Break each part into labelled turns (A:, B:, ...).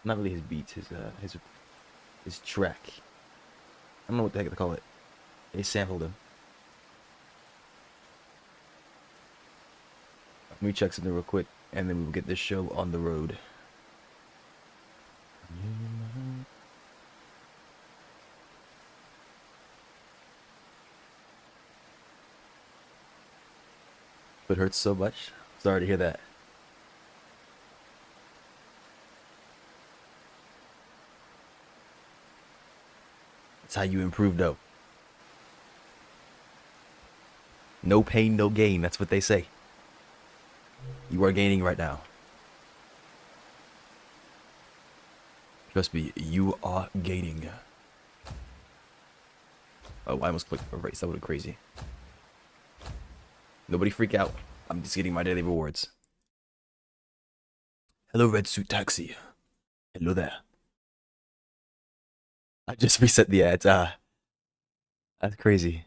A: Not really his beats, his track. I don't know what the heck to call it. They sampled him. Let me check something real quick, and then we'll get this show on the road. It hurts so much. Sorry to hear that. That's how you improve, though. No pain, no gain. That's what they say. You are gaining right now. Trust me, you are gaining. Oh, I almost clicked erase. That would have crazy. Nobody freak out. I'm just getting my daily rewards. Hello, Red Suit Taxi. Hello there. I just reset the ads. That's crazy.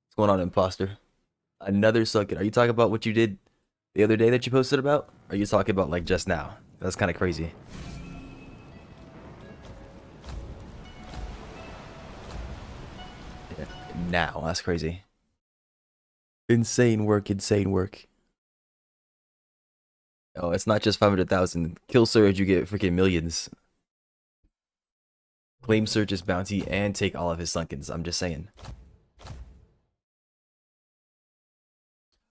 A: What's going on, imposter? Another suck it. Are you talking about what you did the other day that you posted about? Or are you talking about like just now? That's kind of crazy. Yeah, now, that's crazy. Insane work, insane work. Oh, it's not just 500,000. Kill Surge, you get freaking millions. Claim Surge's bounty and take all of his sunkens. I'm just saying.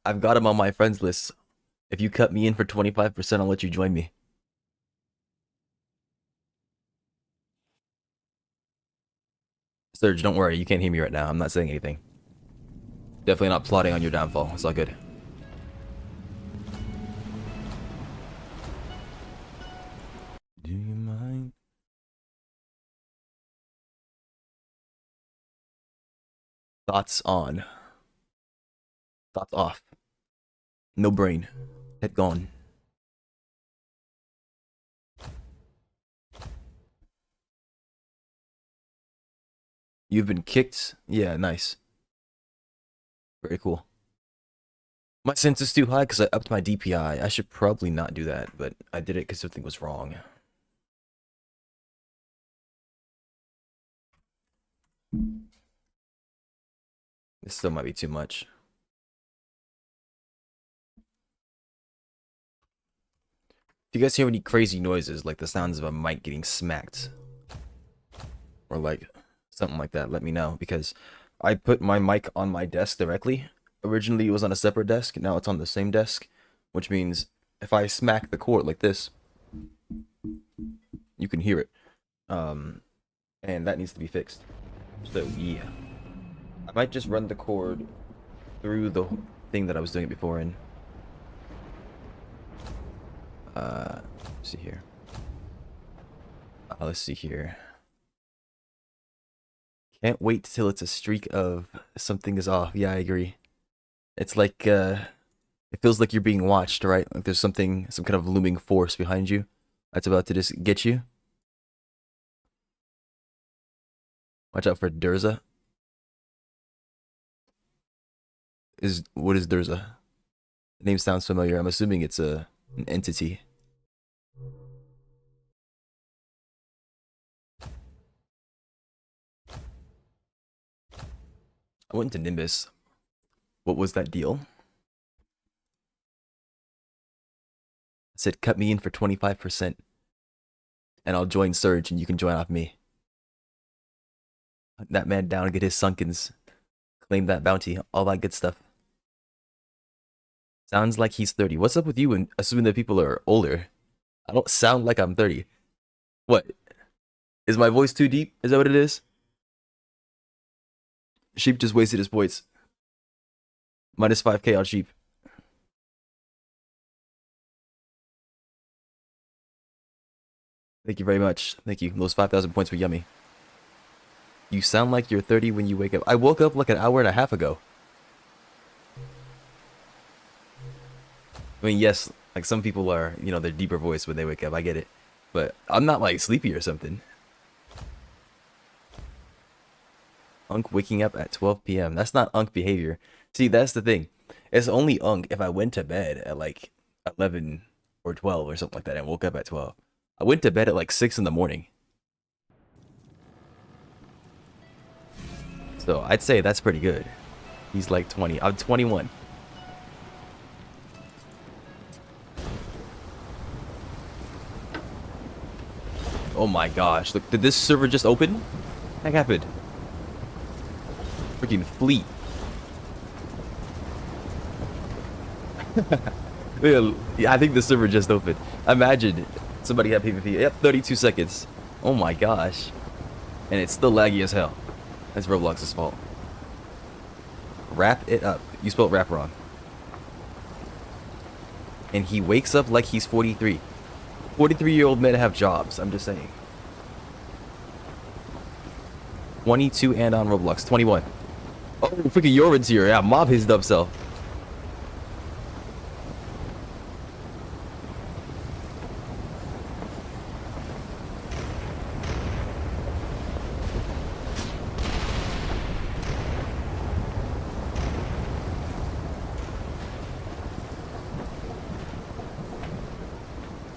A: I've got him on my friends list. If you cut me in for 25%, I'll let you join me. Surge, don't worry. You can't hear me right now. I'm not saying anything. Definitely not plotting on your downfall. It's all good. Do you mind? Thoughts on. Thoughts off. No brain. Head gone. You've been kicked? Yeah, nice. Very cool. My sense is too high because I upped my DPI. I should probably not do that, but I did it because something was wrong. This still might be too much. If you guys hear any crazy noises, like the sounds of a mic getting smacked, or like something like that, let me know, because I put my mic on my desk directly. Originally it was on a separate desk, now it's on the same desk, which means if I smack the cord like this, you can hear it. And that needs to be fixed. So yeah, I might just run the cord through the thing that I was doing it before in. Let's see here. Let's see here. Can't wait till it's a streak of something is off. Yeah, I agree. It's like, it feels like you're being watched, right? Like there's some kind of looming force behind you that's about to just get you. Watch out for Durza. What is Durza? The name sounds familiar. I'm assuming it's an entity. I went to Nimbus. What was that deal? I said cut me in for 25%. And I'll join Surge and you can join off me. Hunt that man down and get his sunkens. Claim that bounty. All that good stuff. Sounds like he's 30. What's up with you and assuming that people are older? I don't sound like I'm 30. What? Is my voice too deep? Is that what it is? Sheep just wasted his points. Minus 5k on Sheep. Thank you very much. Thank you. Those 5,000 points were yummy. You sound like you're 30 when you wake up. I woke up like an hour and a half ago. I mean, yes, like some people are, you know, their deeper voice when they wake up. I get it. But I'm not like sleepy or something. Unk waking up at 12 p.m. That's not Unk behavior. See, that's the thing. It's only Unk if I went to bed at like 11 or 12 or something like that, and woke up at 12. I went to bed at like 6 in the morning. So I'd say that's pretty good. He's like 20. I'm 21. Oh my gosh. Look, did this server just open? What the heck happened? Freaking fleet. Yeah, I think the server just opened. Imagine somebody had PvP. Yep, 32 seconds. Oh my gosh. And it's still laggy as hell. That's Roblox's fault. Wrap it up. You spelled wrap wrong. And he wakes up like he's 43. 43-year-old men have jobs. I'm just saying. 22 and on Roblox. 21. Oh, freaking Yorin's here. Yeah, mob his dub self.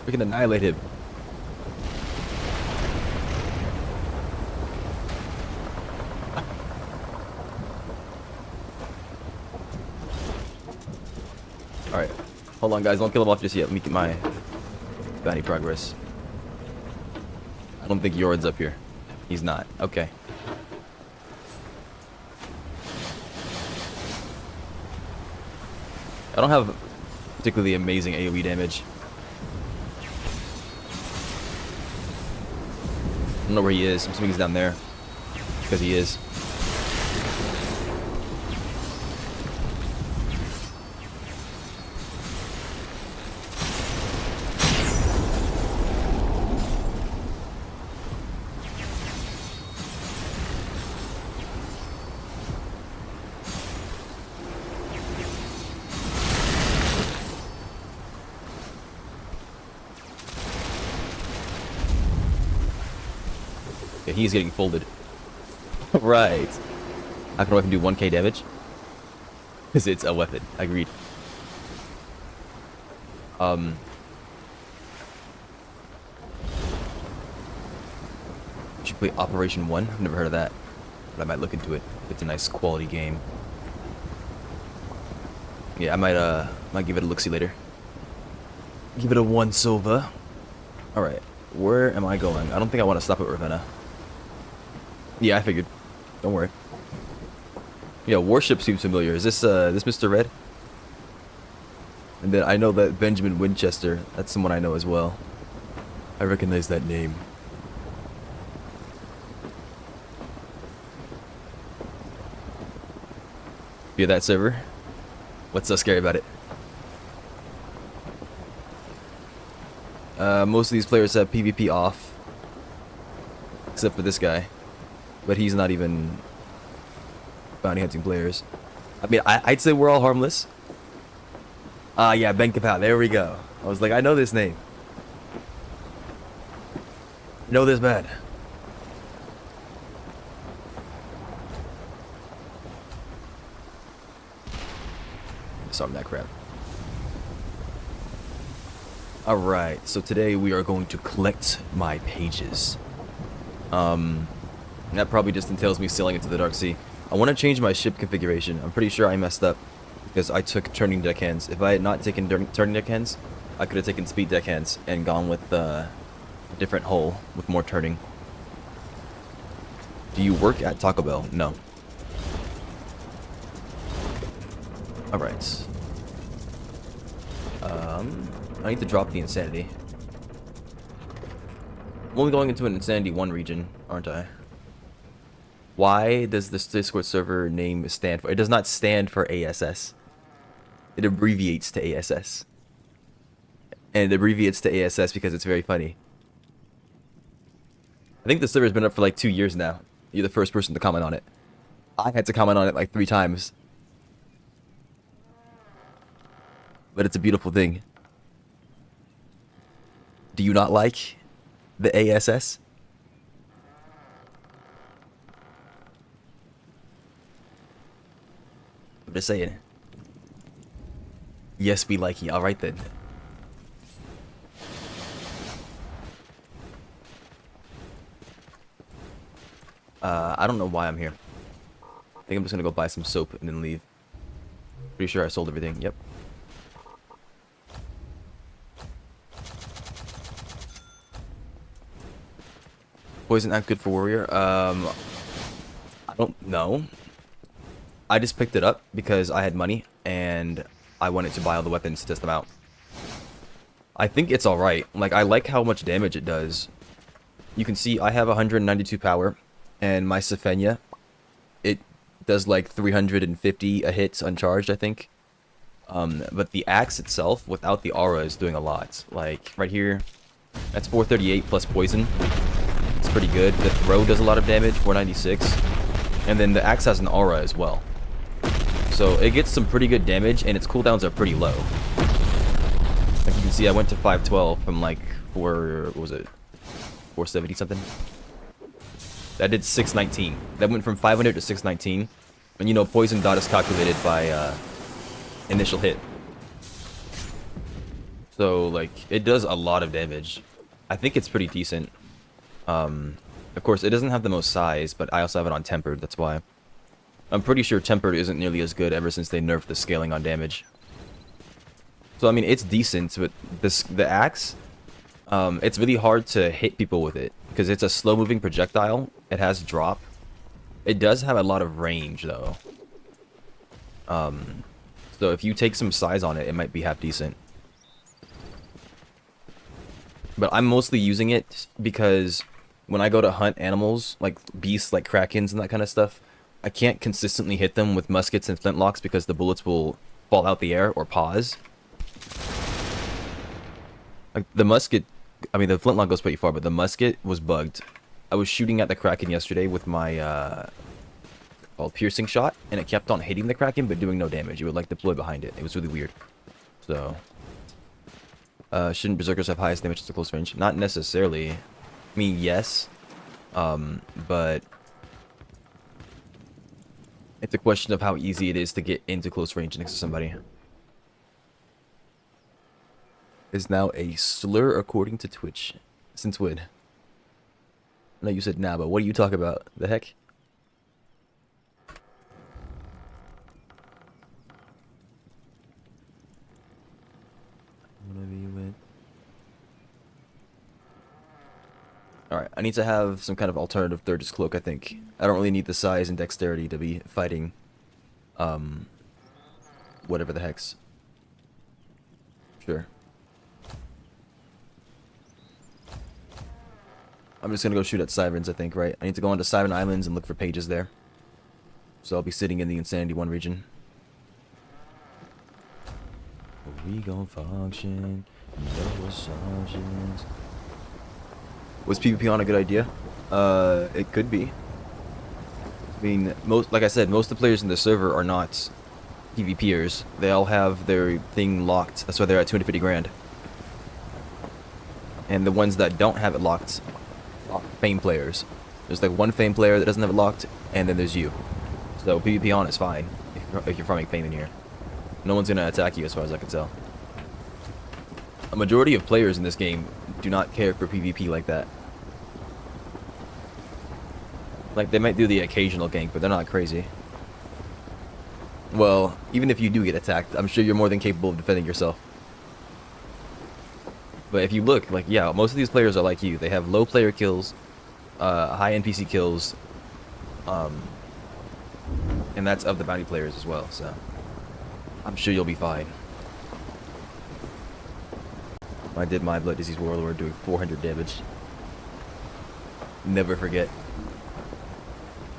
A: Freaking annihilate him. Alright. Hold on, guys. Don't kill him off just yet. Let me get my bounty progress. I don't think Yorin's up here. He's not. Okay. I don't have particularly amazing AoE damage. I don't know where he is. I'm assuming he's down there. Because he is. Okay, he's getting folded. Right. How can a weapon do 1k damage? Because it's a weapon. Agreed. Should play Operation 1? I've never heard of that. But I might look into it. It's a nice quality game. Yeah, I might give it a look-see later. Give it a once-over. Alright. Where am I going? I don't think I want to stop at Ravenna. Yeah, I figured. Don't worry. Yeah, Warship seems familiar. Is this Mr. Red? And then I know that Benjamin Winchester. That's someone I know as well. I recognize that name. Yeah, that server. What's so scary about it? Most of these players have PvP off. Except for this guy. But he's not even bounty hunting players. I mean, I'd say we're all harmless. Yeah, Ben Kapow. There we go. I was like, I know this name. I know this man. Sorry, that crap. Alright, so today we are going to collect my pages. That probably just entails me sailing into the Dark Sea. I want to change my ship configuration. I'm pretty sure I messed up because I took turning deckhands. If I had not taken turning deckhands, I could have taken speed deckhands and gone with a different hull with more turning. Do you work at Taco Bell? No. Alright. I need to drop the Insanity. I'm only going into an Insanity 1 region, aren't I? Why does this Discord server name stand for? It does not stand for ASS. It abbreviates to ASS. And it abbreviates to ASS because it's very funny. I think the server's been up for like 2 years now. You're the first person to comment on it. I had to comment on it like 3 times. But it's a beautiful thing. Do you not like the ASS? I'm just saying. Yes, we like it. Alright then. I don't know why I'm here. I think I'm just gonna go buy some soap and then leave. Pretty sure I sold everything. Yep. Poison not good for warrior? I don't know. I just picked it up because I had money and I wanted to buy all the weapons to test them out. I think it's alright. Like, I like how much damage it does. You can see I have 192 power, and my Sifenya, it does like 350 a hit uncharged, I think. But the axe itself, without the aura, is doing a lot. Like, right here, that's 438 plus poison. It's pretty good. The throw does a lot of damage, 496. And then the axe has an aura as well. So it gets some pretty good damage, and its cooldowns are pretty low. Like you can see, I went to 512 from like, what was it? 470 something? That did 619. That went from 500 to 619. And you know, poison dot is calculated by initial hit. So, like, it does a lot of damage. I think it's pretty decent. Of course, it doesn't have the most size, but I also have it on tempered, that's why. I'm pretty sure tempered isn't nearly as good ever since they nerfed the scaling on damage. So, I mean, it's decent, but the axe, it's really hard to hit people with it, because it's a slow-moving projectile. It has drop. It does have a lot of range, though. So if you take some size on it, it might be half decent. But I'm mostly using it because when I go to hunt animals, like beasts, like krakens and that kind of stuff, I can't consistently hit them with muskets and flintlocks because the bullets will fall out the air or pause. Like the musket, I mean the flintlock goes pretty far, but the musket was bugged. I was shooting at the kraken yesterday with my piercing shot, and it kept on hitting the kraken but doing no damage. It would like deploy behind it. It was really weird. So shouldn't berserkers have highest damage to close range? Not necessarily. I mean, yes, but it's a question of how easy it is to get into close range next to somebody. Is now a slur according to Twitch. Since when? No, you said nah, but what are you talking about? The heck? Whatever you went. Alright, I need to have some kind of alternative Thurgis cloak, I think. I don't really need the size and dexterity to be fighting whatever the heck's. Sure. I'm just gonna go shoot at Sirens, I think, right? I need to go onto Siren Islands and look for pages there. So I'll be sitting in the Insanity 1 region. We gon' function. No assumptions. Was PvP on a good idea? It could be. I mean, like I said, most of the players in the server are not PvPers. They all have their thing locked. That's why they're at 250 grand. And the ones that don't have it locked are fame players. There's like one fame player that doesn't have it locked, and then there's you. So PvP on is fine if you're farming fame in here. No one's gonna attack you as far as I can tell. A majority of players in this game do not care for PvP like that. Like, they might do the occasional gank, but they're not crazy. Well, even if you do get attacked, I'm sure you're more than capable of defending yourself. But if you look, like, yeah, most of these players are like you. They have low player kills, high NPC kills, and that's of the bounty players as well, so I'm sure you'll be fine. I did my Blood Disease Warlord doing 400 damage. Never forget.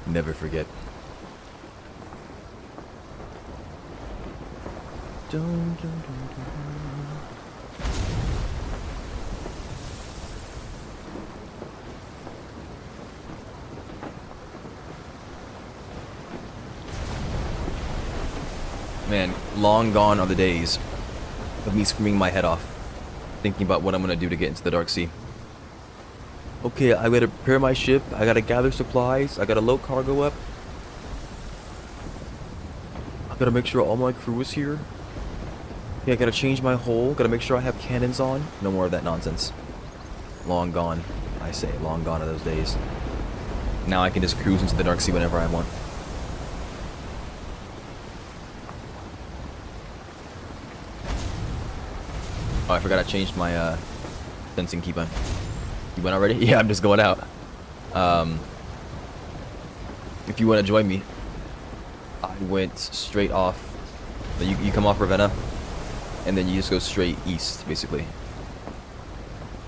A: Never forget. Dun, dun, dun, dun. Man, long gone are the days of me screaming my head off, thinking about what I'm gonna do to get into the Dark Sea. Okay, I gotta prepare my ship, I gotta gather supplies, I gotta load cargo up. I gotta make sure all my crew is here. Yeah, I gotta change my hull, gotta make sure I have cannons on. No more of that nonsense. Long gone, I say, long gone are those days. Now I can just cruise into the Dark Sea whenever I want. Oh, I forgot I changed my sensing keybind. You went already? Yeah, I'm just going out. If you want to join me, I went straight off. You come off Ravenna, and then you just go straight east, basically.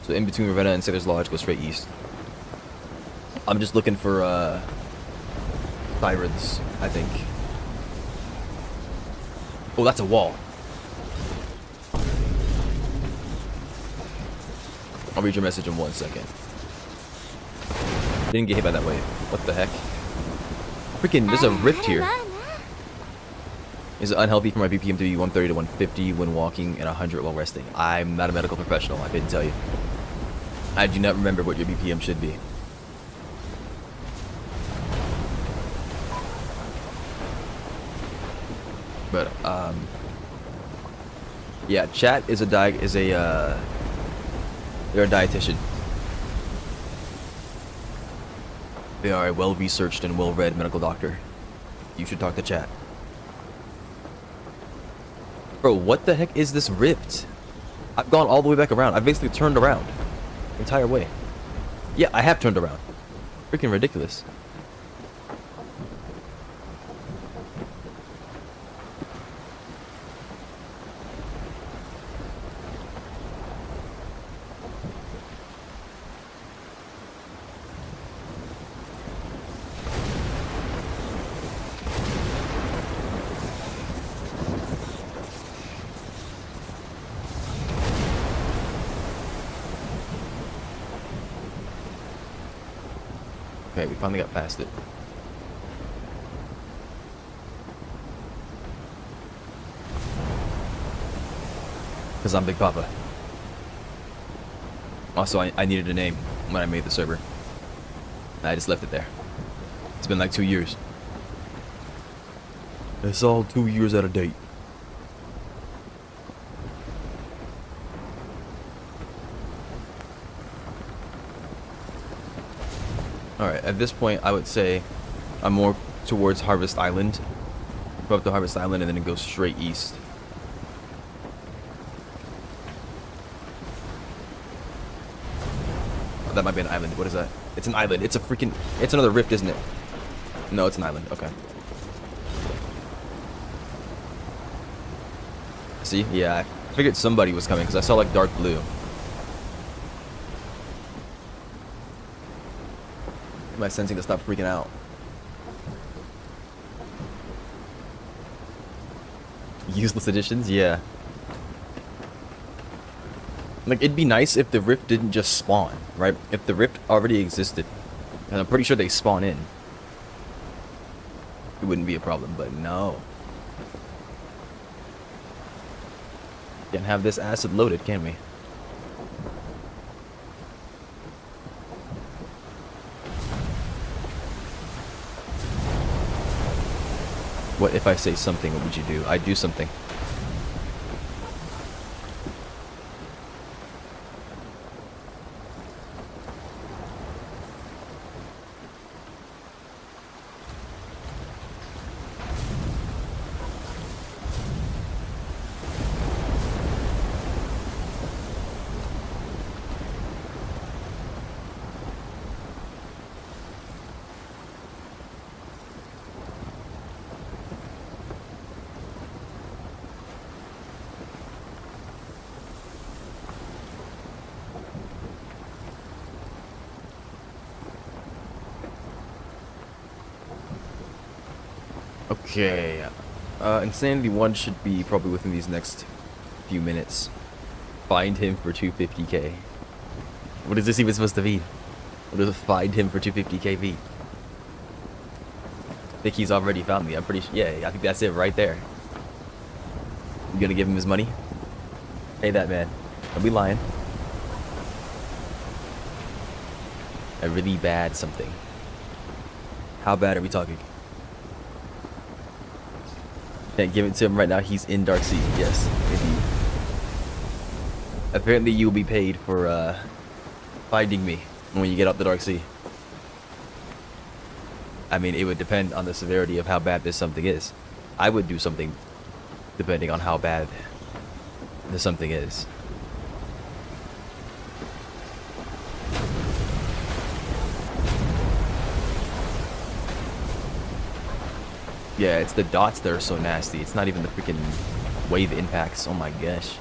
A: So in between Ravenna and Sailor's Lodge, go straight east. I'm just looking for sirens, I think. Oh, that's a wall. I'll read your message in 1 second. Didn't get hit by that wave. What the heck? Freaking, there's a rift here. Is it unhealthy for my BPM to be 130 to 150 when walking and 100 while resting? I'm not a medical professional. I couldn't tell you. I do not remember what your BPM should be. But yeah, chat is a they're a dietitian. They are a well-researched and well-read medical doctor. You should talk to chat. Bro, what the heck is this rift? I've gone all the way back around. I've basically turned around the entire way. Yeah, I have turned around. Freaking ridiculous. Okay, we finally got past it. Because I'm Big Papa. Also, I needed a name when I made the server. I just left it there. It's been like 2 years. It's all 2 years out of date. Alright, at this point, I would say I'm more towards Harvest Island. Go up to Harvest Island and then it goes straight east. Oh, that might be an island. What is that? It's an island. It's a freaking... It's another rift, isn't it? No, it's an island. Okay. See? Yeah, I figured somebody was coming because I saw like dark blue. Am I sensing to stop freaking out? Useless additions? Yeah. Like, it'd be nice if the rift didn't just spawn, right? If the rift already existed, and I'm pretty sure they spawn in, it wouldn't be a problem, but no. Can't have this acid loaded, can we? What if I say something? What would you do? I'd do something. Okay, Insanity 1 should be probably within these next few minutes. Find him for 250k. What is this even supposed to be? What does find him for 250k be? I think he's already found me. I'm pretty sure. Yeah, I think that's it right there. You gonna give him his money? Hey, that man. Don't be lying. A really bad something. How bad are we talking? Can't give it to him right now. He's in Dark Sea. Yes, indeed. Apparently, you will be paid for finding me when you get out the Dark Sea. I mean, it would depend on the severity of how bad this something is. I would do something depending on how bad the something is. Yeah, it's the dots that are so nasty. It's not even the freaking wave impacts. Oh my gosh.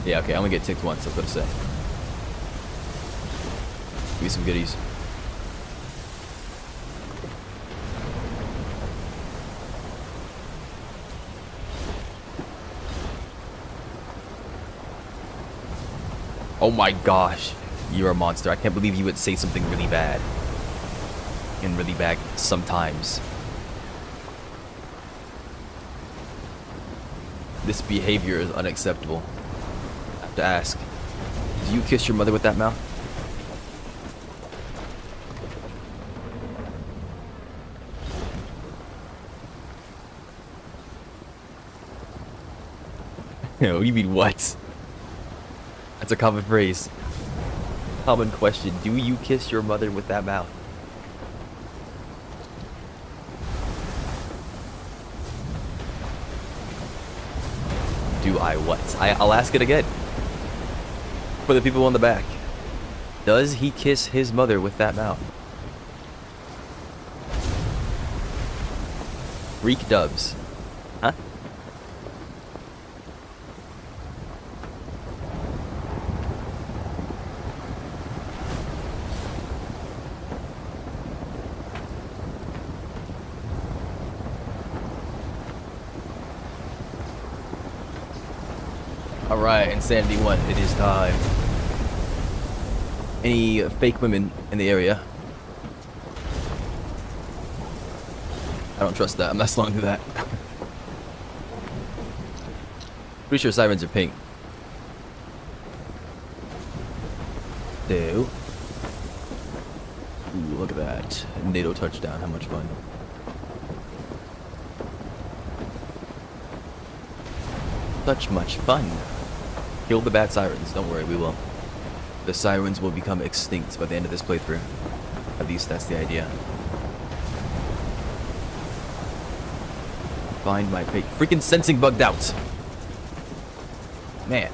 A: Yeah, okay, I only get ticked once, I was gonna say. Give me some goodies. Oh my gosh, you're a monster. I can't believe you would say something really bad. And really bad sometimes. This behavior is unacceptable. I have to ask, do you kiss your mother with that mouth? No, you mean what? That's a common phrase. Common question. Do you kiss your mother with that mouth? Do I what? I'll ask it again. For the people on the back. Does he kiss his mother with that mouth? Freak dubs. Huh? Alright, Insanity 1, it is time. Any fake women in the area? I don't trust that, I'm not slung to that. Pretty sure sirens are pink. Ew. Ooh, look at that. NATO touchdown, how much fun. Such much fun. Kill the bad sirens, don't worry, we will. The sirens will become extinct by the end of this playthrough. At least that's the idea. Find my fake. Freaking sensing bugged out. Man.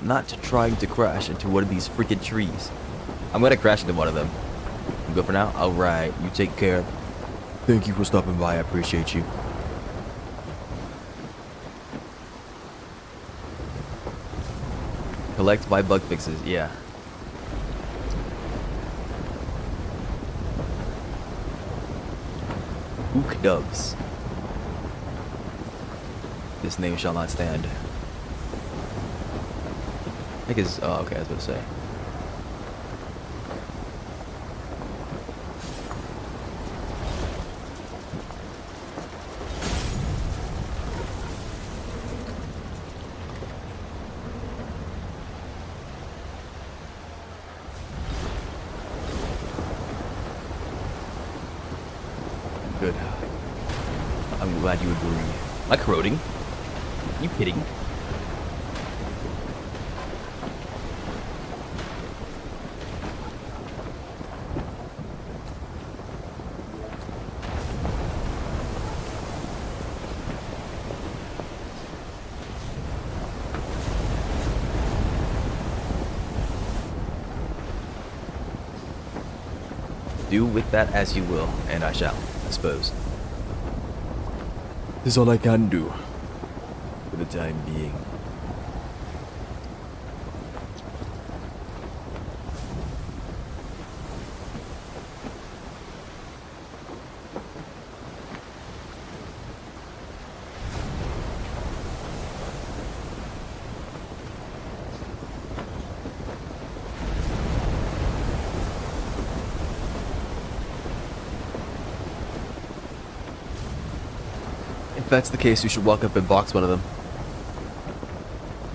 A: Not trying to crash into one of these freaking trees. I'm gonna crash into one of them. You go for now? Alright, you take care. Thank you for stopping by, I appreciate you. Collect my bug fixes, yeah. Ook dubs. This name shall not stand. I think it's, oh, okay, I was about to say. Good. I'm glad you agree. Am I corroding? Are you kidding? Do with that as you will, and I shall. Suppose. This is all I can do for the time being. If that's the case, we should walk up and box one of them.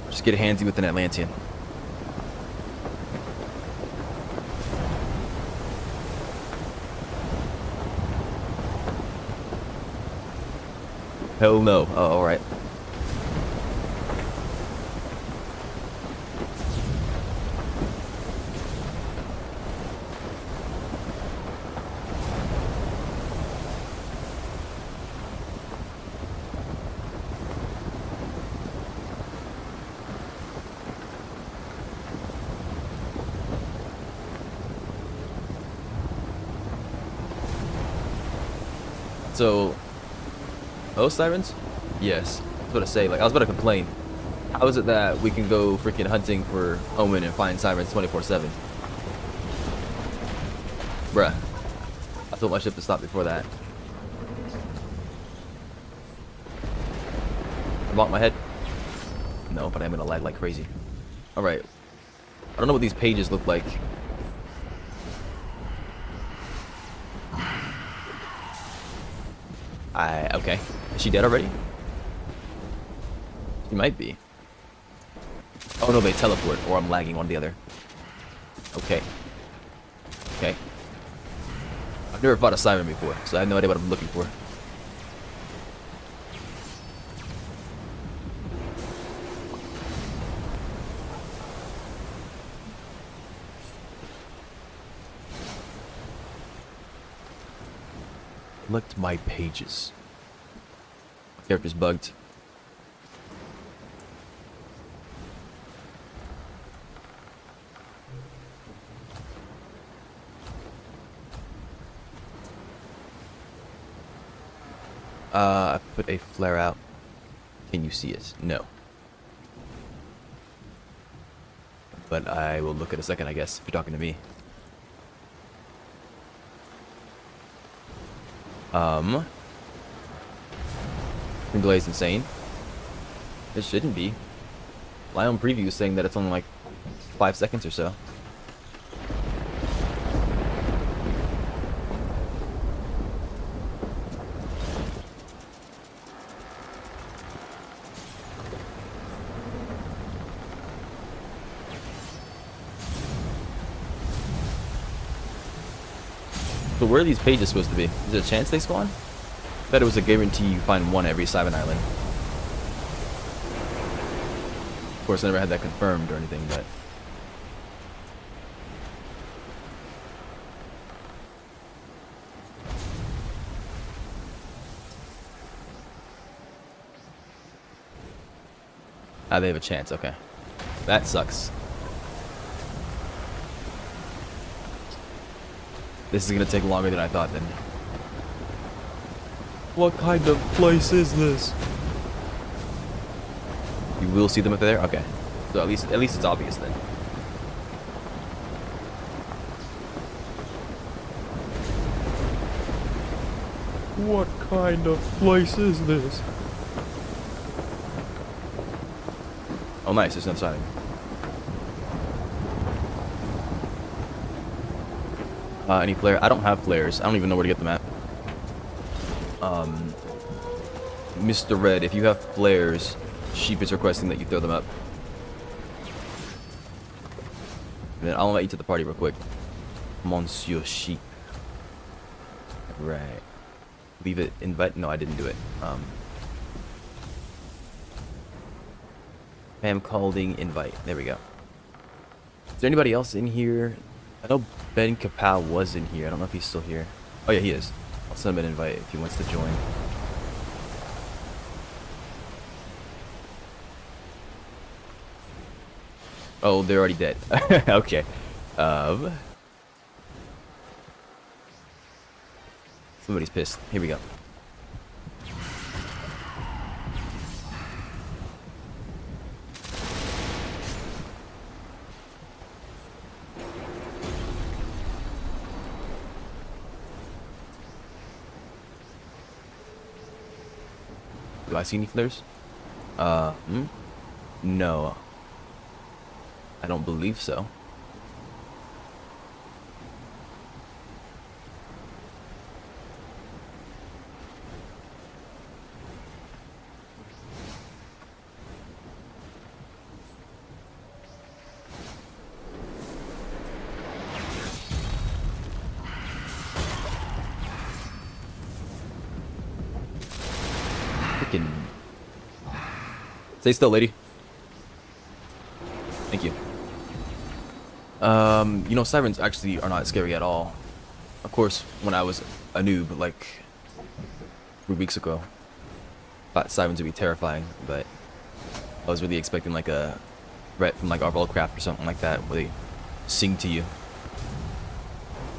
A: Just get handsy with an Atlantean. Hell no. Oh, alright. So, those sirens? Yes. I was about to say, like, I was about to complain. How is it that we can go freaking hunting for Omen and find sirens 24/7? Bruh. I told my ship to stop before that. Bonk my head? No, but I'm gonna lag like crazy. Alright. I don't know what these pages look like. Okay. Is she dead already? She might be. Oh no, they teleport, or I'm lagging one or the other. Okay. Okay. I've never fought a siren before, so I have no idea what I'm looking for. Collect my pages. My character's bugged. I put a flare out. Can you see it? No. But I will look at a second, I guess, if you're talking to me. Delay is insane. It shouldn't be. My own preview is saying that it's only like 5 seconds or so. So where are these pages supposed to be? Is there a chance they spawn? I bet it was a guarantee you find one every Siren Island. Of course, I never had that confirmed or anything, but... Ah, they have a chance, okay. That sucks. This is gonna take longer than I thought then. What kind of place is this? You will see them if they're there? Okay. So at least it's obvious then. What kind of place is this? Oh nice, there's no sighting. Any flare? I don't have flares. I don't even know where to get them at. Mr. Red, if you have flares, Sheep is requesting that you throw them up. Then I'll invite you to the party real quick. Monsieur Sheep. Right. Leave it, invite, no, I didn't do it. Pam calling invite. There we go. Is there anybody else in here? I know Ben Kapow was in here. I don't know if he's still here. Oh yeah, he is. I'll send him an invite if he wants to join. Oh, they're already dead. Okay. Somebody's pissed. Here we go. Do I see any flares? No. I don't believe so. Stay still, lady. Thank you. You know, sirens actually are not scary at all. Of course, when I was a noob, like 3 weeks ago, thought sirens would be terrifying, but I was really expecting like a threat from like Arbellcraft or something like that, where they sing to you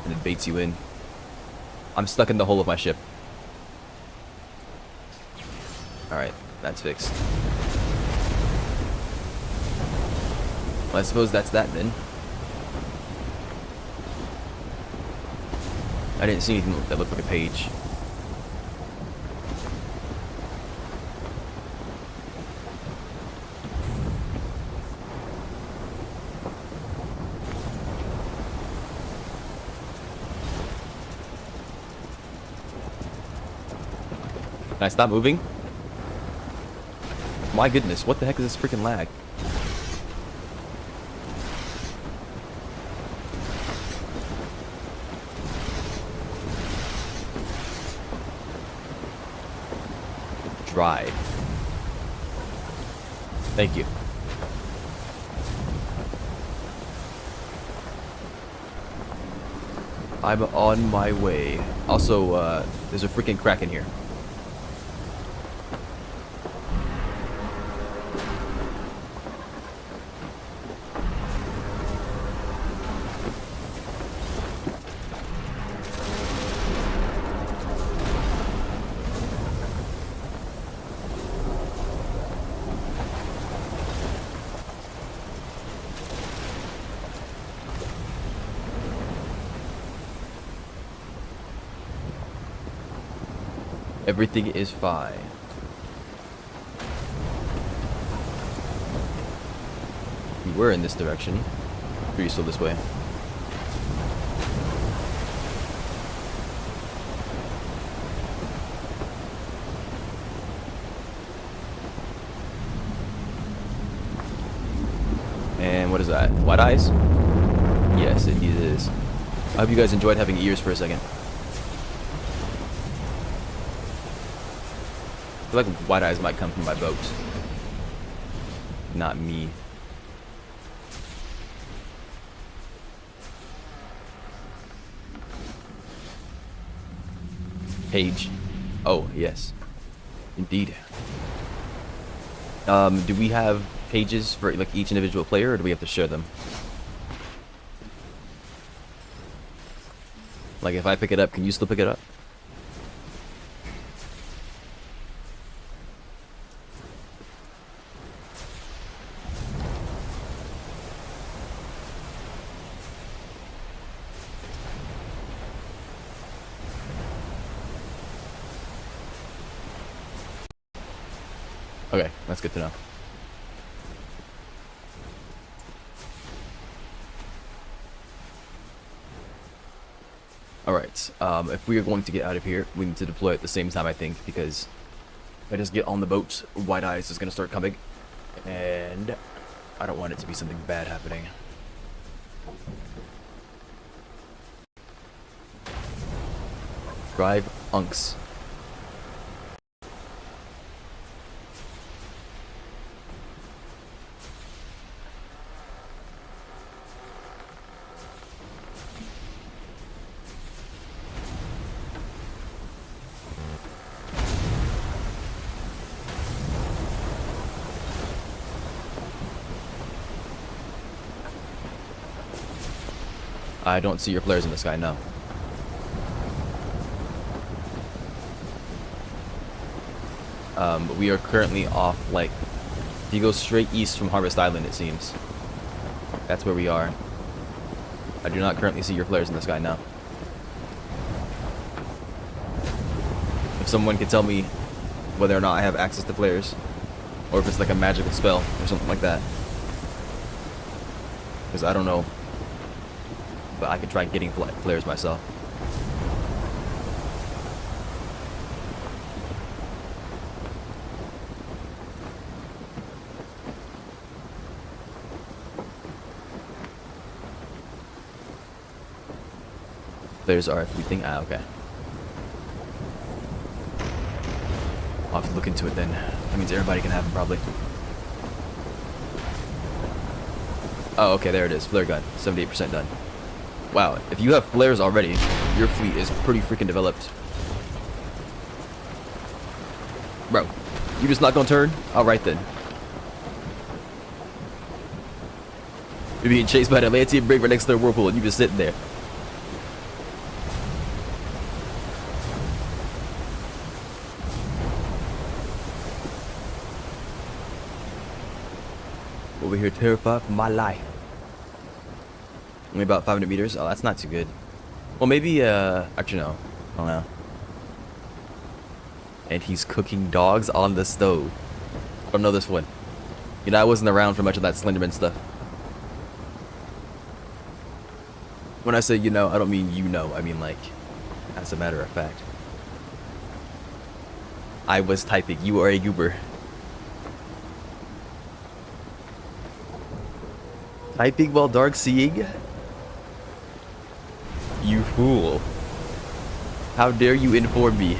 A: and it baits you in. I'm stuck in the hull of my ship. Alright, that's fixed. Well, I suppose that's that then. I didn't see anything that looked like a page. Can I stop moving? My goodness, what the heck is this freaking lag? Drive. Thank you. I'm on my way. Also, there's a freaking crack in here. Everything is fine. We were in this direction. Are you still this way? And what is that? White eyes? Yes, indeed it is. I hope you guys enjoyed having ears for a second. I feel like white eyes might come from my boat. Not me. Page. Oh, yes. Indeed. Do we have pages for like each individual player, or do we have to share them? Like if I pick it up, can you still pick it up? Okay, that's good to know. Alright, if we are going to get out of here, we need to deploy at the same time, I think, because if I just get on the boat, White Eyes is going to start coming, and I don't want it to be something bad happening. Drive unks. I don't see your flares in the sky, no. But we are currently off, like, if you go straight east from Harvest Island, it seems. That's where we are. I do not currently see your flares in the sky, no. If someone could tell me whether or not I have access to flares, or if it's like a magical spell, or something like that. Because I don't know. But I could try getting flares myself. Flares are everything. Ah, okay. I'll have to look into it then. That means everybody can have them, probably. Oh, okay, there it is. Flare gun. 78% done. Wow, if you have flares already, your fleet is pretty freaking developed. Bro, you just not gonna turn? Alright then. You're being chased by the Atlantean brig right next to the whirlpool and you just sitting there. Over here terrified for my life. Only about 500 meters. Oh, that's not too good. Well, maybe, actually, no. I don't know. And he's cooking dogs on the stove. I don't know this one. You know, I wasn't around for much of that Slenderman stuff. When I say you know, I don't mean you know. I mean, like, as a matter of fact. I was typing. You are a goober. Typing while dark seeing? You fool. How dare you inform me?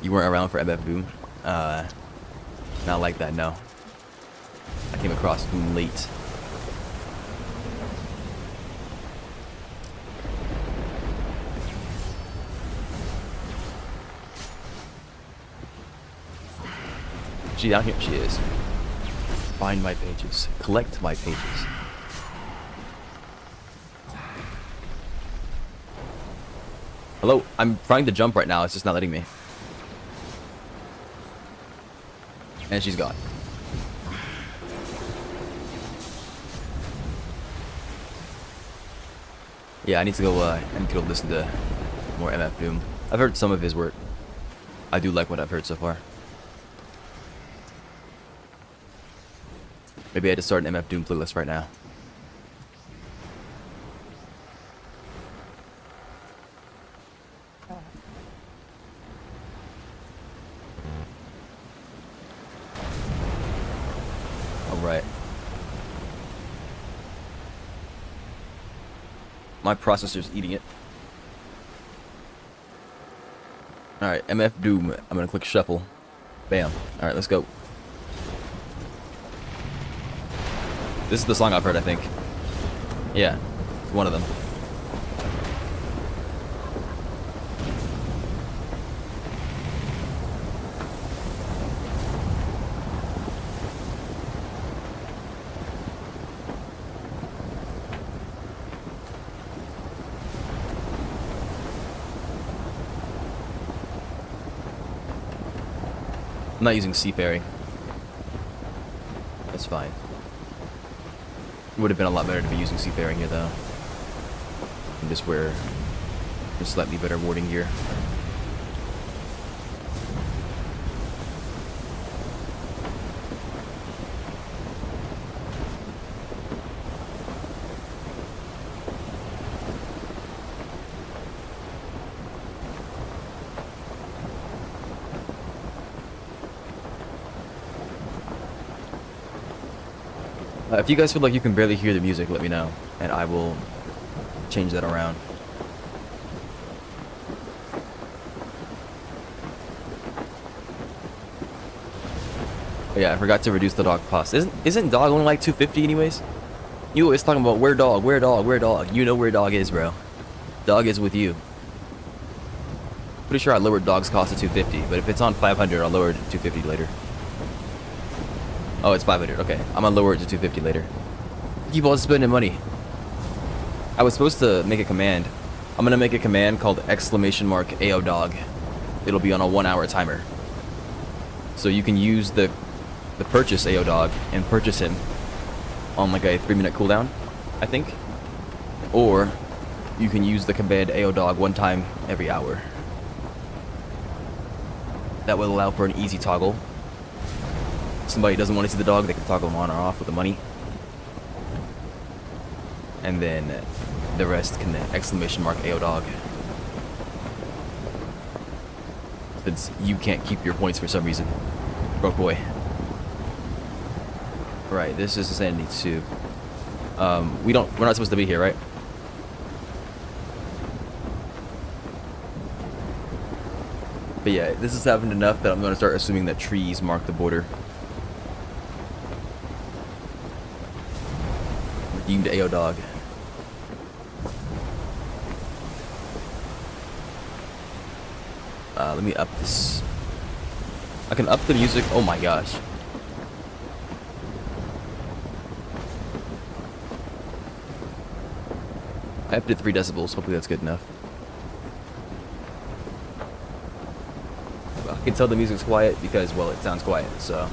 A: You weren't around for MF Boom? Not like that, no. I came across Boom late. She down here, she is. Find my pages. Collect my pages. Hello? I'm trying to jump right now, it's just not letting me. And she's gone. Yeah, I need to go listen to more MF Doom. I've heard some of his work. I do like what I've heard so far. Maybe I had to start an MF Doom playlist right now. Alright. My processor's eating it. Alright, MF Doom. I'm gonna click shuffle. Bam. Alright, let's go. This is the song I've heard, I think. Yeah, it's one of them. I'm not using seafaring. That's fine. It would have been a lot better to be using seafaring here, though. And just wear just slightly better warding gear. If you guys feel like you can barely hear the music, let me know, and I will change that around. Oh yeah, I forgot to reduce the dog cost. Isn't dog only like 250 anyways? You always talking about where dog, where dog, where dog. You know where dog is, bro. Dog is with you. Pretty sure I lowered dog's cost to 250, but if it's on 500, I'll lower it to 250 later. Oh, it's 500. Okay, I'm gonna lower it to 250 later. Keep on spending money. I was supposed to make a command. I'm gonna make a command called !AO dog. It'll be on a 1-hour timer. So you can use the purchase AO dog and purchase him on like a 3-minute cooldown, I think. Or you can use the command AO dog one time every hour. That will allow for an easy toggle. Somebody doesn't want to see the dog, they can toggle them on or off with the money. And then the rest can !AO dog. Since you can't keep your points for some reason. Broke boy. Right, this is Sanity 2. We're not supposed to be here, right? But yeah, this has happened enough that I'm going to start assuming that trees mark the border. deemed AO dog. Let me up this. I can up the music. Oh my gosh. I upped it 3 decibels. Hopefully that's good enough. I can tell the music's quiet because, well, it sounds quiet, so.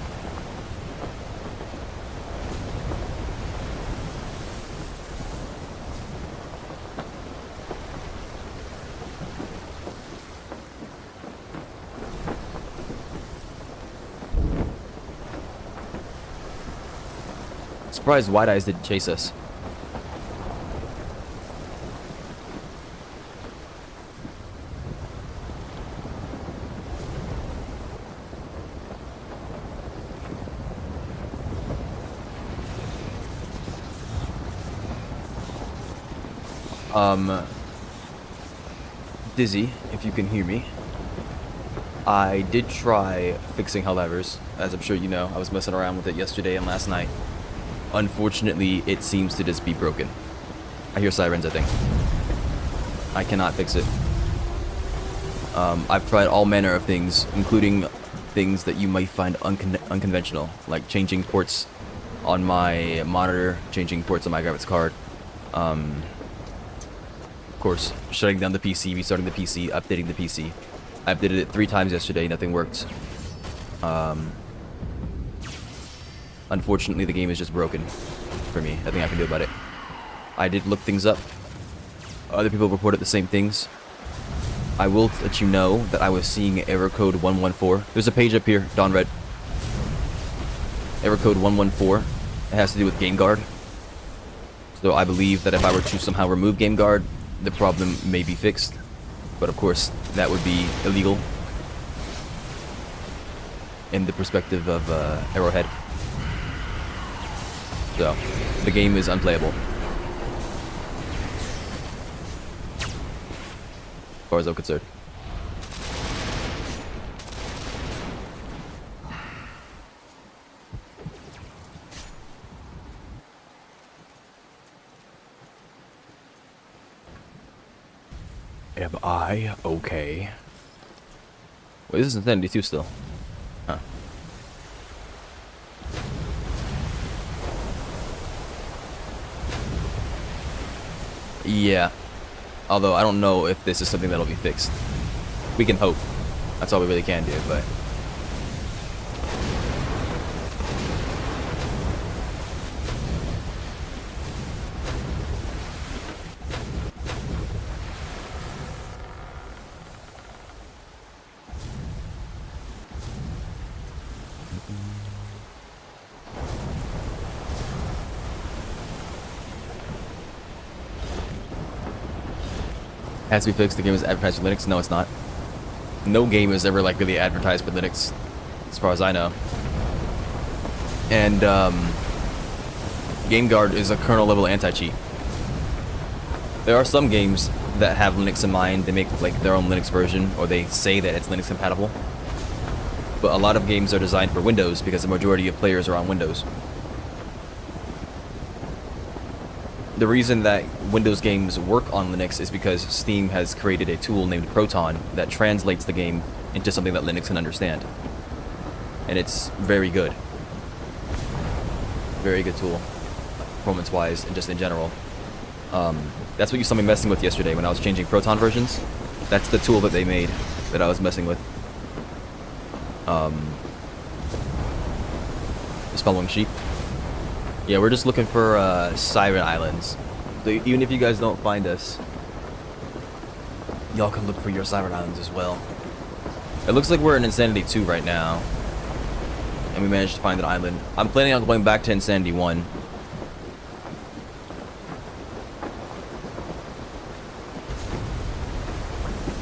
A: Surprised White Eyes didn't chase us. Dizzy, if you can hear me. I did try fixing Helldivers, as I'm sure you know. I was messing around with it yesterday and last night. Unfortunately, it seems to just be broken. I hear sirens, I think. I cannot fix it. I've tried all manner of things, including things that you might find unconventional, like changing ports on my monitor, changing ports on my graphics card. Of course, shutting down the PC, restarting the PC, updating the PC. I updated it 3 times yesterday, nothing worked. Unfortunately, the game is just broken for me. Nothing I can do about it. I did look things up. Other people reported the same things. I will let you know that I was seeing error code 114. There's a page up here, Dawn Red. Error code 114. It has to do with Game Guard. So I believe that if I were to somehow remove Game Guard, the problem may be fixed. But of course, that would be illegal in the perspective of Arrowhead. So, the game is unplayable. As far as I'm concerned. Am I okay? Wait, this is Insanity 2 still. Huh. Yeah. Although I don't know if this is something that'll be fixed. We can hope. That's all we really can do, but... has to be fixed. The game is advertised for Linux. No, it's not. No game is ever like really advertised for Linux, as far as I know. And Game Guard is a kernel level anti-cheat. There are some games that have Linux in mind. They make like their own Linux version, or they say that it's Linux compatible. But a lot of games are designed for Windows because the majority of players are on Windows. The reason that Windows games work on Linux is because Steam has created a tool named Proton that translates the game into something that Linux can understand. And it's very good. Very good tool, performance-wise and just in general. That's what you saw me messing with yesterday when I was changing Proton versions. That's the tool that they made that I was messing with. Just following sheep. Yeah, we're just looking for Siren Islands. So even if you guys don't find us, y'all can look for your Siren Islands as well. It looks like we're in Insanity 2 right now. And we managed to find an island. I'm planning on going back to Insanity 1.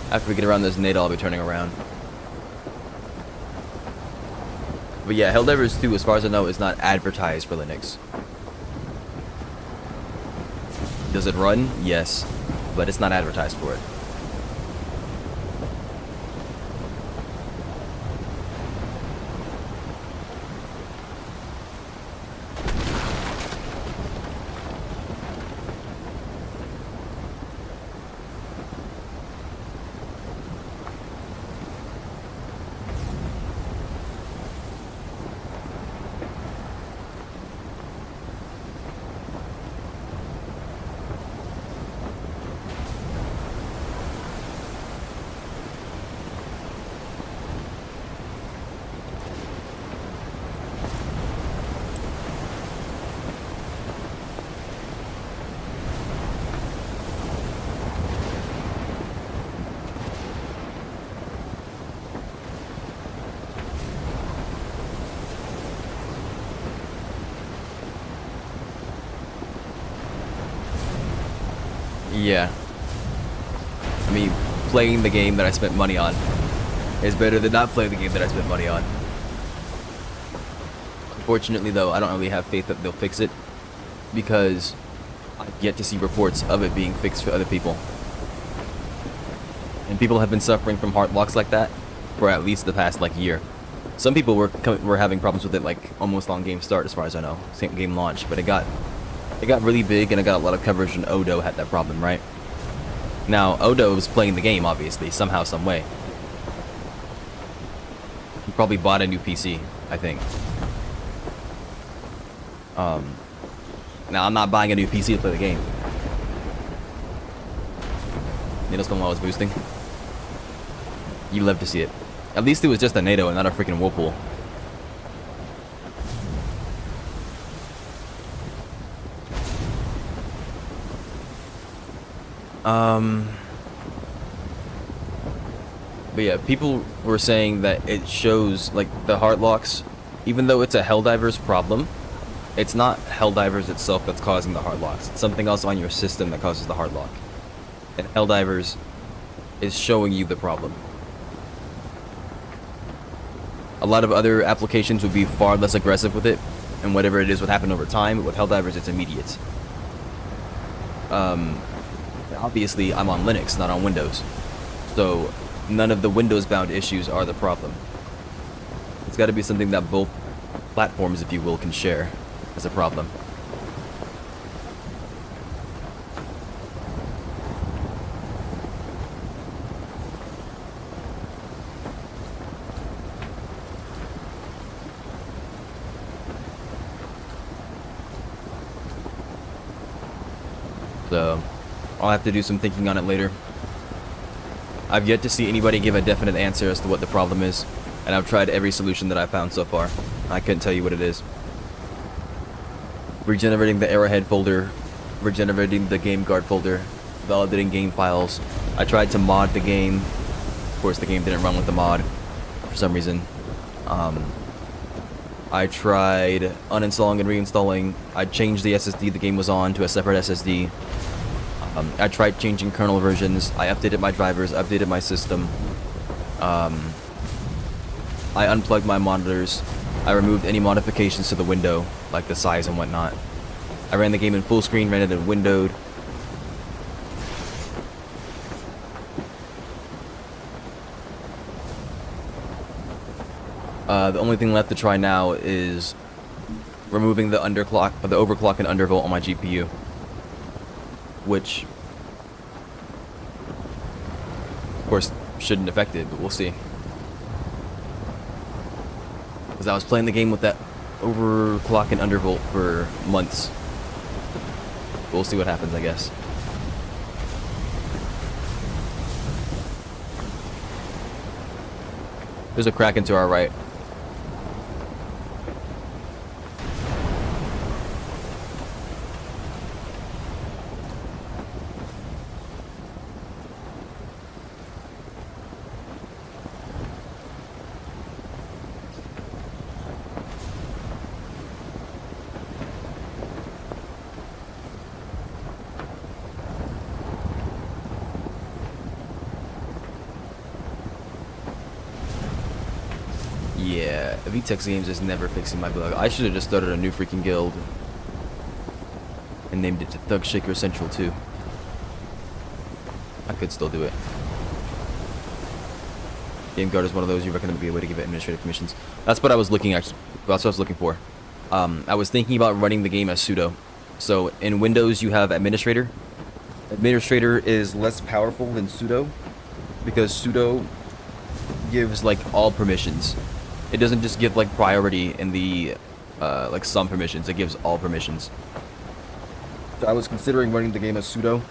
A: After we get around this nade, I'll be turning around. But yeah, Helldivers 2, as far as I know, is not advertised for Linux. Does it run? Yes. But it's not advertised for it. Yeah. I mean, playing the game that I spent money on is better than not playing the game that I spent money on. Unfortunately, though, I don't really have faith that they'll fix it because I've yet to see reports of it being fixed for other people. And people have been suffering from heart blocks like that for at least the past like year. Some people were having problems with it like almost on game start, as far as I know, same game launch. But it got really big and it got a lot of coverage. And Odo had that problem, right? Now Odo was playing the game, obviously, somehow, some way. He probably bought a new PC, I think. Now I'm not buying a new PC to play the game. You know, someone while I was boosting. You love to see it. At least it was just a NATO and not a freaking Whirlpool. But yeah, people were saying that it shows, like, the heart locks, even though it's a Helldivers problem, it's not Helldivers itself that's causing the heart locks. It's something else on your system that causes the heart lock. And Helldivers is showing you the problem. A lot of other applications would be far less aggressive with it, and whatever it is would happen over time, but with Helldivers it's immediate. Obviously I'm on Linux, not on Windows, so none of the Windows-bound issues are the problem. It's got to be something that both platforms, if you will, can share as a problem. So I'll have to do some thinking on it later. I've yet to see anybody give a definite answer as to what the problem is, and I've tried every solution that I've found so far. I couldn't tell you what it is. Regenerating the Arrowhead folder, regenerating the Game Guard folder, validating game files. I tried to mod the game. Of course, the game didn't run with the mod for some reason. I tried uninstalling and reinstalling. I changed the SSD the game was on to a separate SSD. I tried changing kernel versions. I updated my drivers, updated my system. I unplugged my monitors. I removed any modifications to the window, like the size and whatnot. I ran the game in full screen, ran it in windowed. The only thing left to try now is removing the overclock and undervolt on my GPU, which, of course, shouldn't affect it, but we'll see. Because I was playing the game with that overclock and undervolt for months. We'll see what happens, I guess. There's a Kraken to our right. Yeah, VTEX Games is never fixing my bug. I should have just started a new freaking guild and named it to Thug Shaker Central 2. I could still do it. Game Guard is one of those you reckon would be a way to give it administrative commissions. That's what I was looking at. That's what I was looking for. I was thinking about running the game as sudo. So in Windows you have administrator. Administrator is less powerful than sudo because sudo gives like all permissions. It doesn't just give like priority in the like some permissions. It gives all permissions. So I was considering running the game as sudo.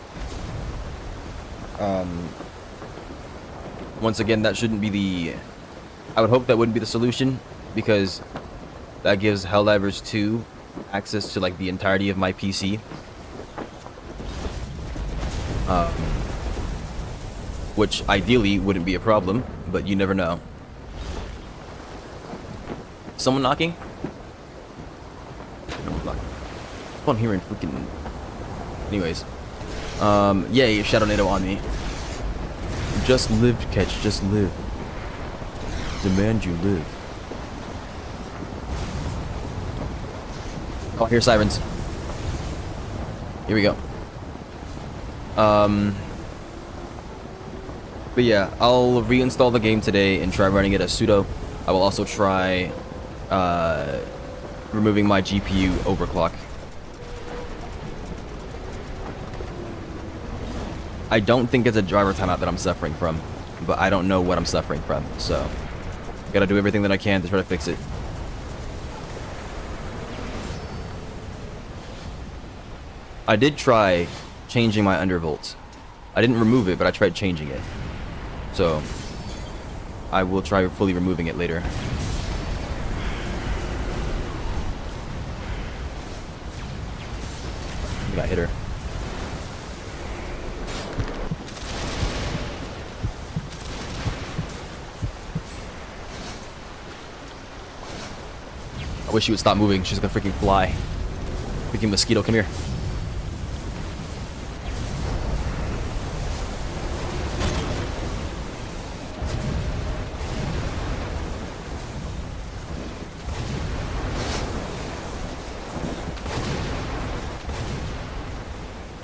A: Once again, that shouldn't be the... I would hope that wouldn't be the solution, because that gives Helldivers 2 access to like the entirety of my PC. Which ideally wouldn't be a problem, but you never know. Someone knocking? No one's knocking. I'm hearing freaking... Anyways. Yay, Shadow NATO on me. Just live, Catch, just live. Demand you live. Oh, here's sirens. Here we go. But yeah, I'll reinstall the game today and try running it as sudo. I will also try removing my GPU overclock. I don't think it's a driver timeout that I'm suffering from, but I don't know what I'm suffering from, so gotta do everything that I can to try to fix it. I did try changing my undervolts. I didn't remove it, but I tried changing it. So I will try fully removing it later. I think I hit her. I wish she would stop moving. She's gonna freaking fly. Freaking mosquito, come here.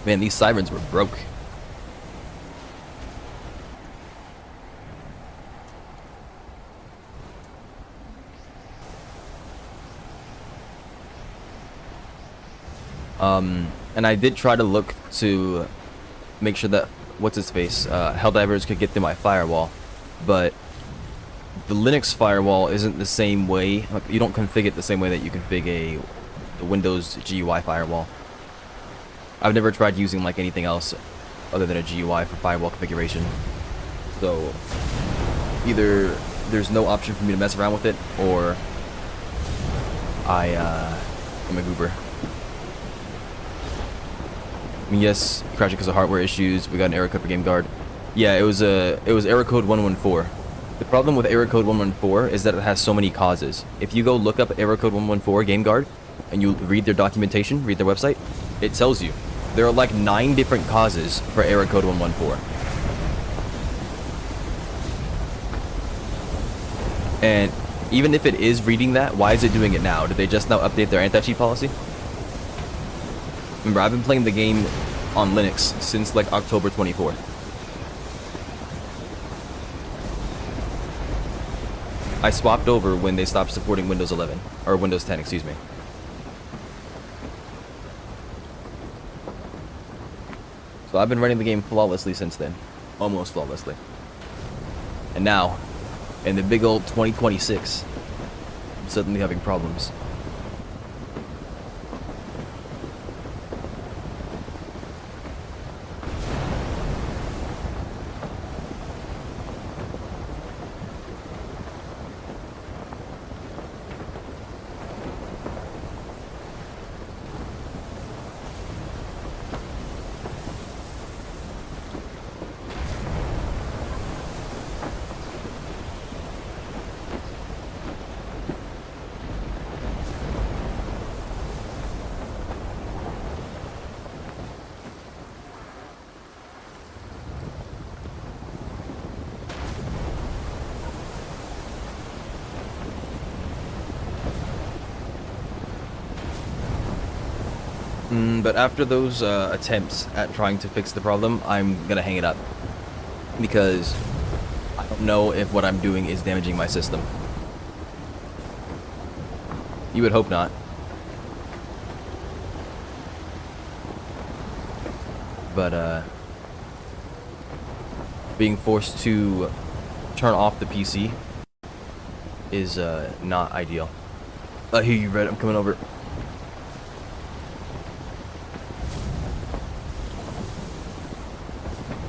A: Man, these sirens were broke. And I did try to look to make sure that what's-his-face, Helldivers could get through my firewall, but the Linux firewall isn't the same way. Like, you don't configure it the same way that you configure the Windows GUI firewall. I've never tried using like anything else other than a GUI for firewall configuration. So either there's no option for me to mess around with it, or I'm a goober. I mean, yes, crashing because of hardware issues. We got an error code for GameGuard. Yeah, it was error code 114. The problem with error code 114 is that it has so many causes. If you go look up error code 114 GameGuard and you read their documentation, read their website, it tells you there are like 9 different causes for error code 114. And even if it is reading that, why is it doing it now? Did they just now update their anti-cheat policy? Remember, I've been playing the game on Linux since like October 24th. I swapped over when they stopped supporting Windows 11, or Windows 10, excuse me. So I've been running the game flawlessly since then. Almost flawlessly. And now, in the big old 2026, I'm suddenly having problems. But after those attempts at trying to fix the problem, I'm gonna hang it up. Because I don't know if what I'm doing is damaging my system. You would hope not. But, being forced to turn off the PC is, not ideal. I hear you, Red. I'm coming over.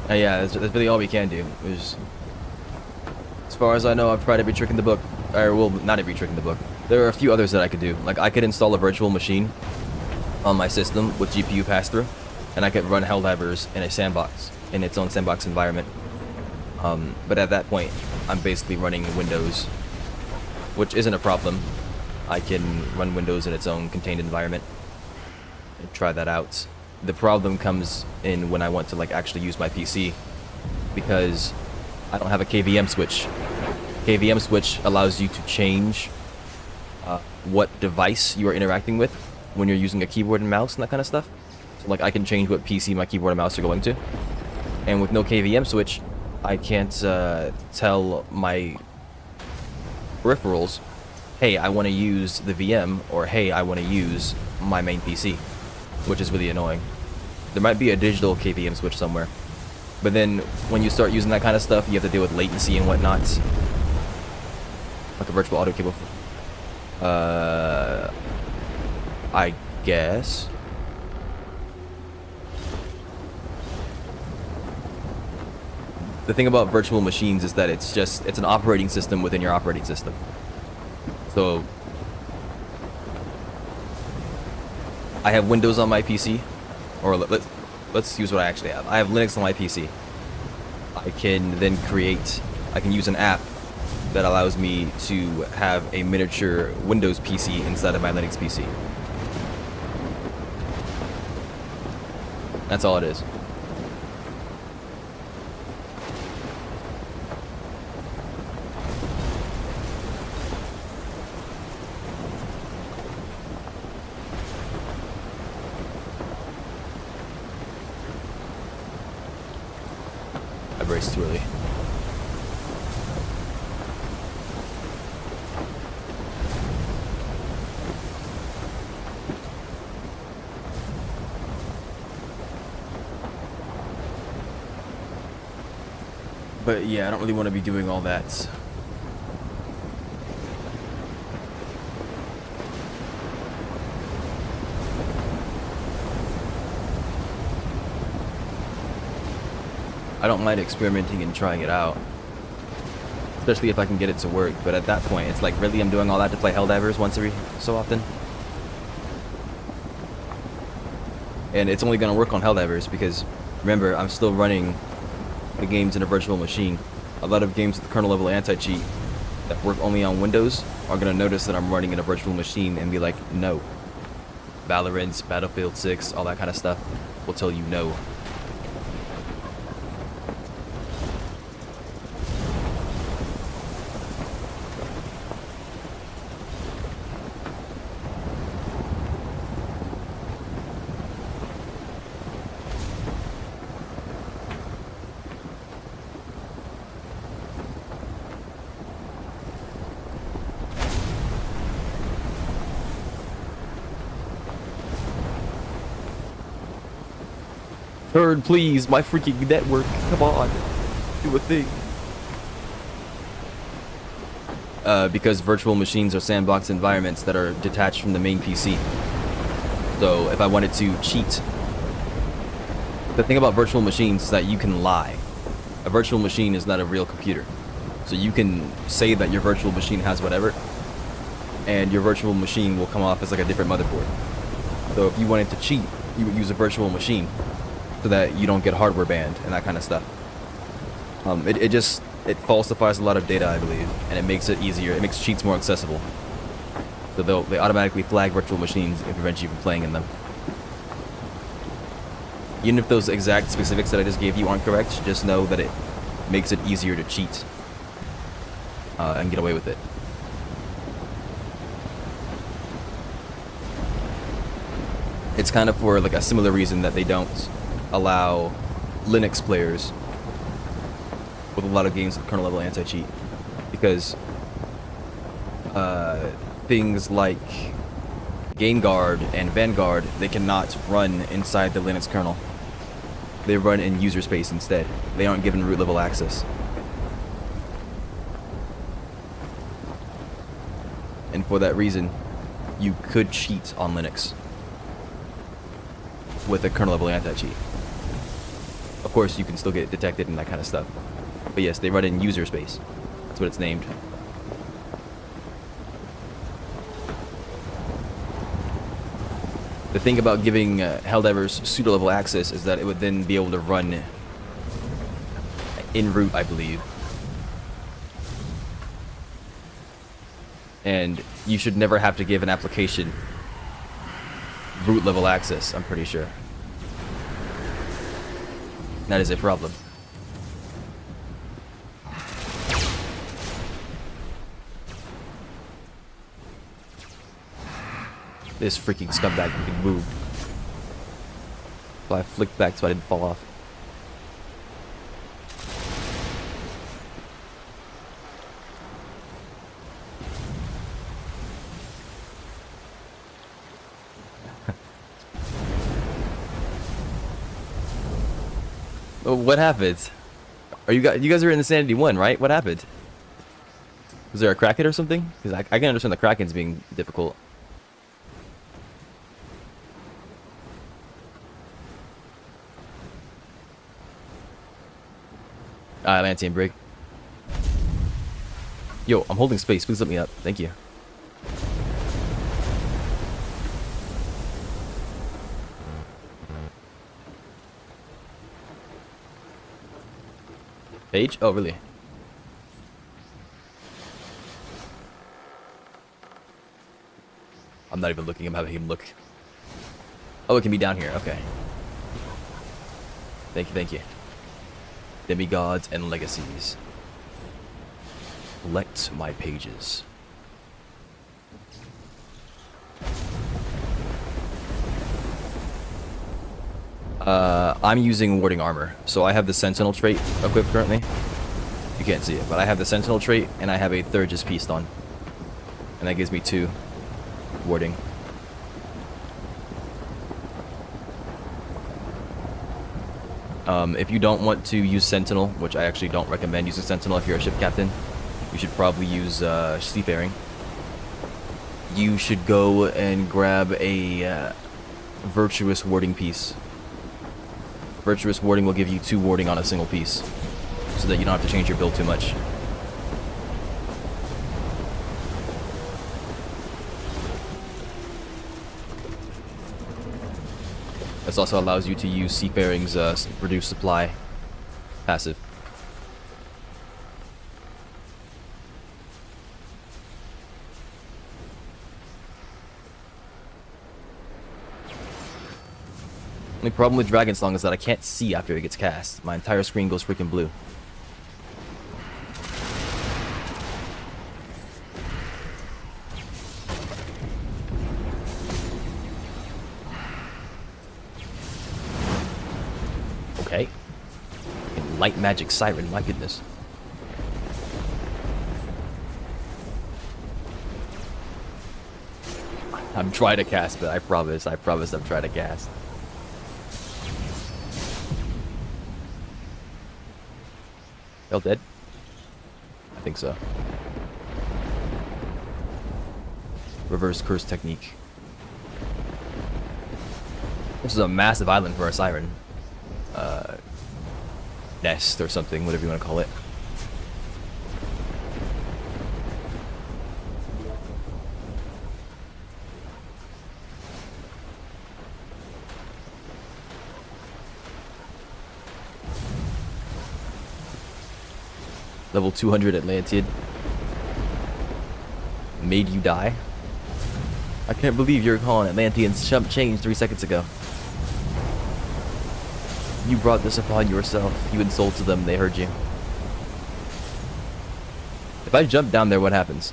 A: Yeah, that's really all we can do. As far as I know, I've tried every trick in the book. Or, well, not every trick in the book. There are a few others that I could do. Like, I could install a virtual machine on my system with GPU pass-through, and I could run Helldivers in a sandbox, in its own sandbox environment. But at that point, I'm basically running Windows, which isn't a problem. I can run Windows in its own contained environment and try that out. the problem comes in when I want to like actually use my PC, because I don't have a KVM switch. KVM switch allows you to change what device you are interacting with when you're using a keyboard and mouse and that kind of stuff. So like I can change what PC my keyboard and mouse are going to. And with no KVM switch, I can't tell my peripherals, hey, I want to use the VM, or hey, I want to use my main PC, which is really annoying. There might be a digital KVM switch somewhere. But then when you start using that kind of stuff, you have to deal with latency and whatnot. Like a virtual audio cable. I guess. The thing about virtual machines is that it's an operating system within your operating system. So I have Windows on my PC, or let's use what I actually have. I have Linux on my PC. I can use an app that allows me to have a miniature Windows PC inside of my Linux PC. That's all it is. I braced too early. But yeah, I don't really want to be doing all that. I don't mind experimenting and trying it out, especially if I can get it to work. But at that point, it's like, really, I'm doing all that to play Helldivers once every so often? And it's only going to work on Helldivers because, remember, I'm still running the games in a virtual machine. A lot of games with kernel level anti-cheat that work only on Windows are going to notice that I'm running in a virtual machine and be like, no. Valorant, Battlefield 6, all that kind of stuff will tell you no. Turn, please, my freaking network. Come on, do a thing. Because virtual machines are sandbox environments that are detached from the main PC. So if I wanted to cheat, the thing about virtual machines is that you can lie. A virtual machine is not a real computer. So you can say that your virtual machine has whatever, and your virtual machine will come off as like a different motherboard. So if you wanted to cheat, you would use a virtual machine, so that you don't get hardware banned and that kind of stuff. It falsifies a lot of data, I believe, and it makes it easier. It makes cheats more accessible. So they automatically flag virtual machines and prevent you from playing in them. Even if those exact specifics that I just gave you aren't correct, just know that it makes it easier to cheat and get away with it. It's kind of for like a similar reason that they don't allow Linux players with a lot of games with kernel level anti-cheat, because things like GameGuard and Vanguard, they cannot run inside the Linux kernel. They run in user space instead. They aren't given root level access. And for that reason, you could cheat on Linux with a kernel level anti-cheat. Of course, you can still get detected and that kind of stuff. But yes, they run in user space. That's what it's named. The thing about giving Helldivers pseudo-level access is that it would then be able to run in root, I believe. And you should never have to give an application root level access, I'm pretty sure. That is a problem. This freaking scumbag can move. So I flicked back so I didn't fall off. Oh, what happened? Are you guys are in Insanity 1, right? What happened? Was there a Kraken or something? Because I can understand the Krakens being difficult. Atlantean brig. Yo, I'm holding space. Please let me up. Thank you. Page? Oh, really? I'm not even looking. I'm having him look. Oh, it can be down here. Okay. Thank you, thank you. Demigods and legacies. Collect my pages. I'm using warding armor, so I have the Sentinel trait equipped currently. You can't see it, but I have the Sentinel trait, and I have a Thurgis Piece on. And that gives me 2 warding. If you don't want to use Sentinel, which I actually don't recommend using Sentinel if you're a ship captain, you should probably use Seafaring. You should go and grab a Virtuous Warding piece. Virtuous Warding will give you 2 warding on a single piece, so that you don't have to change your build too much. This also allows you to use Seafaring's reduced supply passive. Only problem with Dragonsong is that I can't see after it gets cast. My entire screen goes freaking blue. Okay. Light magic siren, my goodness. I'm trying to cast, but I promise I'm trying to cast. Y'all dead? I think so. Reverse curse technique. This is a massive island for a siren. Nest or something, whatever you want to call it. Level 200 Atlantean. Made you die? I can't believe you're calling Atlanteans chump change 3 seconds ago. You brought this upon yourself. You insulted them, they heard you. If I jump down there, what happens?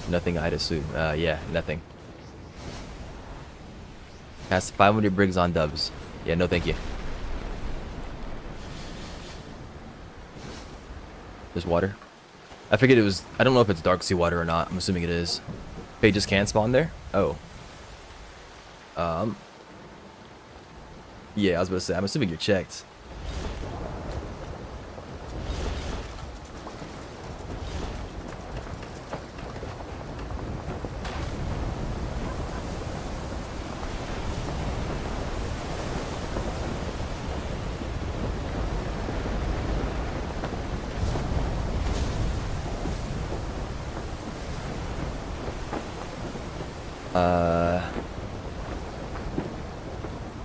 A: Nothing, I'd assume. Yeah, nothing. Cast 500 brigs on dubs. Yeah, no thank you. There's water. I figured it was... I don't know if it's dark sea water or not. I'm assuming it is. Pages can spawn there? Oh. Yeah, I was about to say, I'm assuming you're checked.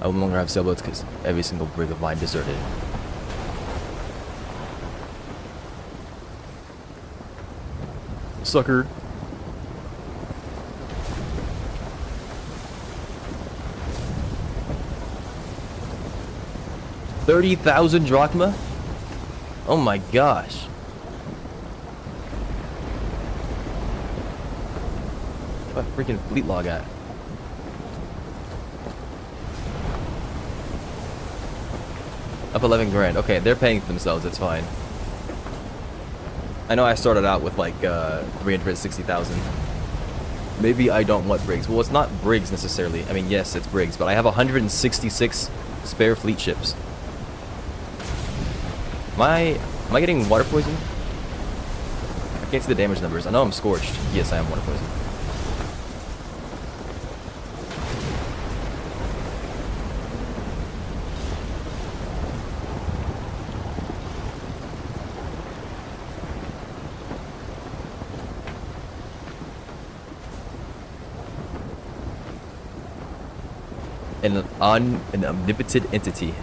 A: I no longer have sailboats because every single brig of mine deserted. sucker. $30,000 drachma? Oh my gosh. What freaking fleet log at? Up 11 grand. Okay, they're paying for themselves. It's fine. I know I started out with like 360,000. Maybe I don't want brigs. Well, it's not brigs necessarily. I mean, yes, it's brigs, but I have 166 spare fleet ships. Am I getting water poison? I can't see the damage numbers. I know I'm scorched. Yes, I am water poison. An omnipotent entity.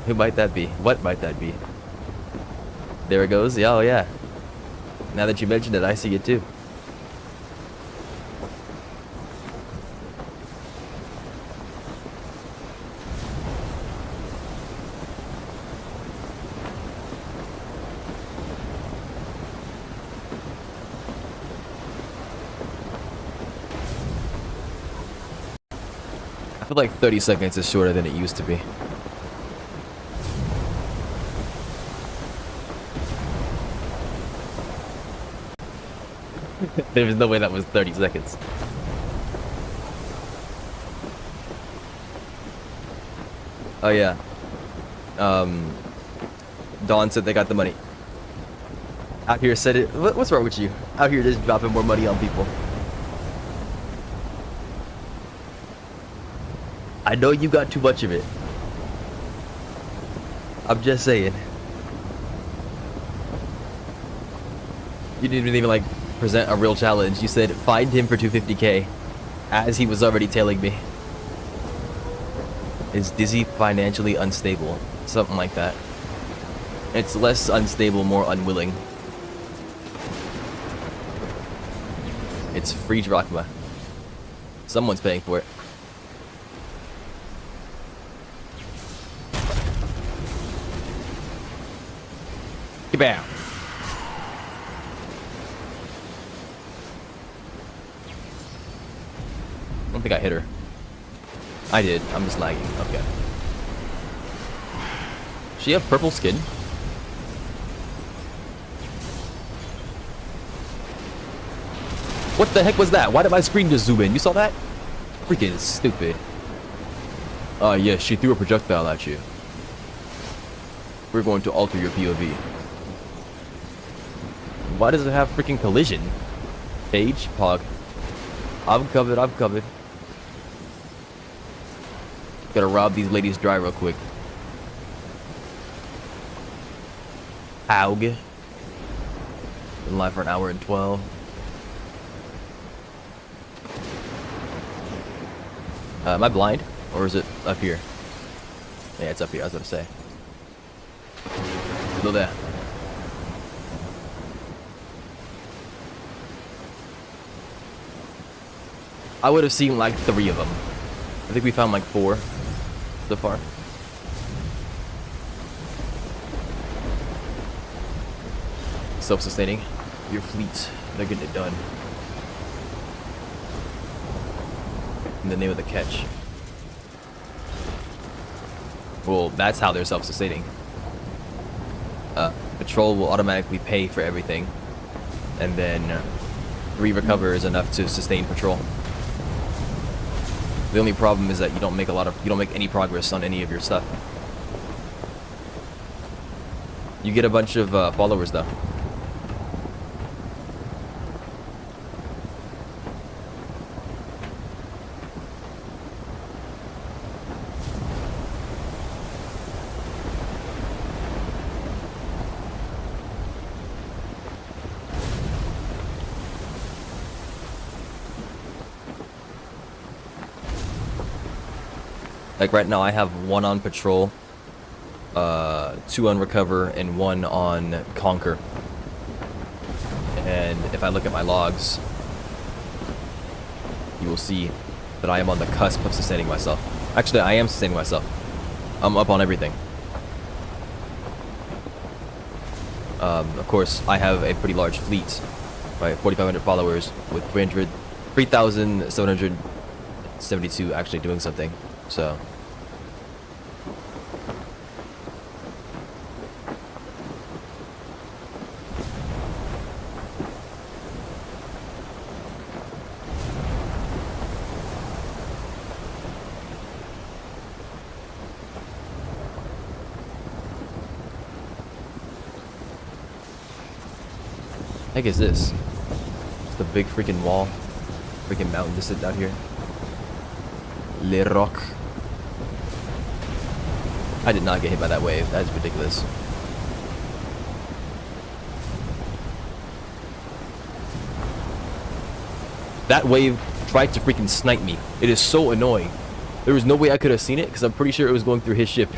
A: Who might that be? What might that be? There it goes. Yeah, oh yeah. Now that you mentioned it, I see it too. I feel like 30 seconds is shorter than it used to be. There's no way that was 30 seconds. Oh yeah. Dawn said they got the money. Out here said it. What's wrong with you? Out here just dropping more money on people. I know you got too much of it. I'm just saying. You didn't even like present a real challenge. You said find him for 250k as he was already tailing me. Is Dizzy financially unstable? Something like that. It's less unstable, more unwilling. It's free drachma. Someone's paying for it. Kabam! I don't think I hit her. I did. I'm just lagging. Okay. She have purple skin? What the heck was that? Why did my screen just zoom in? You saw that? Freaking stupid. Yeah, she threw a projectile at you. We're going to alter your POV. Why does it have freaking collision? Page, Pog. I'm covered, I'm covered. Gotta rob these ladies dry real quick. Aug. Been live for an hour and 12. Am I blind? Or is it up here? Yeah, it's up here, I was gonna say. Go there. I would have seen like 3 of them. I think we found like 4 so far. Self-sustaining. Your fleet, they're getting it done. In the name of the catch. Well, that's how they're self-sustaining. Patrol will automatically pay for everything. And then 3 recover is enough to sustain patrol. The only problem is that you don't make any progress on any of your stuff. You get a bunch of followers though. Like right now I have 1 on patrol, 2 on recover, and 1 on conquer. And if I look at my logs, you will see that I am on the cusp of sustaining myself. Actually, I am sustaining myself. I'm up on everything. Of course, I have a pretty large fleet, right? 4,500 followers with 3,772 actually doing something. So, heck is this? It's the big freaking wall, freaking mountain to sit out here. Le Roc. I did not get hit by that wave. That's ridiculous. That wave tried to freaking snipe me. It is so annoying. There was no way I could have seen it because I'm pretty sure it was going through his ship.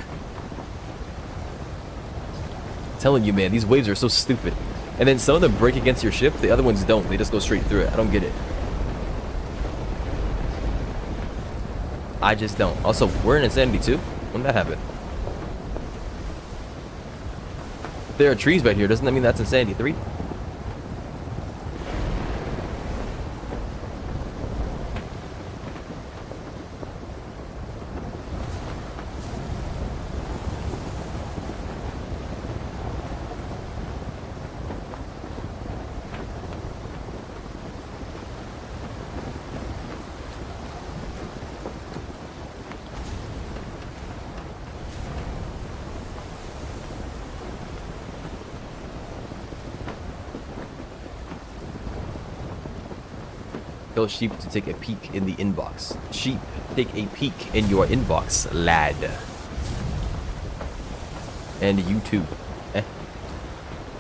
A: I'm telling you, man, these waves are so stupid. And then some of them break against your ship, the other ones don't. They just go straight through it. I don't get it. I just don't. Also, we're in Insanity 2. When did that happen? If there are trees right here, doesn't that mean that's Insanity 3? Tell sheep to take a peek in the inbox. Sheep, take a peek in your inbox, lad. And you too. Heck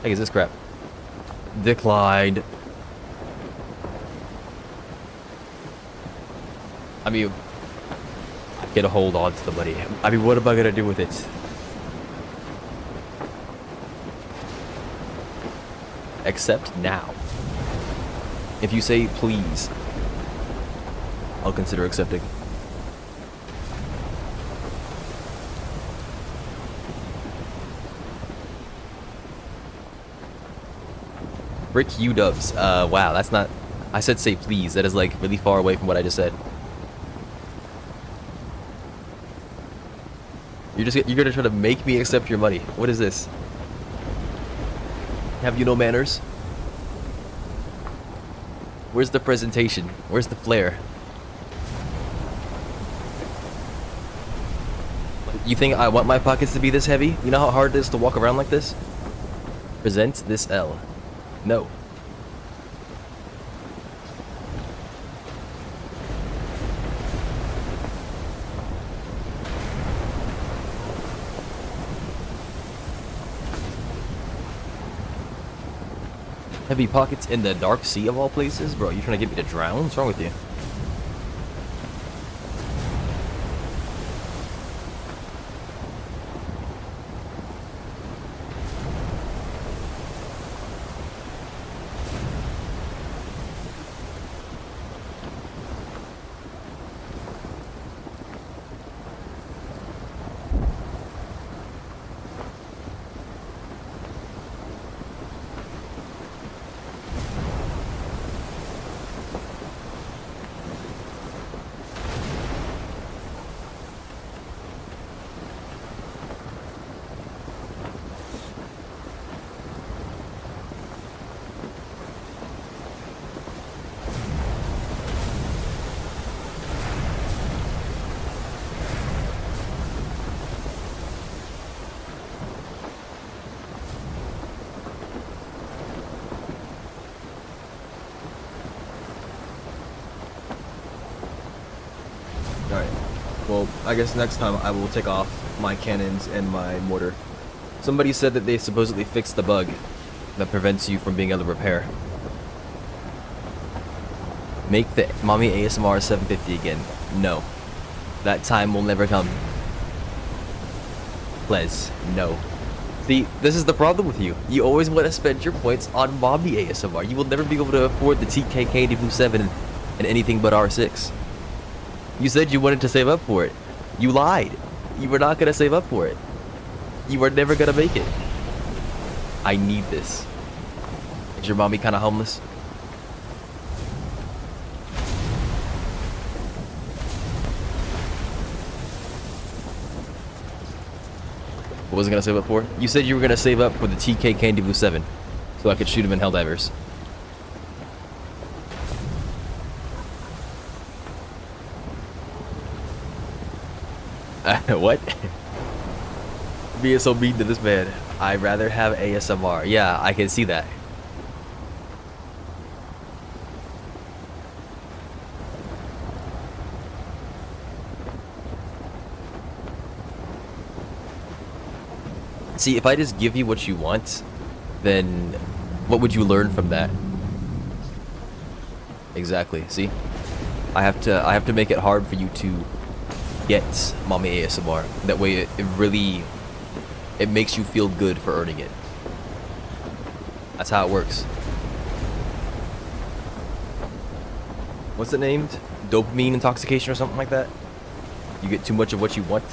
A: is this crap? Declined. I mean, I get a hold on to the money. I mean, what am I gonna do with it? Except now. If you say please, I'll consider accepting. Brick UWs. Wow, that's not... I said say please. That is like really far away from what I just said. You're gonna try to make me accept your money. What is this? Have you no manners? Where's the presentation? Where's the flair? You think I want my pockets to be this heavy? You know how hard it is to walk around like this? Present this L. No. Heavy pockets in the dark sea of all places? Bro, you trying to get me to drown? What's wrong with you? Alright. Well, I guess next time I will take off my cannons and my mortar. Somebody said that they supposedly fixed the bug that prevents you from being able to repair. Make the mommy ASMR 750 again. No. That time will never come. Please, no. See, this is the problem with you. You always want to spend your points on mommy ASMR. You will never be able to afford the TKK Debu 7 and anything but R6. You said you wanted to save up for it. You lied. You were not going to save up for it. You were never going to make it. I need this. Is your mommy kind of homeless? What was I gonna save up for? You said you were gonna save up for the TK Candy Blue 7 so I could shoot him in Helldivers. What? Being so mean to this man. I'd rather have ASMR. Yeah, I can see that. See, if I just give you what you want, then what would you learn from that? Exactly. See, I have to make it hard for you to get mommy ASMR. That way, it makes you feel good for earning it. That's how it works. What's it named? Dopamine intoxication or something like that? You get too much of what you want.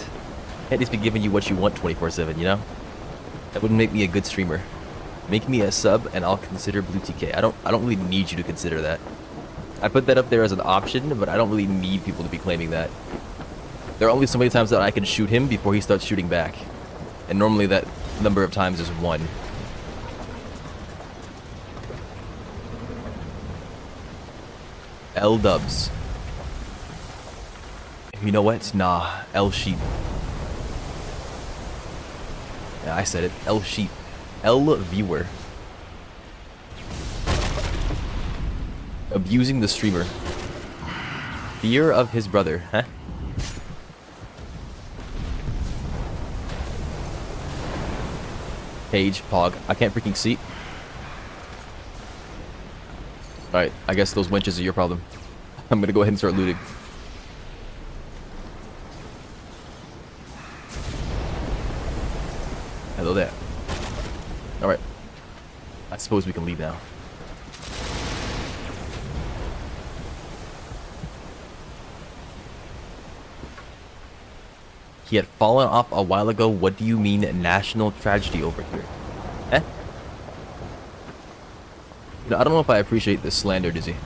A: Can't just be giving you what you want 24/7, you know? That wouldn't make me a good streamer. Make me a sub and I'll consider Blue TK. I don't really need you to consider that. I put that up there as an option, but I don't really need people to be claiming that. There are only so many times that I can shoot him before he starts shooting back. And normally that number of times is 1. L dubs. You know what? Nah, L sheep. Yeah, I said it. L sheep. L viewer. Abusing the streamer. Fear of his brother, huh? Page, Pog. I can't freaking see. Alright, I guess those wenches are your problem. I'm gonna go ahead and start looting. Hello there. Alright. I suppose we can leave now. He had fallen off a while ago. What do you mean national tragedy over here? Eh? You know, I don't know if I appreciate this slander, Dizzy.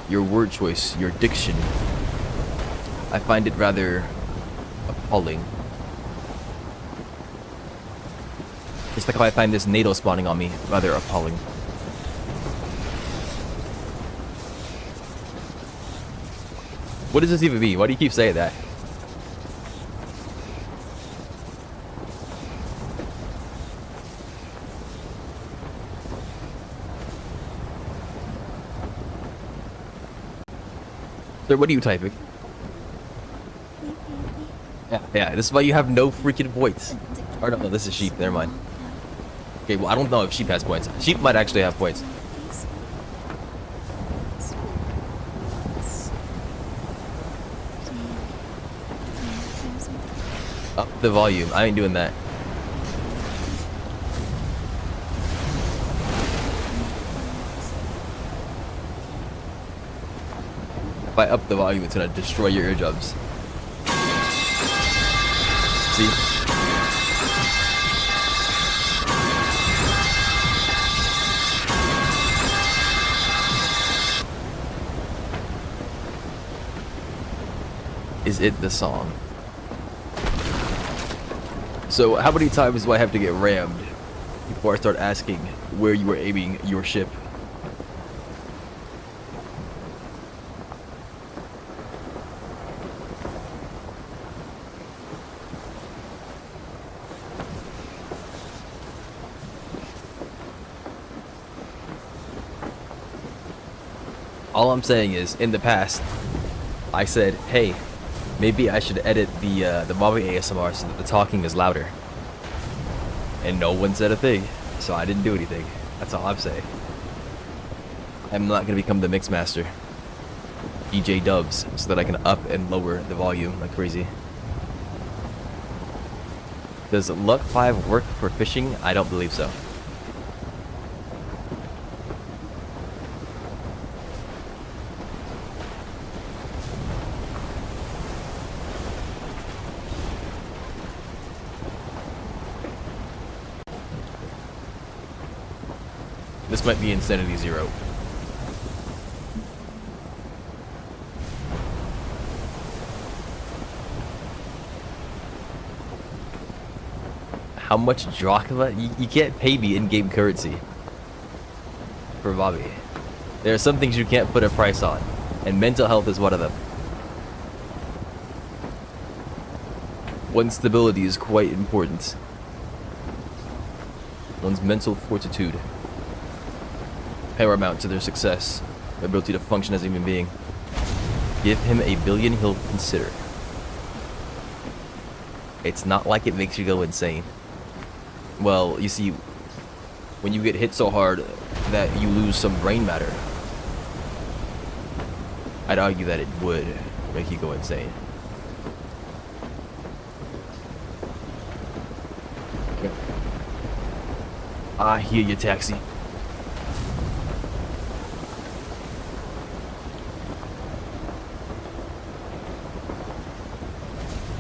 A: Your word choice, your diction. I find it rather appalling. Just like how I find this NATO spawning on me rather appalling. What does this even mean? Why do you keep saying that? Sir, what are you typing? Yeah, this is why you have no freaking points. Or no, this is sheep, never mind. Okay, well, I don't know if sheep has points. Sheep might actually have points. Up the volume. I ain't doing that. If I up the volume, it's gonna destroy your eardrums. See? Is it the song? So how many times do I have to get rammed before I start asking where you were aiming your ship? All I'm saying is, in the past, I said, hey, maybe I should edit the mommy ASMR so that the talking is louder. And no one said a thing, so I didn't do anything. That's all I'm saying. I'm not gonna become the mix master. DJ dubs so that I can up and lower the volume like crazy. Does Luck 5 work for fishing? I don't believe so. This might be Insanity Zero. How much Dracula? You can't pay me in-game currency for Bobby. There are some things you can't put a price on, and mental health is one of them. One's stability is quite important. One's mental fortitude, paramount to their success, their ability to function as a human being. Give him $1 billion, he'll consider. It's not like it makes you go insane. Well, you see, when you get hit so hard that you lose some brain matter, I'd argue that it would make you go insane. Okay. I hear you, taxi.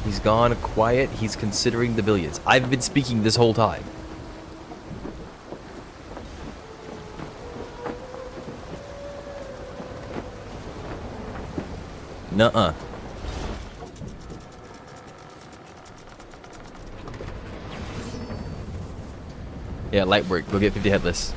A: He's gone quiet. He's considering the billions. I've been speaking this whole time. Nuh-uh. Yeah, light work. Go get 50 headless.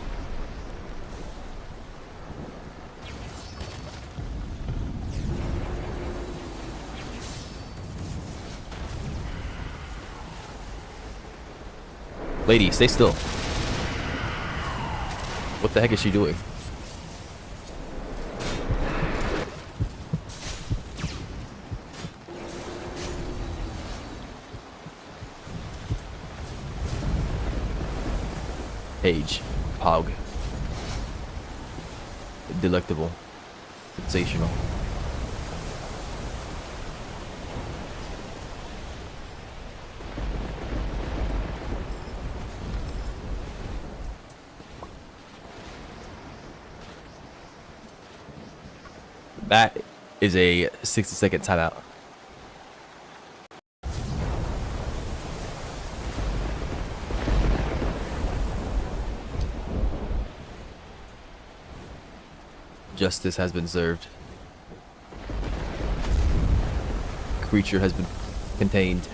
A: Lady, stay still. What the heck is she doing? Page. Pog. Delectable. Sensational. That is a 60-second timeout. Justice has been served. Creature has been contained.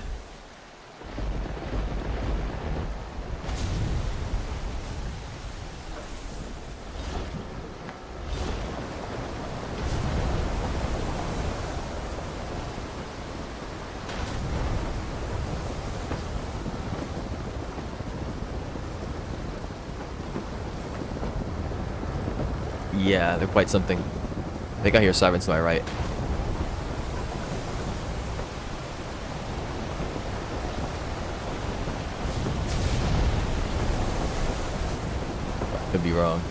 A: Yeah, they're quite something. I think I hear sirens to my right. Could be wrong.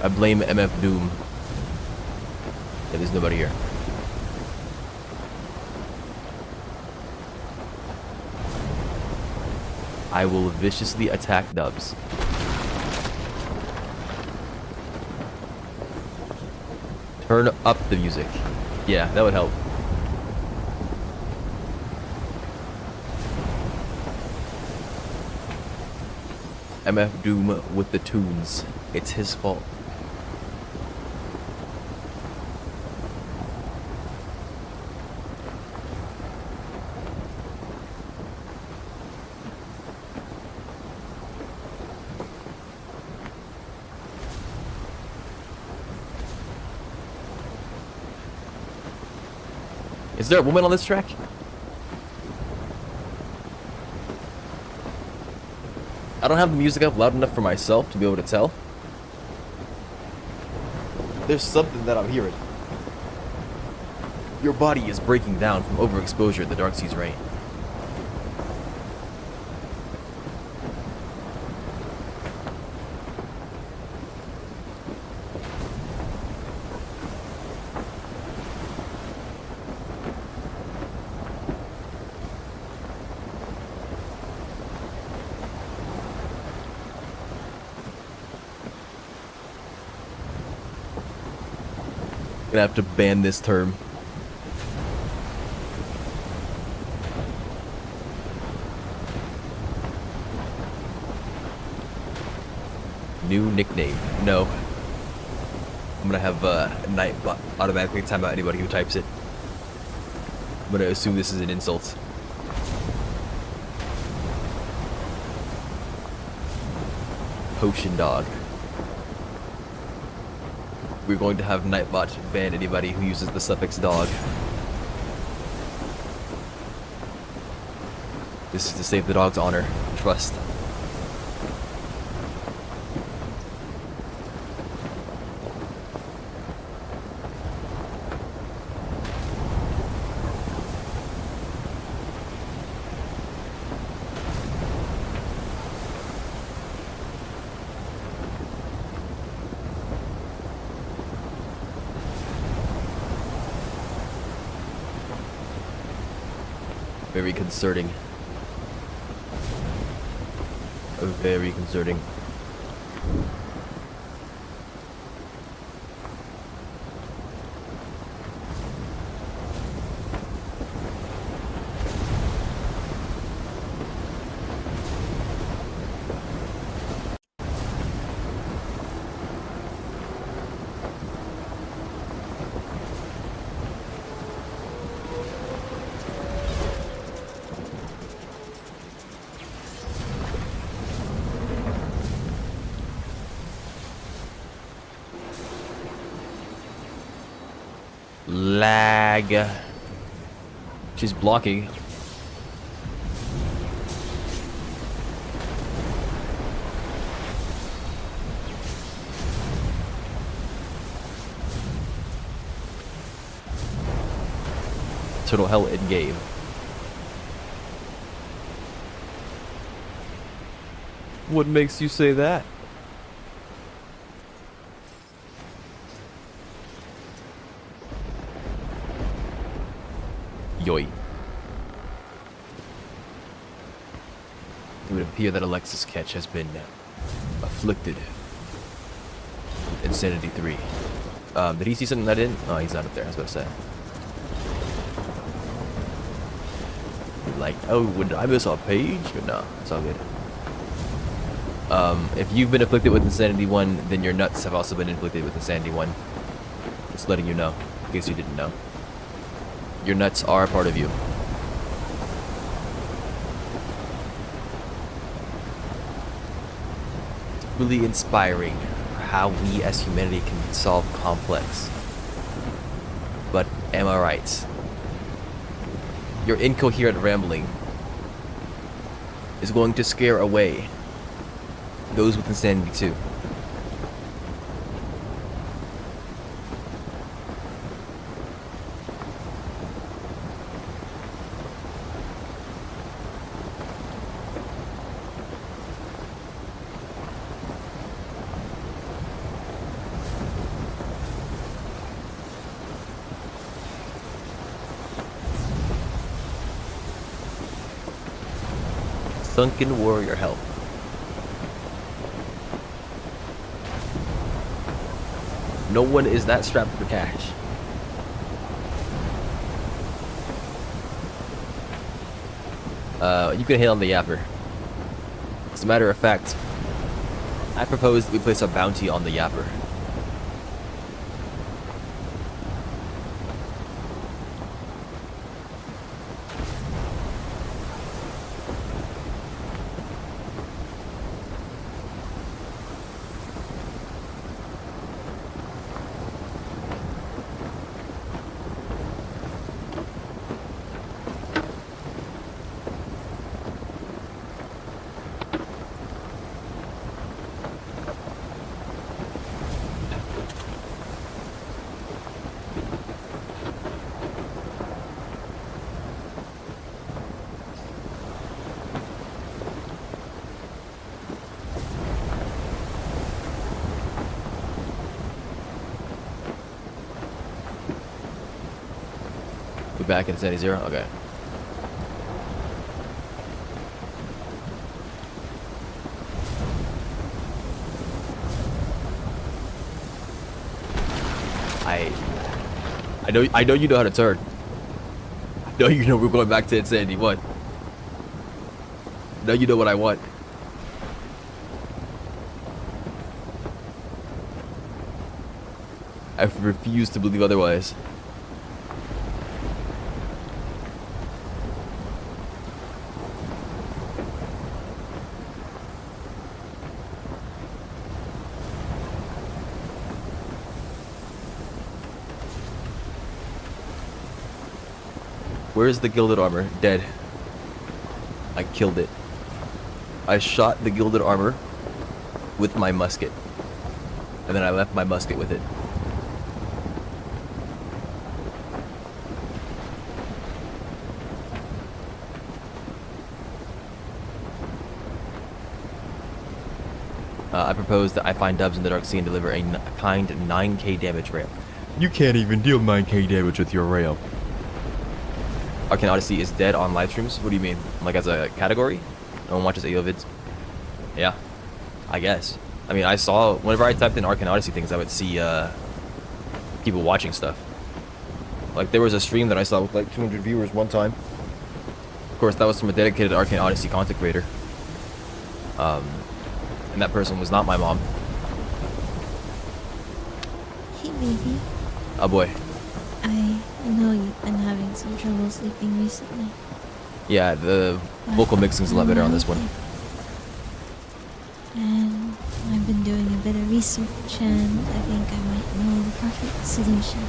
A: I blame MF Doom. Yeah, there's nobody here. I will viciously attack dubs. Turn up the music. Yeah, that would help. MF Doom with the tunes. It's his fault. Is there a woman on this track? I don't have the music up loud enough for myself to be able to tell. There's something that I'm hearing. Your body is breaking down from overexposure at the Dark Seas rain. Gonna have to ban this term. New nickname. No. I'm gonna have Nightbot automatically time out anybody who types it. I'm gonna assume this is an insult. Potion dog. We're going to have Nightbot ban anybody who uses the suffix dog. This is to save the dog's honor. Trust. Very concerning. Very concerning. Lag. She's blocking. Total hell in game. What makes you say that? Yoy. It would appear that Alexis Ketch has been afflicted with Insanity 3. Did he see something that I didn't? Oh, he's not up there, I was about to say. Like, oh, would I miss a page? But no, it's all good. If you've been afflicted with Insanity 1, then your nuts have also been inflicted with Insanity 1. Just letting you know, in case you didn't know. Your nuts are a part of you. It's really inspiring for how we as humanity can solve complex. But am I right? Your incoherent rambling is going to scare away those with Insanity 2. Sunken warrior health. No one is that strapped for cash. You can hit on the yapper. As a matter of fact, I propose that we place a bounty on the yapper. We're back in Sandy Zero? Okay. I know you know how to turn. I know you know we're going back to insanity. What? I know you know what I want. I refuse to believe otherwise. Where's the gilded armor? Dead. I killed it. I shot the gilded armor with my musket. And then I left my musket with it. I propose that I find dubs in the Dark Sea and deliver a kind 9k damage ramp. You can't even deal 9k damage with your rail. Arcane Odyssey is dead on live streams? What do you mean? Like as a category? No one watches AO vids? Yeah, I guess. I mean, I saw, whenever I typed in Arcane Odyssey things, I would see people watching stuff. Like there was a stream that I saw with like 200 viewers one time. Of course, that was from a dedicated Arcane Odyssey content creator. And that person was not my mom.
B: Hey, baby.
A: Oh boy.
B: I know you've been having some trouble sleeping recently.
A: Yeah, the vocal mixing's a lot better on this one.
B: And I've been doing a bit of research, and I think I might know the perfect solution.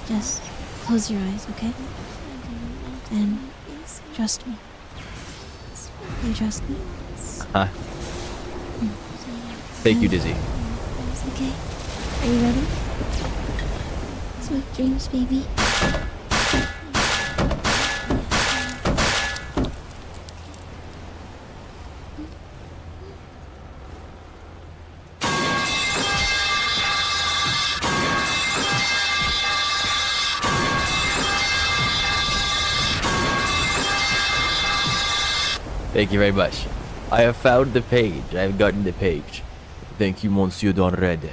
B: Just close your eyes, okay? And trust me. You trust me?
A: Huh? Thank you, Dizzy.
B: Okay. Are you ready? Sweet dreams, baby.
A: Thank you very much. I have found the page. I have gotten the page. Thank you, Monsieur Donred.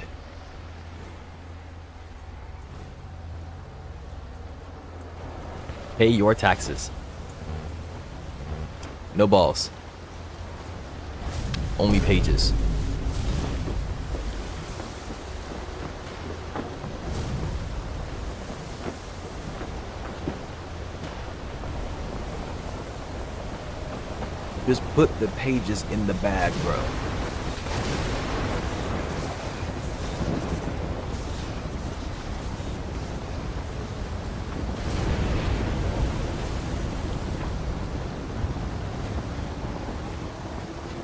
A: Pay your taxes. No balls. Only pages. Just put the pages in the bag, bro.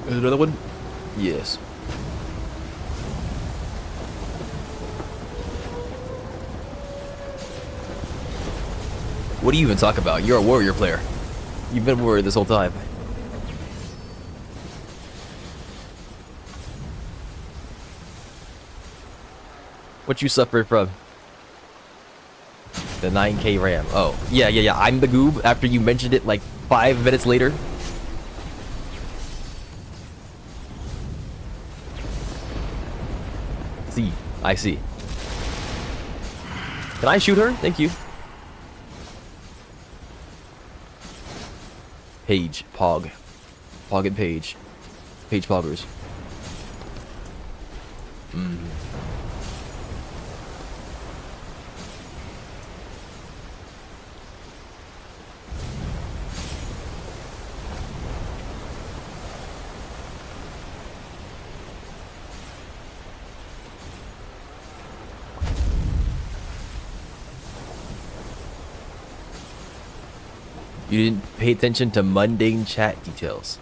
A: There's another one? Yes. What do you even talk about? You're a warrior player. You've been a warrior this whole time. What you suffered from? The 9k RAM. Oh, yeah. I'm the goob after you mentioned it like 5 minutes later. See, I see. Can I shoot her? Thank you. Page, Pog. Pog and Page. Page Poggers. You didn't pay attention to mundane chat details.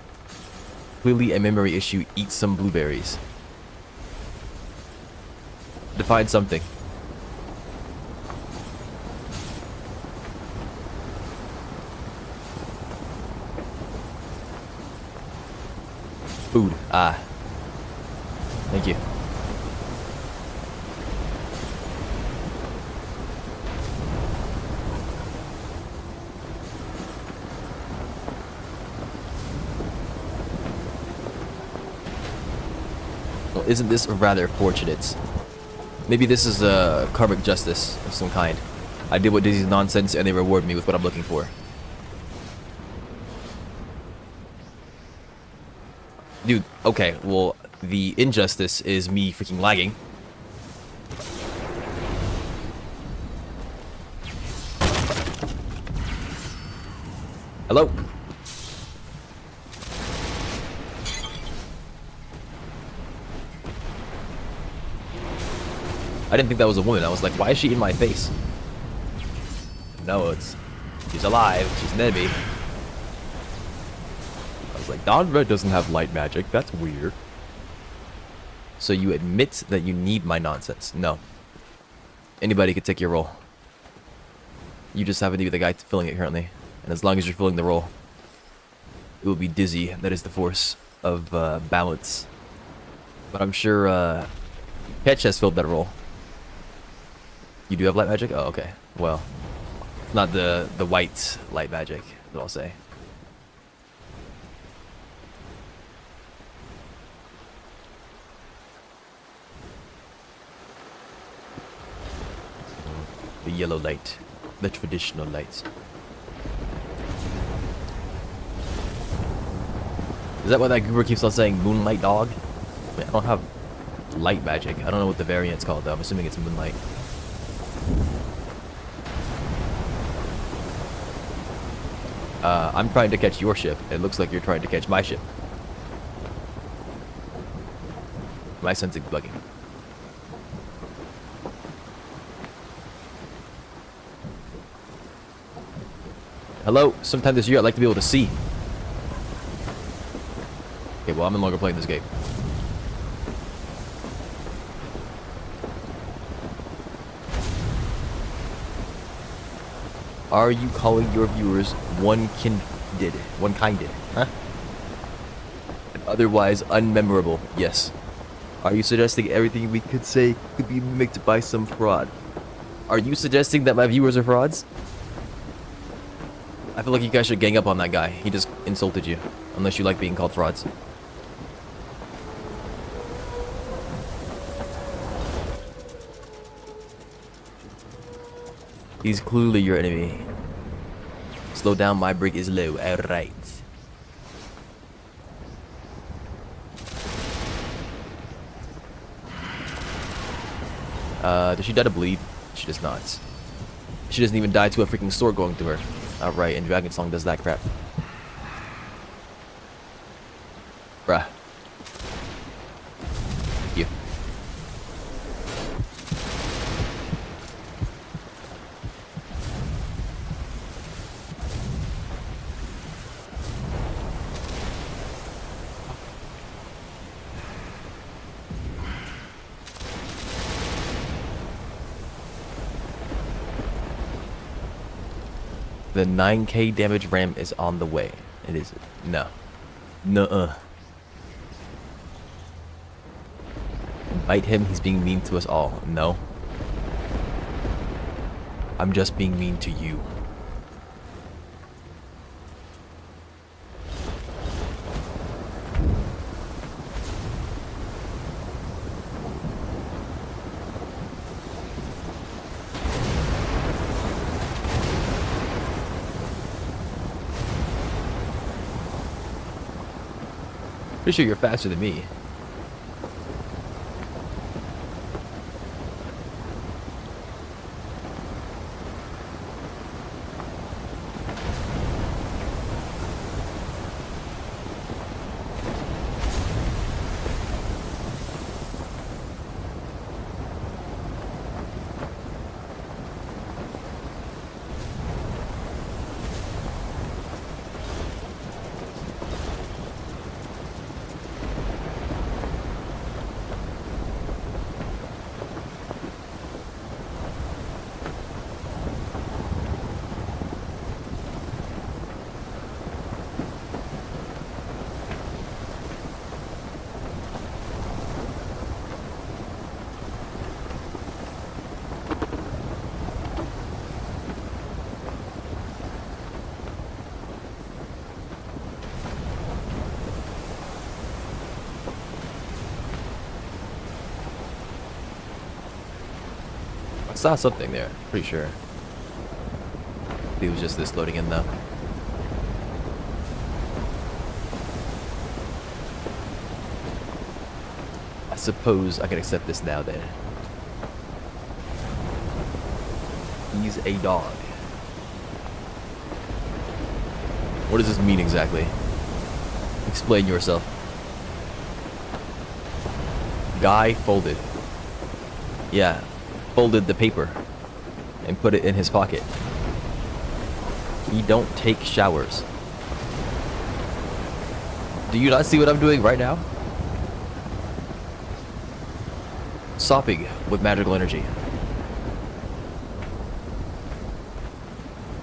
A: Clearly a memory issue. Eat some blueberries. Define something. Food. Ah. Thank you. Well, isn't this rather fortunate? Maybe this is a karmic justice of some kind. I did what Disney's nonsense and they reward me with what I'm looking for. Dude, okay, well, the injustice is me freaking lagging. Hello? I didn't think that was a woman. I was like, why is she in my face? No, she's alive. She's an enemy. I was like, Dawn Red doesn't have light magic. That's weird. So you admit that you need my nonsense? No. Anybody could take your role. You just happen to be the guy filling it currently. And as long as you're filling the role, it will be Dizzy. That is the force of balance. But I'm sure Ketch has filled that role. You do have light magic? Oh, okay. Well, not the white light magic, that I'll say. The yellow light. The traditional light. Is that why that goober keeps on saying moonlight dog? I mean, I don't have light magic. I don't know what the variant's called though. I'm assuming it's moonlight. I'm trying to catch your ship. It looks like you're trying to catch my ship. My sensing bugging. Hello? Sometime this year I'd like to be able to see. Okay, well I'm no longer playing this game. Are you calling your viewers one-kinded? One-kinded, huh? And otherwise unmemorable, yes. Are you suggesting everything we could say could be mimicked by some fraud? Are you suggesting that my viewers are frauds? I feel like you guys should gang up on that guy. He just insulted you. Unless you like being called frauds. He's clearly your enemy. Slow down, my brig is low. Alright. Does she die to bleed? She does not. She doesn't even die to a freaking sword going through her. Alright, and Dragon Song does that crap. Bruh. Thank you. The 9k damage ram is on the way. It is. No. Nuh-uh. Bite him, he's being mean to us all. No. I'm just being mean to you. Pretty sure you're faster than me. I saw something there, pretty sure. It was just this loading in though. I suppose I can accept this now then. He's a dog. What does this mean exactly? Explain yourself. Guy folded. Yeah, folded the paper and put it in his pocket. He don't take showers. Do you not see what I'm doing right now? Sopping with magical energy.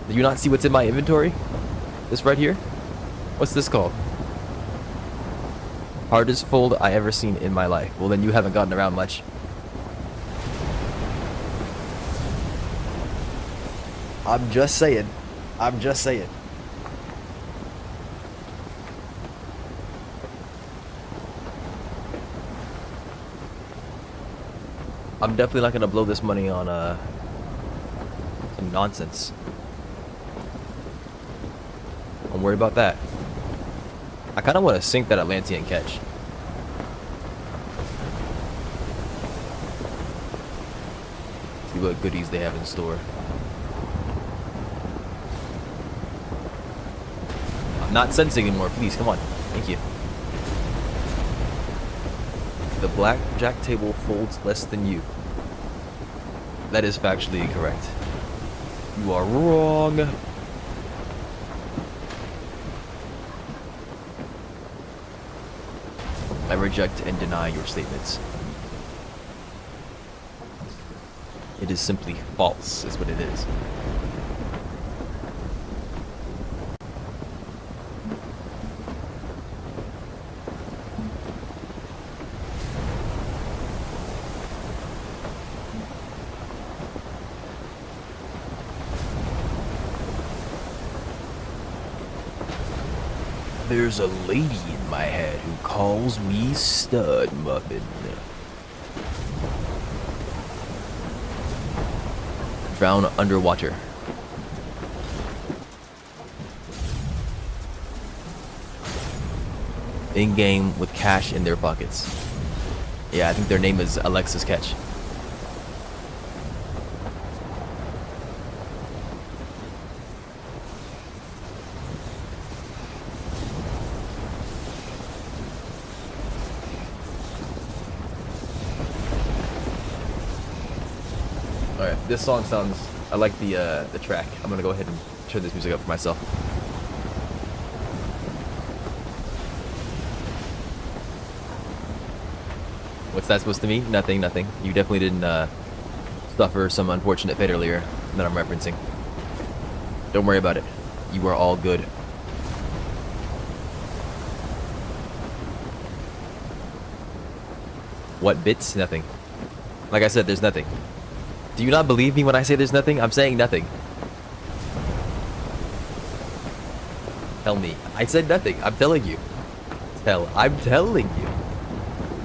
A: Do you not see what's in my inventory? This right here? What's this called? Hardest fold I ever seen in my life. Well, then you haven't gotten around much. I'm just saying. I'm just saying. I'm definitely not gonna blow this money on some nonsense. Don't worry about that. I kind of want to sink that Atlantean catch. See what goodies they have in store. I'm not sensing anymore, please, come on. Thank you. The blackjack table folds less than you. That is factually incorrect. You are wrong. I reject and deny your statements. It is simply false, is what it is. There's a lady in my head who calls me Stud Muffin. Drown underwater. In-game with cash in their pockets. Yeah, I think their name is Alexis Catch. Alright, this song sounds... I like the track. I'm gonna go ahead and turn this music up for myself. What's that supposed to mean? Nothing, nothing. You definitely didn't suffer some unfortunate fate earlier that I'm referencing. Don't worry about it. You are all good. What bits? Nothing. Like I said, there's nothing. Do you not believe me when I say there's nothing? I'm saying nothing. Tell me. I said nothing. I'm telling you. I'm telling you.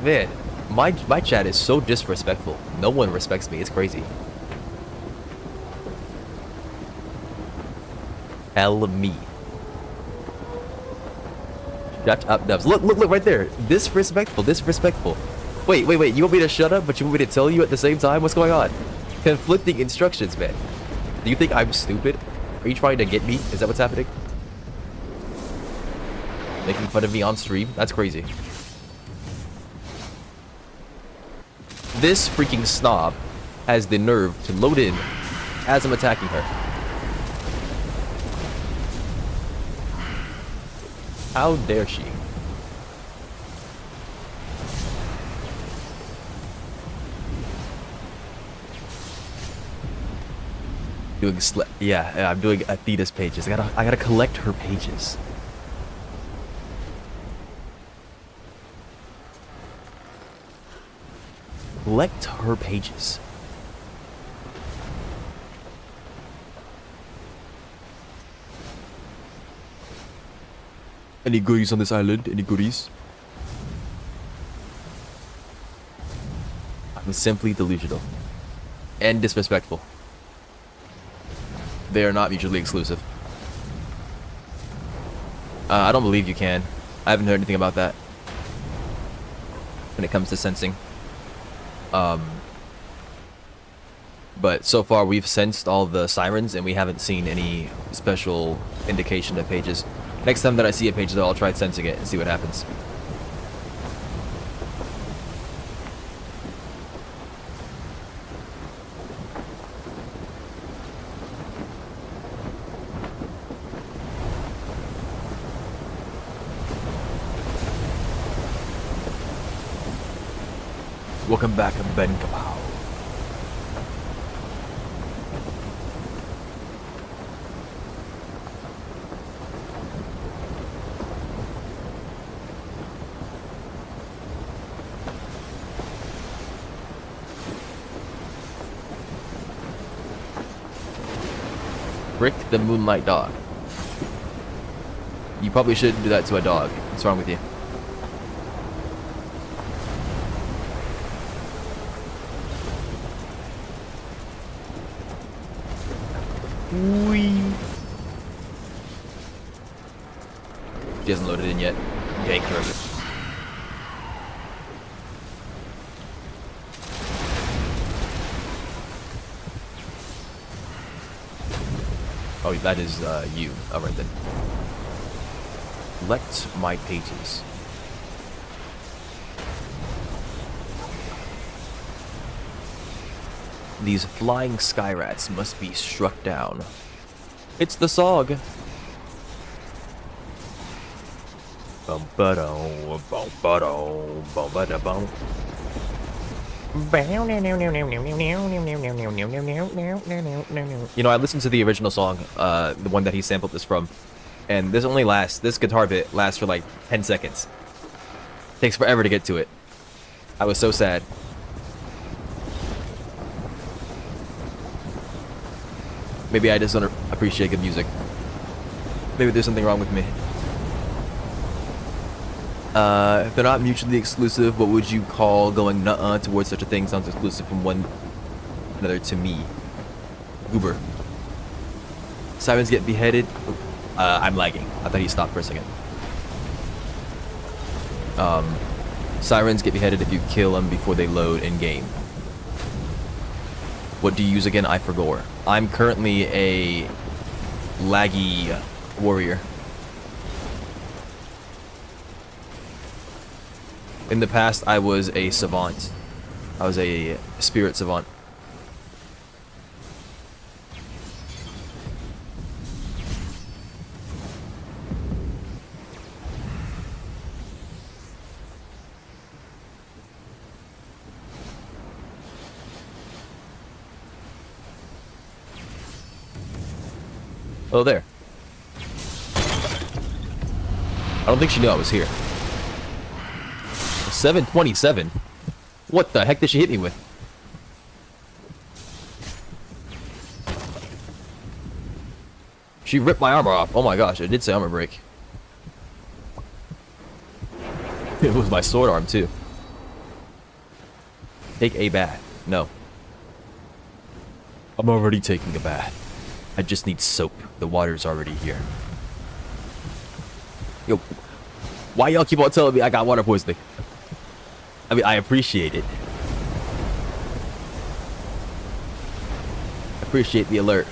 A: Man, my chat is so disrespectful. No one respects me. It's crazy. Tell me. Shut up, Dubs. Look right there. Disrespectful. Wait. You want me to shut up, but you want me to tell you at the same time? What's going on? Conflicting instructions, man. Do you think I'm stupid? Are you trying to get me? Is that what's happening? Making fun of me on stream? That's crazy. This freaking snob has the nerve to load in as I'm attacking her. How dare she? Yeah, I'm doing Athena's pages. I gotta collect her pages. Collect her pages. Any goodies on this island? Any goodies? I'm simply delusional. and disrespectful. They are not mutually exclusive. I don't believe you can. I haven't heard anything about that when it comes to sensing. But so far we've sensed all the sirens and we haven't seen any special indication of pages. Next time that I see a page though, I'll try sensing it and see what happens. Welcome back, Ben Kapow. Rick the Moonlight Dog. You probably shouldn't do that to a dog. What's wrong with you? She hasn't loaded in yet. Yank her of it. Oh, that is you. Alright then. Select my pages. These flying sky rats must be struck down. It's the SOG. Bum-ba-dum, bum-ba-dum, bum-ba-da-bum. You know, I listened to the original song, the one that he sampled this from, and this guitar bit lasts for like 10 seconds. Takes forever to get to it. I was so sad. Maybe I just don't appreciate good music. Maybe there's something wrong with me. If they're not mutually exclusive, what would you call going nuh-uh towards such a thing sounds exclusive from one another to me? Goober. Sirens get beheaded. I'm lagging. I thought he stopped for a second. Sirens get beheaded if you kill them before they load in-game. What do you use again? I forgot. I'm currently a laggy warrior. In the past, I was a savant. I was a spirit savant. Oh, there. I don't think she knew I was here. 727? What the heck did she hit me with? She ripped my armor off. Oh my gosh, I did say armor break. It was my sword arm too. Take a bath. No. I'm already taking a bath. I just need soap. The water's already here. Yo, why y'all keep on telling me I got water poisoning? I mean, I appreciate it. Appreciate the alert.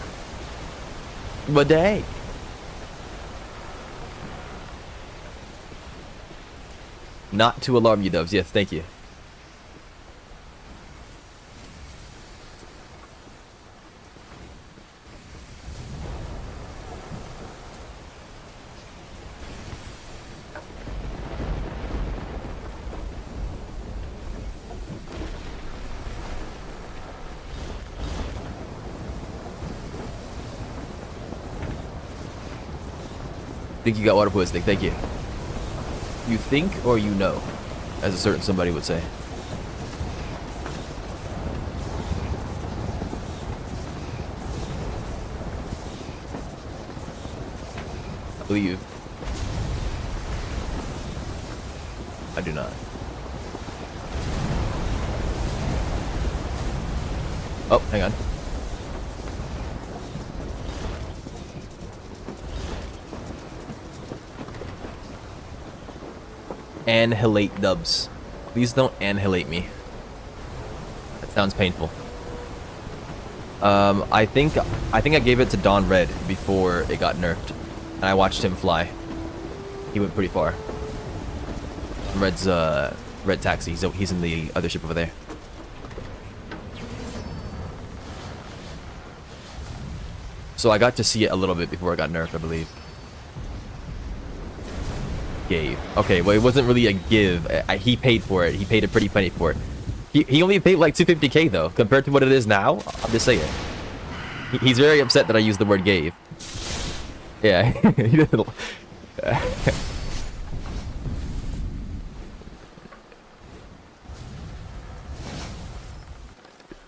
A: But dang. Not to alarm you, doves. Yes, thank you. Think you got water poisoning. Thank you. You think or you know, as a certain somebody would say. I believe you. I do not. Oh, hang on. Annihilate dubs. Please don't annihilate me. That sounds painful. I think I gave it to Don Red before it got nerfed, and I watched him fly. He went pretty far. Red's Red Taxi. He's in the other ship over there. So I got to see it a little bit before it got nerfed, I believe. Gave. Okay, well, it wasn't really a give. He paid for it. He paid a pretty penny for it. He only paid like 250k though, compared to what it is now. I'm just saying. He's very upset that I used the word gave. Yeah. He doesn't.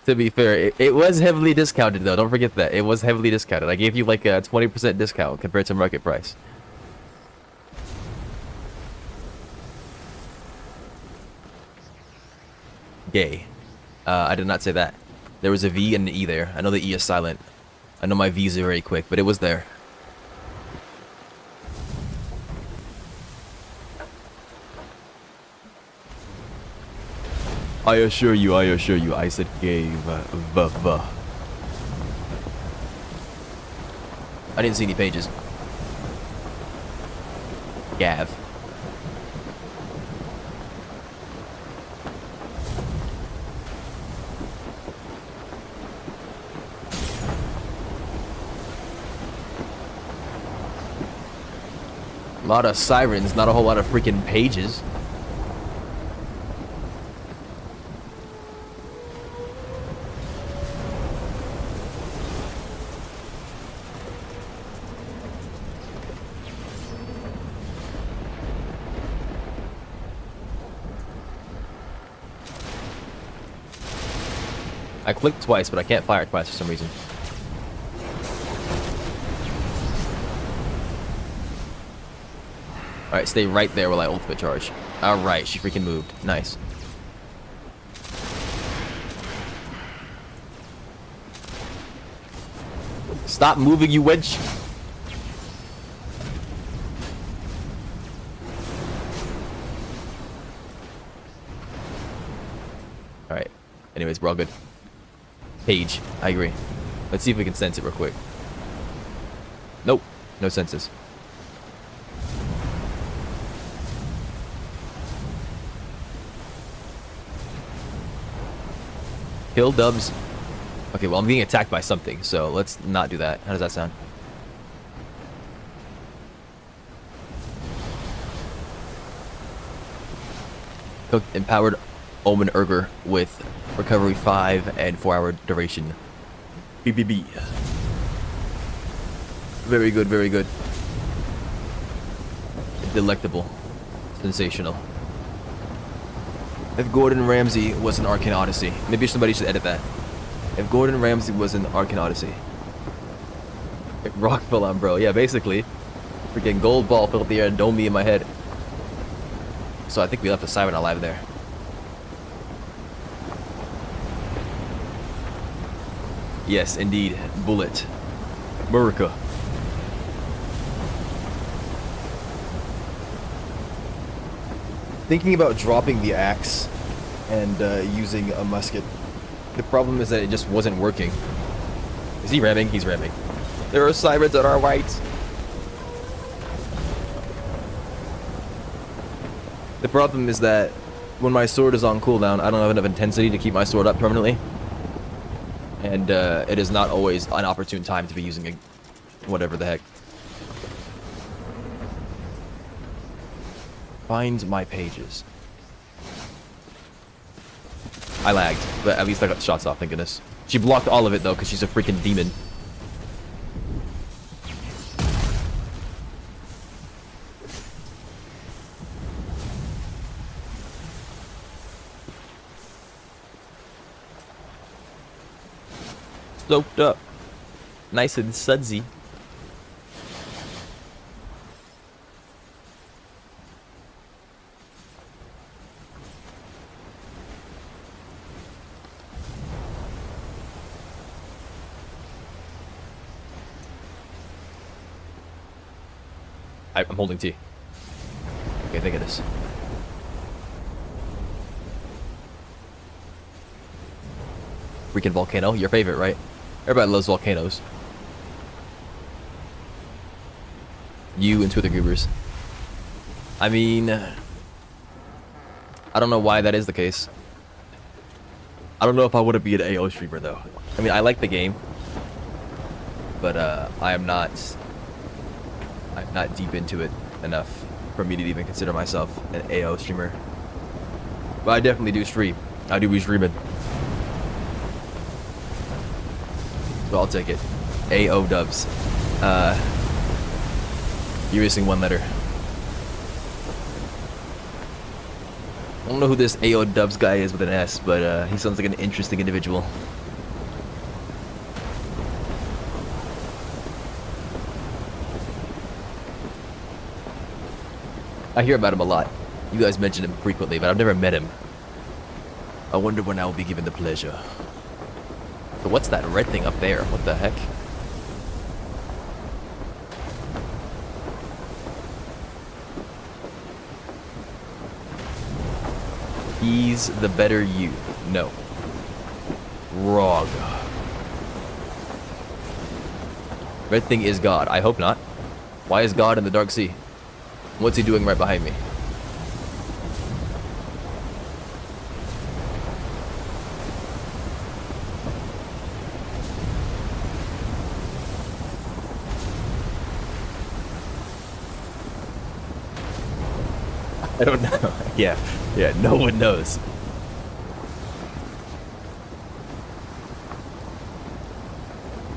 A: To be fair, it was heavily discounted though. Don't forget that. It was heavily discounted. I gave you like a 20% discount compared to market price. Gay. I did not say that. There was a V and an E there. I know the E is silent. I know my V's are very quick, but it was there. I assure you, I said gave. I didn't see any pages. Gav. A lot of sirens, not a whole lot of freaking pages. I clicked twice, but I can't fire it twice for some reason. Alright, stay right there while I ultimate charge. Alright, she freaking moved. Nice. Stop moving, you wench! Alright. Anyways, we're all good. Page. I agree. Let's see if we can sense it real quick. Nope. No senses. Kill dubs. Okay, well, I'm being attacked by something, so let's not do that. How does that sound? Cooked empowered Omen Urger with recovery 5 and 4-hour duration. BBB. Very good, very good. Delectable. Sensational. If Gordon Ramsay was an Arcane Odyssey. Maybe somebody should edit that. If Gordon Ramsay was an Arcane Odyssey. Rock fell on, bro. Yeah, basically. Freaking gold ball filled the air and domed me in my head. So I think we left the siren alive there. Yes, indeed. Bullet. Murica. Thinking about dropping the axe and using a musket. The problem is that it just wasn't working. Is he ramming? He's ramming. There are sirens on our right. The problem is that when my sword is on cooldown, I don't have enough intensity to keep my sword up permanently. And it is not always an opportune time to be using a whatever the heck. Find my pages. I lagged, but at least I got the shots off, thank goodness. She blocked all of it though, because she's a freaking demon. Soaked up. Nice and sudsy. I'm holding T. Okay, think of this. Freaking volcano, your favorite, right? Everybody loves volcanoes. You and Twitter goobers. I mean, I don't know why that is the case. I don't know if I want to be an AO streamer though. I mean, I like the game, but I'm not deep into it enough for me to even consider myself an AO streamer. But I definitely do stream. I do be streaming. So I'll take it. AO dubs. You're missing one letter. I don't know who this AO dubs guy is with an S, but he sounds like an interesting individual. I hear about him a lot. You guys mention him frequently, but I've never met him. I wonder when I will be given the pleasure. So what's that red thing up there? What the heck? He's the better you. No. Wrong. Red thing is God. I hope not. Why is God in the Dark Sea? What's he doing right behind me? I don't know. Yeah, no one knows.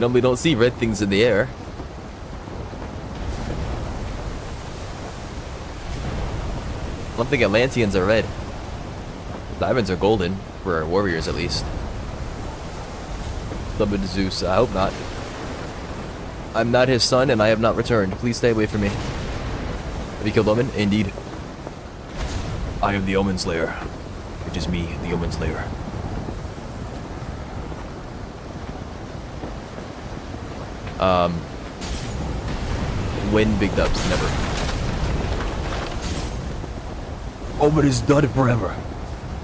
A: Normally don't see red things in the air. I don't think Atlanteans are red. Diamonds are golden, for warriors at least. Summon Zeus, I hope not. I'm not his son and I have not returned. Please stay away from me. Have you killed Omen? Indeed. I am the Omen Slayer. It is me, the Omen Slayer. Win big dubs, never. Omen is done forever.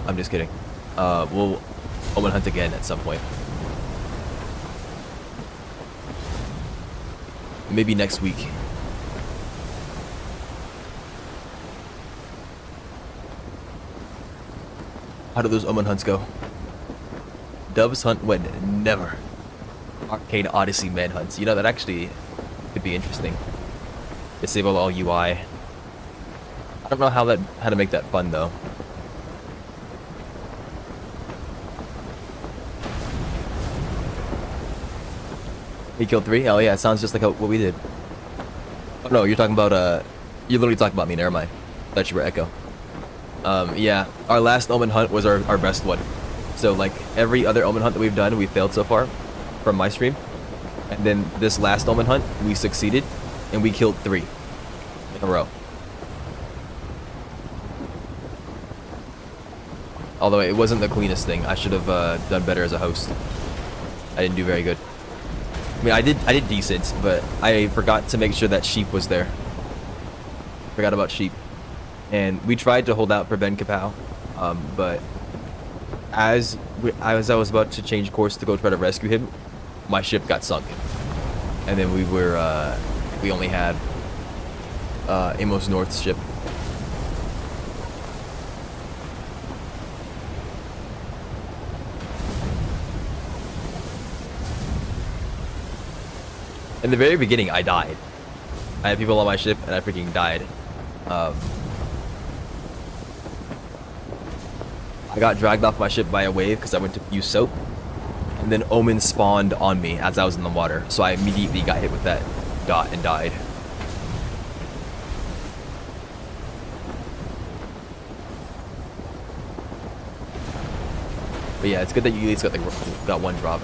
A: I'm just kidding. We'll Omen hunt again at some point. Maybe next week. How do those Omen hunts go? Dubs hunt when? Never. Arcane Odyssey man hunts. You know, that actually could be interesting. Disable all UI. I don't know how to make that fun though. He killed 3? Hell yeah, it sounds just like what we did. Oh no, you're talking about you're literally talking about me, never mind. Thought you were Echo. Yeah, our last Omen hunt was our best one. So like every other Omen hunt that we've done, we failed so far from my stream. And then this last Omen hunt, we succeeded and we killed 3 in a row. Although it wasn't the cleanest thing. I should have done better as a host. I didn't do very good. I mean, I did decent, but I forgot to make sure that sheep was there. Forgot about sheep. And we tried to hold out for Ben Kapow, but as I was about to change course to go try to rescue him, my ship got sunk. And then we only had Amos North's ship. In the very beginning, I died. I had people on my ship, and I freaking died. I got dragged off my ship by a wave because I went to use soap. And then Omen spawned on me as I was in the water. So I immediately got hit with that dot and died. But yeah, it's good that you at least got one drop.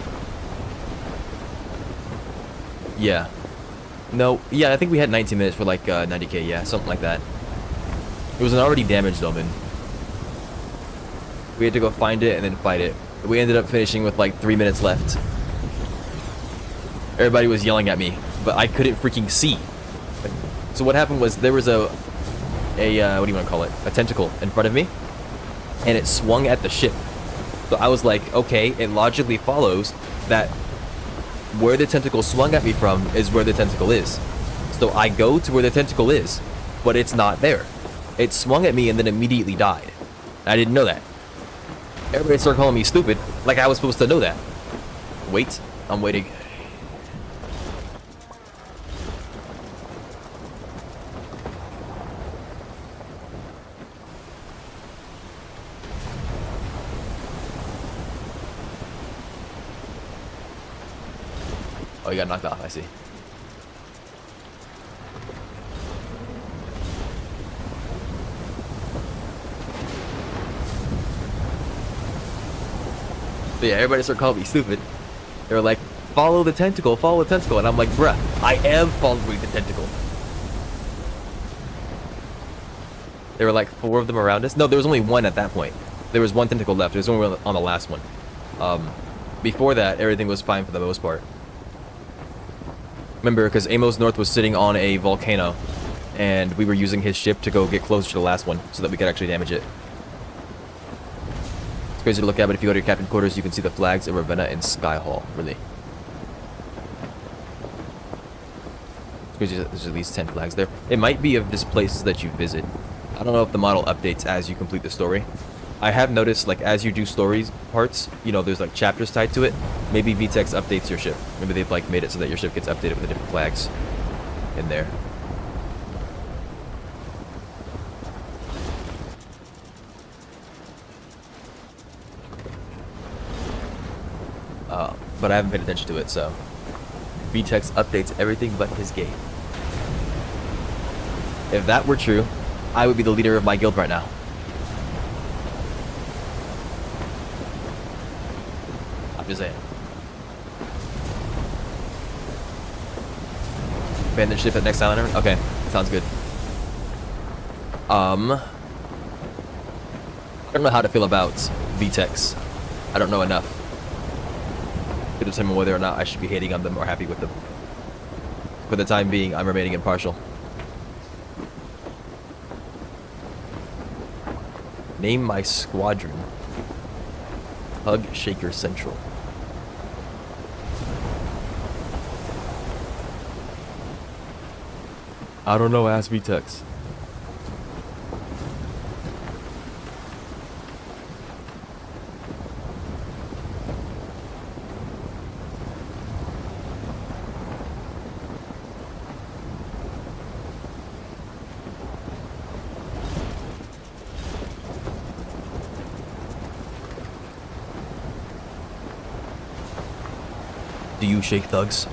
A: Yeah. No, yeah, I think we had 19 minutes for like 90k, yeah, something like that. It was an already damaged Omen. We had to go find it and then fight it. We ended up finishing with like 3 minutes left. Everybody was yelling at me, but I couldn't freaking see. So what happened was there was a what do you want to call it? A tentacle in front of me, and it swung at the ship. So I was like, okay, it logically follows that where the tentacle swung at me from is where the tentacle is. So I go to where the tentacle is, but it's not there. It swung at me and then immediately died. I didn't know that. Everybody started calling me stupid, like I was supposed to know that. Wait, I'm waiting. Oh, you got knocked off, I see. But yeah, everybody started calling me stupid. They were like, follow the tentacle, and I'm like, bruh, I am following the tentacle. There were like 4 of them around us. No, there was only 1 at that point. There was 1 tentacle left. There was only on the last one. Before that, everything was fine for the most part. Remember, because Amos North was sitting on a volcano, and we were using his ship to go get closer to the last one so that we could actually damage it. It's crazy to look at, but if you go to your captain quarters, you can see the flags of Ravenna and Sky Hall. Really. It's crazy, there's at least 10 flags there. It might be of just places that you visit. I don't know if the model updates as you complete the story. I have noticed, like, as you do stories parts, you know, there's like chapters tied to it. Maybe VTEX updates your ship. Maybe they've like made it so that your ship gets updated with the different flags in there. But I haven't paid attention to it, so VTEX updates everything but his game. If that were true, I would be the leader of my guild right now. I'm just saying. Abandon ship at next island. Okay, sounds good. I don't know how to feel about VTEX. I don't know enough to determine whether or not I should be hating on them or happy with them. For the time being, I'm remaining impartial. Name my squadron. Hug Shaker Central. I don't know, ask VTEX. Do you shake thugs?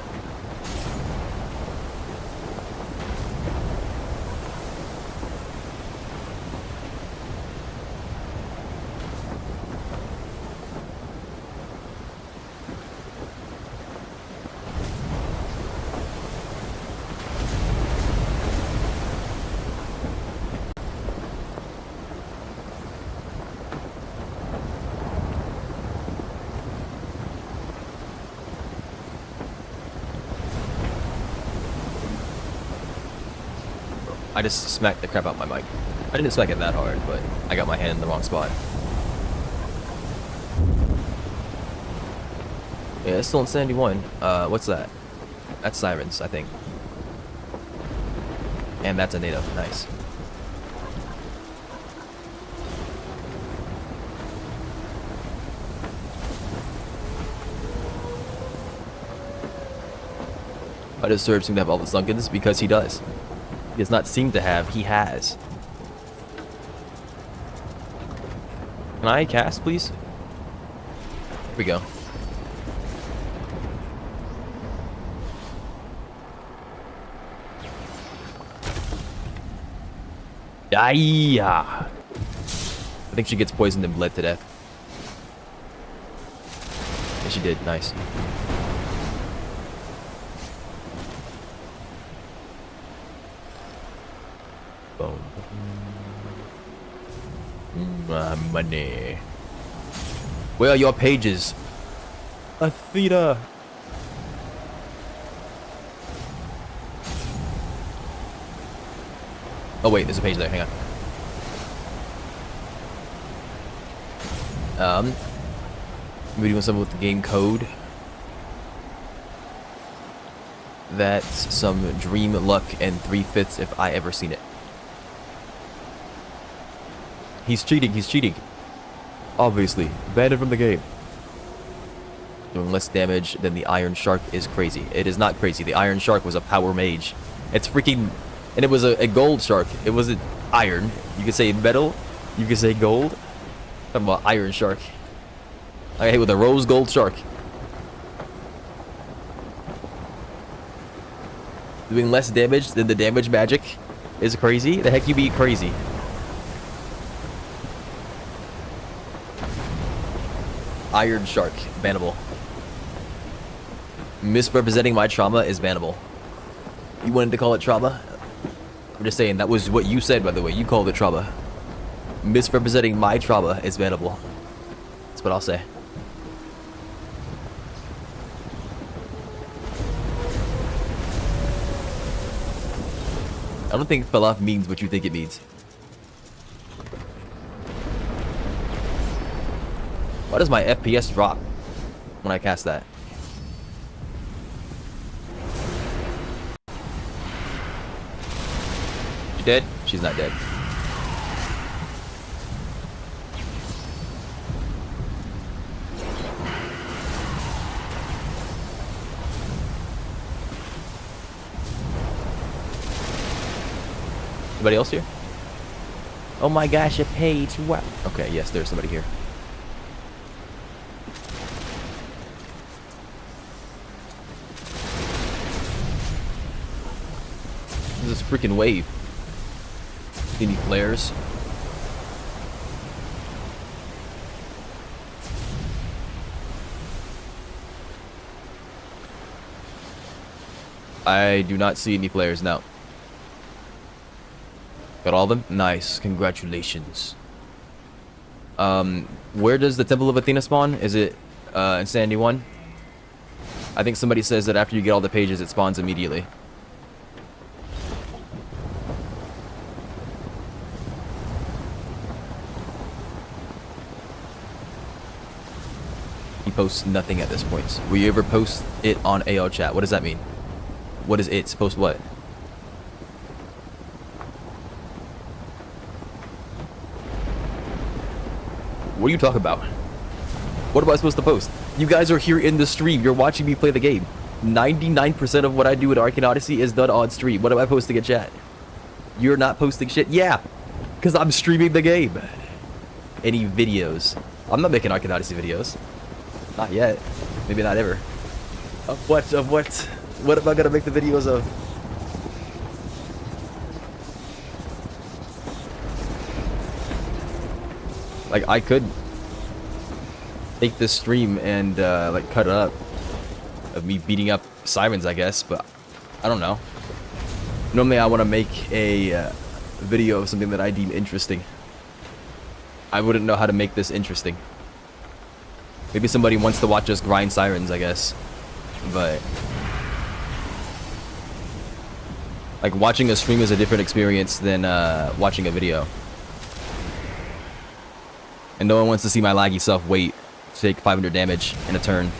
A: I just smacked the crap out of my mic. I didn't smack it that hard, but I got my hand in the wrong spot. Yeah, it's still in 71. What's that? That's Sirens, I think. And that's a native. Nice. Why does Serb seem to have all the sunkens? Because he does. He does not seem to have, he has. Can I cast, please? Here we go. I think she gets poisoned and bled to death. Yeah, she did. Nice. Boom. Money. Where are your pages? Oh wait, there's a page there. Hang on. Maybe doing something with the game code. That's some dream luck and 3/5 if I ever seen it. He's cheating. He's cheating. Obviously, banned from the game. Doing less damage than the Iron Shark is crazy. It is not crazy. The Iron Shark was a power mage. It's freaking... And it was a gold shark. It wasn't iron. You could say metal. You could say gold. Talking about Iron Shark. I hit with a rose gold shark. Doing less damage than the damage magic is crazy. The heck you be crazy. Iron Shark. Bannable. Misrepresenting my trauma is bannable. You wanted to call it trauma? I'm just saying, that was what you said, by the way. You called it trauma. Misrepresenting my trauma is bannable. That's what I'll say. I don't think fell off means what you think it means. Why does my FPS drop when I cast that? She dead? She's not dead. Anybody else here? Oh my gosh, a page. What? Okay, yes, there's somebody here. This freaking wave. Any flares? I do not see any players now. Got all of them? Nice. Congratulations. Where does the Temple of Athena spawn? Is it Insanity 1? I think somebody says that after you get all the pages, it spawns immediately. He posts nothing at this point. Will you ever post it on AO chat? What does that mean? What is it? Post what? What are you talking about? What am I supposed to post? You guys are here in the stream. You're watching me play the game. 99% of what I do in Arcane Odyssey is done on stream. What am I posting in chat? You're not posting shit? Yeah, because I'm streaming the game. Any videos? I'm not making Arcane Odyssey videos. Not yet. Maybe not ever. Of what? Of what? What am I gonna make the videos of? Like, I could take this stream and like cut it up of me beating up sirens, I guess, but I don't know. Normally I want to make a video of something that I deem interesting. I wouldn't know how to make this interesting. Maybe somebody wants to watch us grind sirens, I guess, but like watching a stream is a different experience than watching a video. And no one wants to see my laggy self wait to take 500 damage in a turn.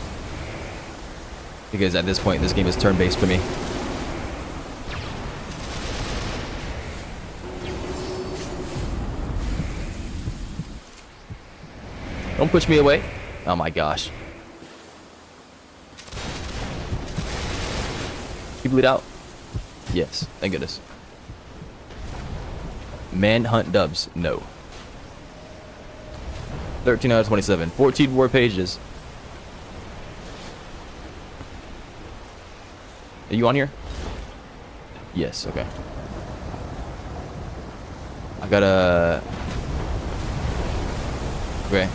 A: Because at this point, this game is turn-based for me. Don't push me away. Oh my gosh. You bleed out? Yes, thank goodness. Manhunt dubs? No. 13 out of 27. 14 more pages. Are you on here? Yes, okay. I gotta... Okay.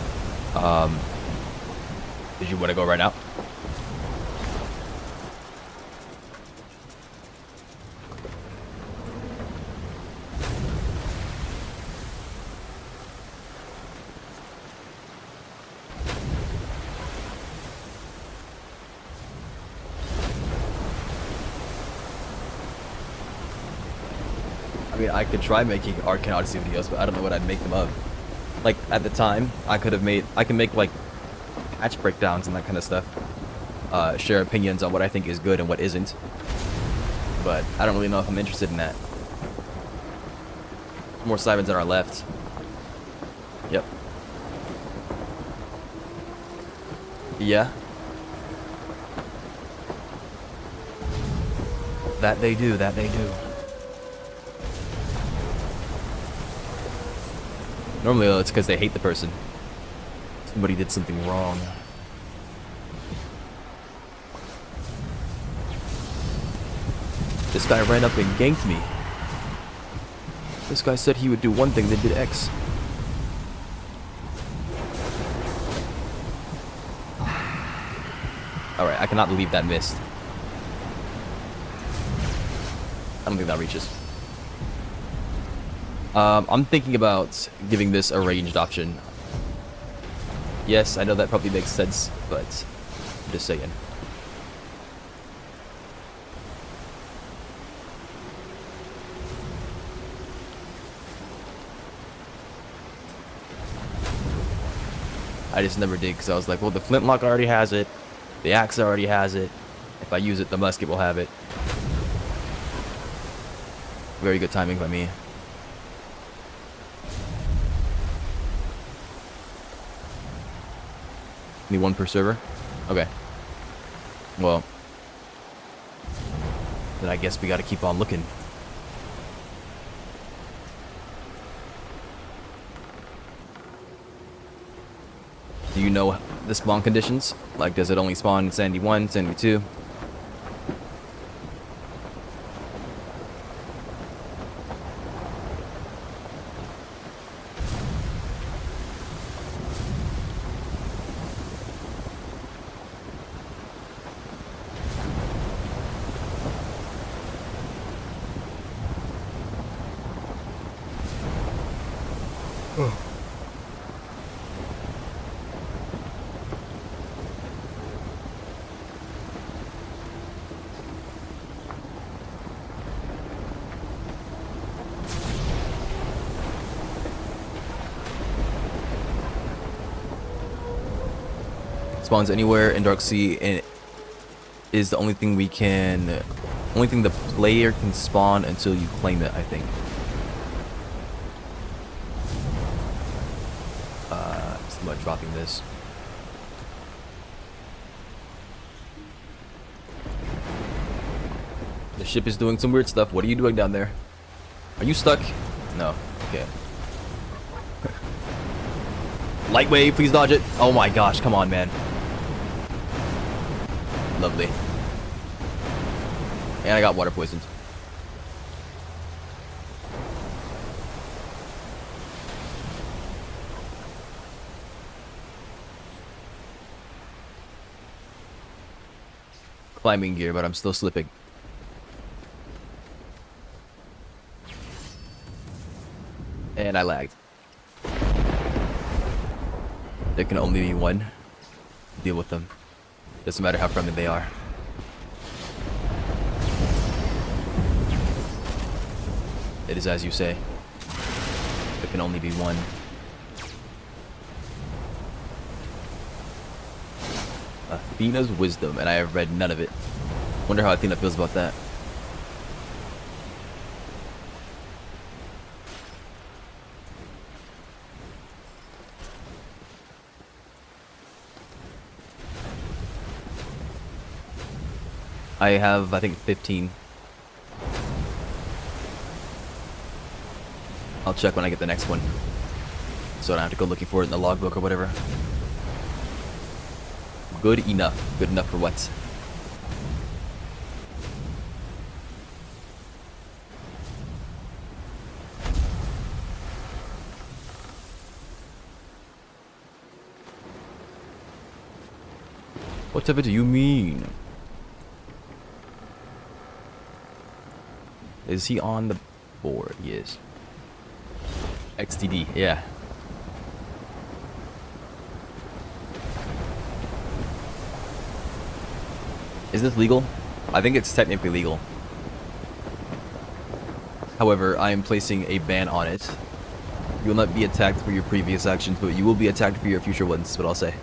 A: Did you want to go right now? mean, I could try making Arcane Odyssey videos, but I don't know what I'd make them of. Like, at the time, I can make, like, patch breakdowns and that kind of stuff. Share opinions on what I think is good and what isn't. But I don't really know if I'm interested in that. More sirens on our left. Yep. Yeah. That they do, that they do. Normally, though, it's because they hate the person. Somebody did something wrong. This guy ran up and ganked me. This guy said he would do one thing, then did X. Alright, I cannot believe that missed. I don't think that reaches. I'm thinking about giving this a ranged option. Yes, I know that probably makes sense, but I'm just saying. I just never did because I was like, well, the flintlock already has it. The axe already has it. If I use it, the musket will have it. Very good timing by me. Need one per server? Okay. Well, then I guess we gotta keep on looking. Do you know the spawn conditions? Like, does it only spawn in Sandy 1, Sandy 2? Spawns anywhere in Dark Sea and is the only thing the player can spawn until you claim it, I think. Just about dropping this. The ship is doing some weird stuff. What are you doing down there? Are you stuck? No. Okay. Light wave, please dodge it. Oh my gosh, come on, man. Lovely. And I got water poisoned. Climbing gear, but I'm still slipping. And I lagged. There can only be one. Deal with them. Doesn't matter how friendly they are. It is as you say. There can only be one. Athena's wisdom, and I have read none of it. Wonder how Athena feels about that. I have, I think, 15. I'll check when I get the next one, so I don't have to go looking for it in the logbook or whatever. Good enough. Good enough for what? Whatever do you mean? Is he on the board? He is. XTD, yeah. Is this legal? I think it's technically legal. However, I am placing a ban on it. You will not be attacked for your previous actions, but you will be attacked for your future ones, is what I'll say.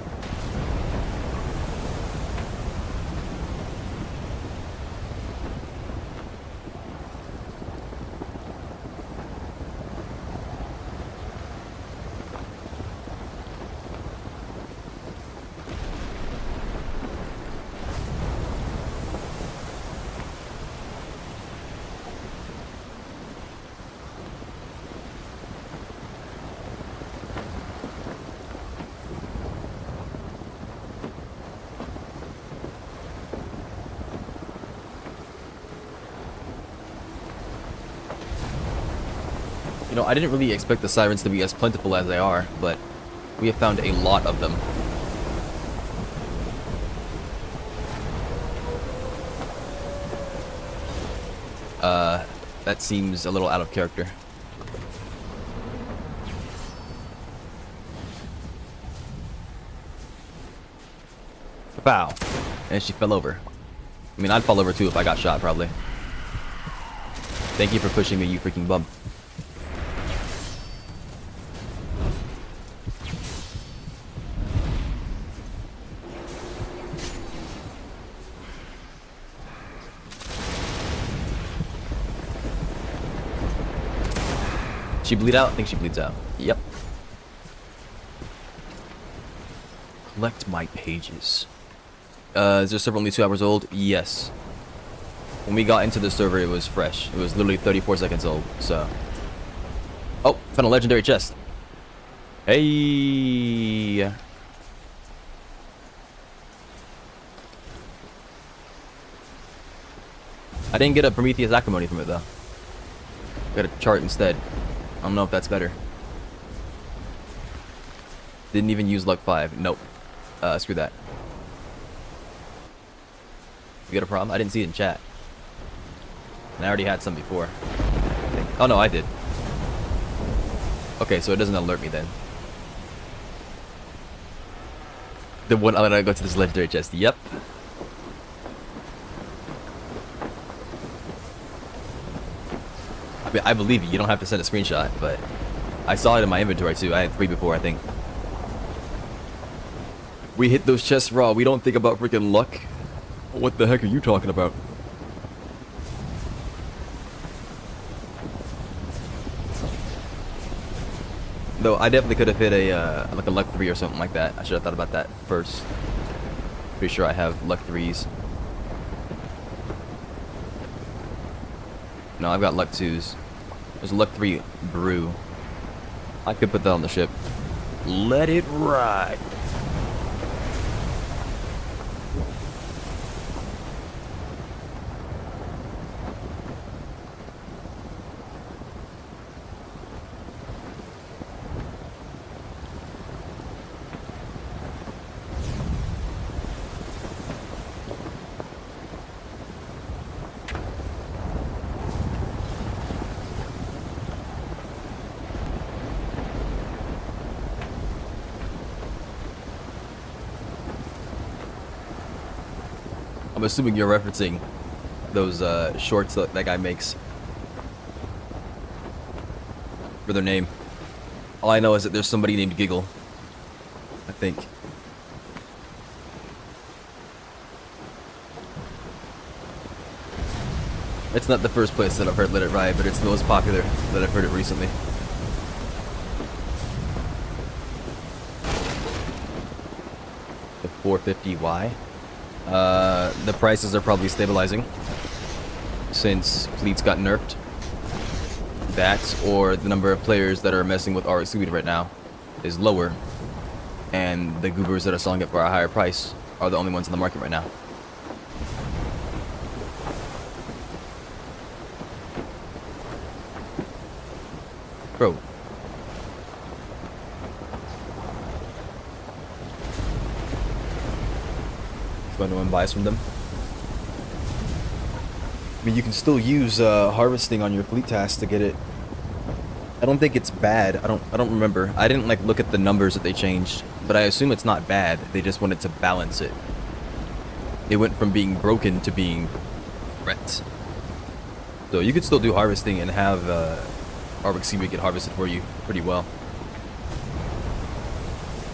A: You know, I didn't really expect the sirens to be as plentiful as they are, but we have found a lot of them. That seems a little out of character. Pow! And she fell over. I mean, I'd fall over too if I got shot, probably. Thank you for pushing me, you freaking bum. She bleed out? I think she bleeds out. Yep. Collect my pages. Is this server only 2 hours old? Yes. When we got into the server, it was fresh. It was literally 34 seconds old, so... Oh, found a legendary chest. Hey! I didn't get a Prometheus acrimony from it, though. Got a chart instead. I don't know if that's better. Didn't even use luck 5. Nope. Screw that. You got a problem? I didn't see it in chat. And I already had some before. Oh no, I did. Okay, so it doesn't alert me then. The one I'm gonna go to this legendary chest. Yep. I mean, I believe you. You don't have to send a screenshot, but I saw it in my inventory too. I had 3 before, I think. We hit those chests raw. We don't think about freaking luck. What the heck are you talking about? Though I definitely could have hit a like a luck 3 or something like that. I should have thought about that first. Pretty sure I have luck 3s. No, I've got luck 2s. There's a luck 3 brew. I could put that on the ship. Let it ride. I'm assuming you're referencing those shorts that guy makes for their name. All I know is that there's somebody named Giggle, I think. It's not the first place that I've heard Let It Ride, but it's the most popular that I've heard it recently. The 450Y. The prices are probably stabilizing since fleets got nerfed. That or the number of players that are messing with RX Speed right now is lower, and the goobers that are selling it for a higher price are the only ones in the market right now. Bro. If anyone buys from them. I mean, you can still use harvesting on your fleet task to get it. I don't think it's bad. I don't remember. I didn't like look at the numbers that they changed, but I assume it's not bad. They just wanted to balance it. They went from being broken to being wrecked. So you could still do harvesting and have Arctic seaweed get harvested for you pretty well.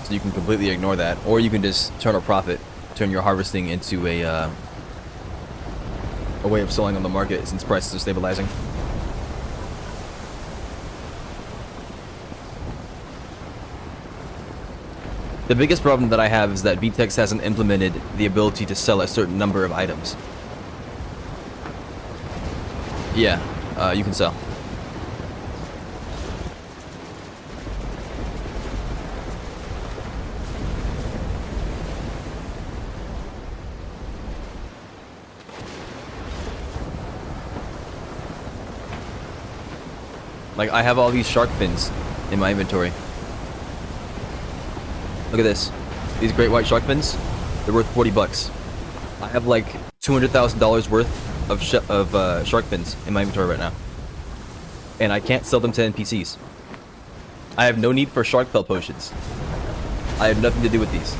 A: So you can completely ignore that, or you can just turn a profit, turn your harvesting into a way of selling on the market since prices are stabilizing. The biggest problem that I have is that VTEX hasn't implemented the ability to sell a certain number of items. Yeah, you can sell. Like, I have all these shark fins in my inventory. Look at this. These great white shark fins, they're worth 40 bucks. I have like $200,000 worth of shark fins in my inventory right now. And I can't sell them to NPCs. I have no need for shark pelt potions. I have nothing to do with these.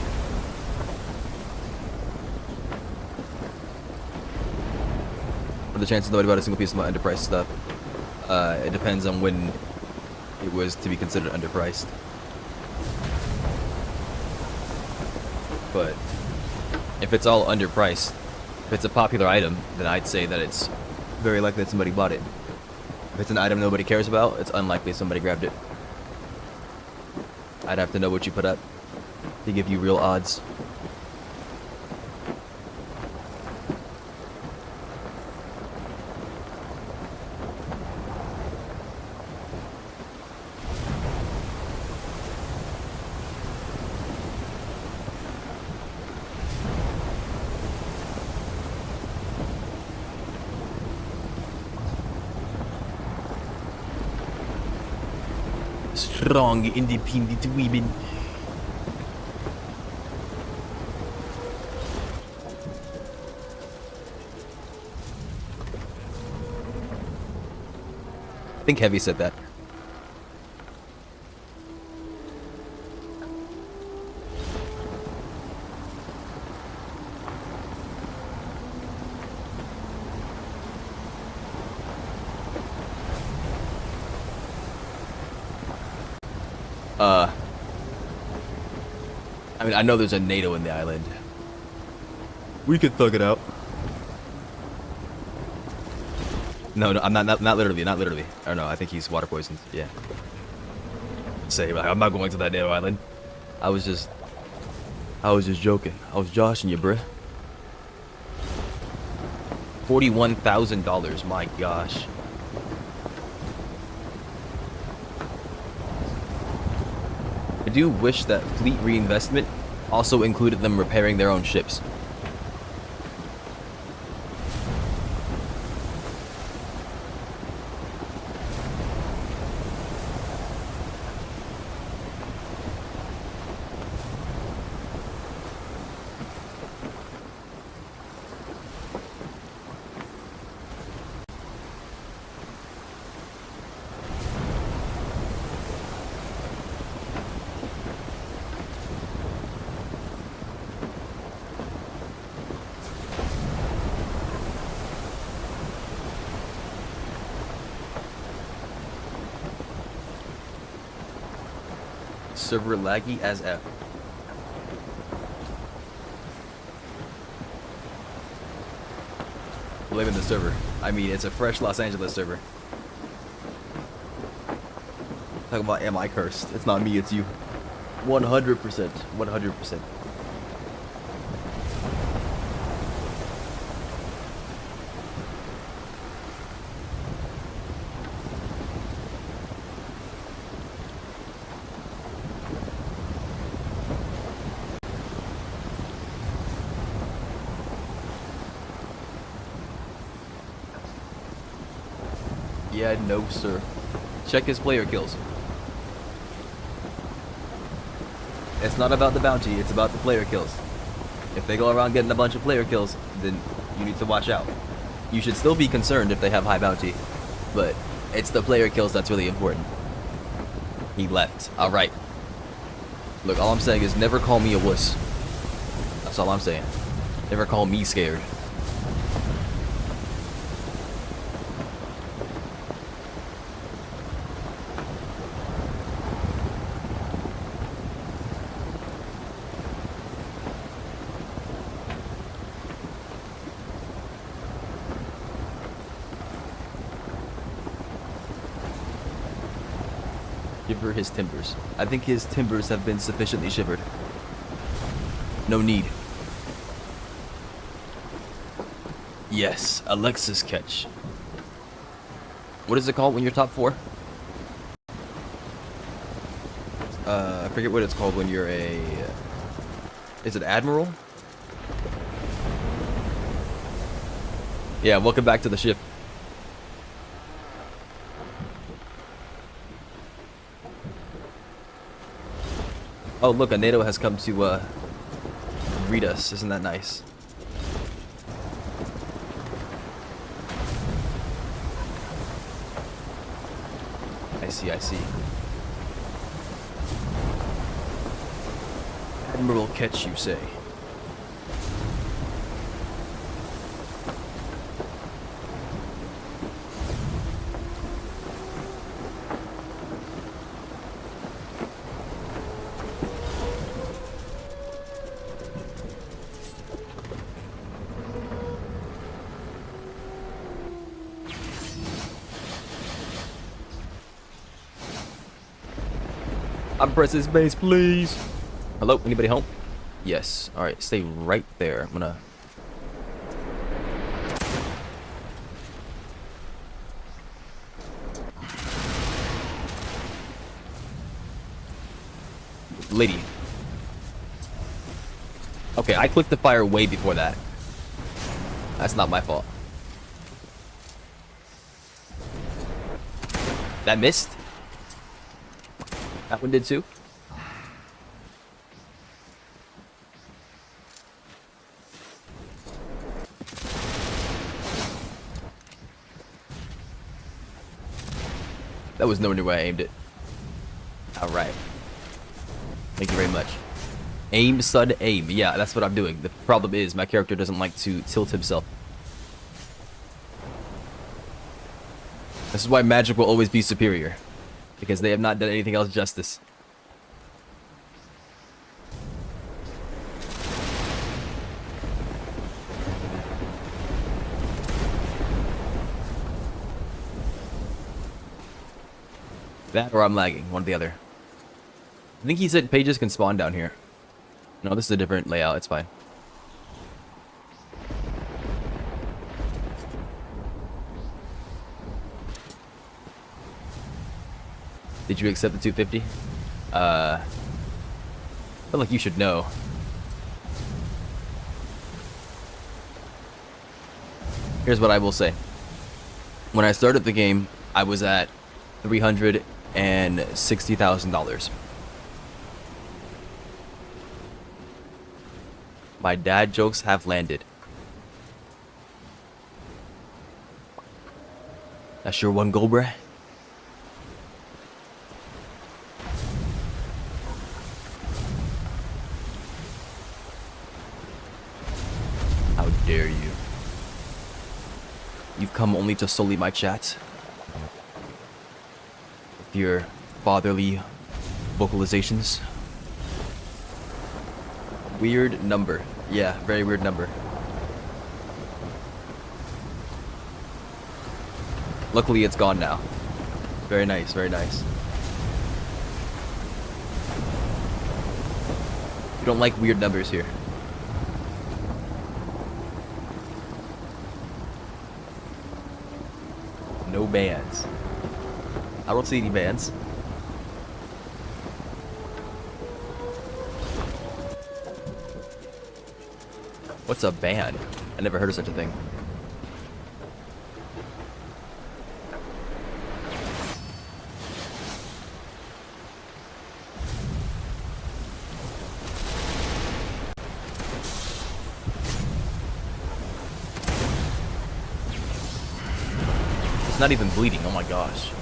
A: What are the chances nobody bought a single piece of my underpriced stuff? It depends on when it was to be considered underpriced. But if it's all underpriced, if it's a popular item, then I'd say that it's very likely that somebody bought it. If it's an item nobody cares about, it's unlikely somebody grabbed it. I'd have to know what you put up to give you real odds. Strong, independent women. I think Heavy said that. I mean, I know there's a NATO in the island. We could thug it out. No, I'm not literally, not literally. I don't know, I think he's water poisoned, yeah. Say, like, I'm not going to that NATO island. I was just joking. I was joshing you, bruh. $41,000, my gosh. I do wish that fleet reinvestment also included them repairing their own ships. Server laggy as F. Blaming the server. I mean, it's a fresh Los Angeles server. Talk about am I cursed? It's not me, it's you. 100%. 100%. Yeah, no, sir. Check his player kills. It's not about the bounty, it's about the player kills. If they go around getting a bunch of player kills, then you need to watch out. You should still be concerned if they have high bounty, but it's the player kills that's really important. He left. Alright. Look, all I'm saying is never call me a wuss. That's all I'm saying. Never call me scared. shiver his timbers. I think his timbers have been sufficiently shivered. No need. Yes, Alexa's catch. What is it called when you're top 4? I forget what it's called when you're a... Is it Admiral? Yeah, welcome back to the ship. Oh, look, a NATO has come to greet us. Isn't that nice? I see, I see. Admiral catch, you say? I'm pressing space, please. Hello, anybody home? Yes. All right, stay right there. I'm gonna. Lady. Okay, I clicked the fire way before that. That's not my fault. That missed? That one did too? That was nowhere near where I aimed it. Alright. Thank you very much. Aim, son, aim. Yeah, that's what I'm doing. The problem is my character doesn't like to tilt himself. This is why magic will always be superior. Because they have not done anything else justice. That or I'm lagging, one or the other. I think he said pages can spawn down here. No, this is a different layout, it's fine. Did you accept the 250? I feel like you should know. Here's what I will say. When I started the game, I was at $360,000. My dad jokes have landed. That's your one goal, bruh? How dare you? You've come only to sully my chat with your fatherly vocalizations. Weird number. Yeah, very weird number. Luckily, it's gone now. Very nice, very nice. You don't like weird numbers here. No bans. I don't see any bans. What's a ban? I never heard of such a thing. It's not even bleeding, oh my gosh.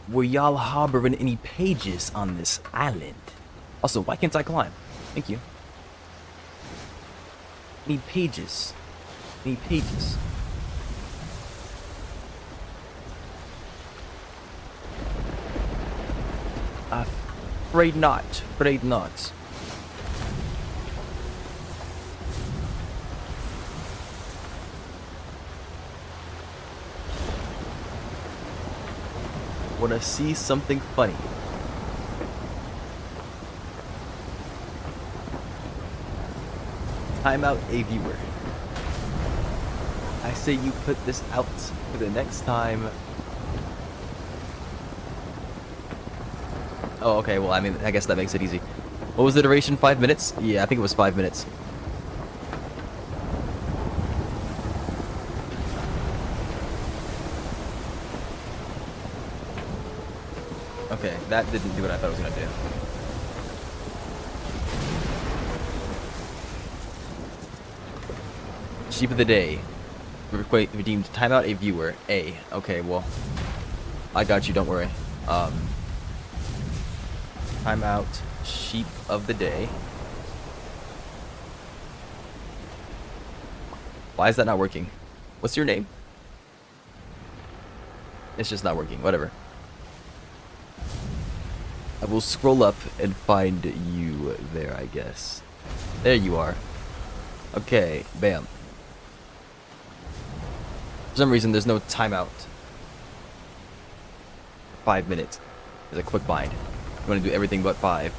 A: Were y'all harboring any pages on this island? Also, why can't I climb? Thank you. Need pages. Need pages. Afraid not. Afraid not. Wanna see something funny? Time out a viewer. I say you put this out for the next time. Oh, okay, well, I mean, I guess that makes it easy. What was the duration? 5 minutes? Yeah, I think it was 5 minutes. Okay, that didn't do what I thought it was gonna do. Sheep of the day. Redeemed timeout a viewer. A. Okay, well, I got you, don't worry. Timeout sheep of the day. Why is that not working? What's your name? It's just not working, whatever. I will scroll up and find you there, I guess. There you are. Okay, bam. For some reason, there's no timeout. 5 minutes. There's a quick bind. You want to do everything but 5.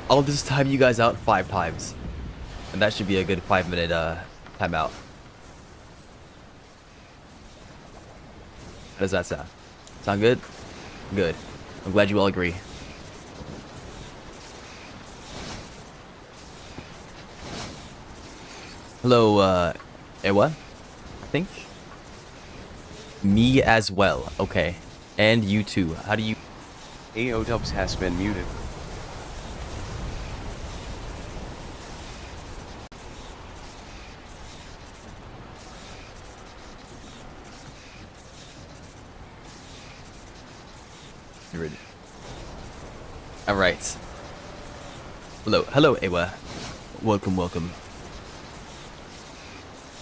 A: I'll just time you guys out 5 times. And that should be a good 5 minute timeout. How does that sound? Sound good? Good. I'm glad you all agree. Hello, Ewa? I think? Me as well. Okay. And you too. How do you...
C: AO Dubs has been muted.
A: Alright. Hello, Ewa. Welcome, welcome.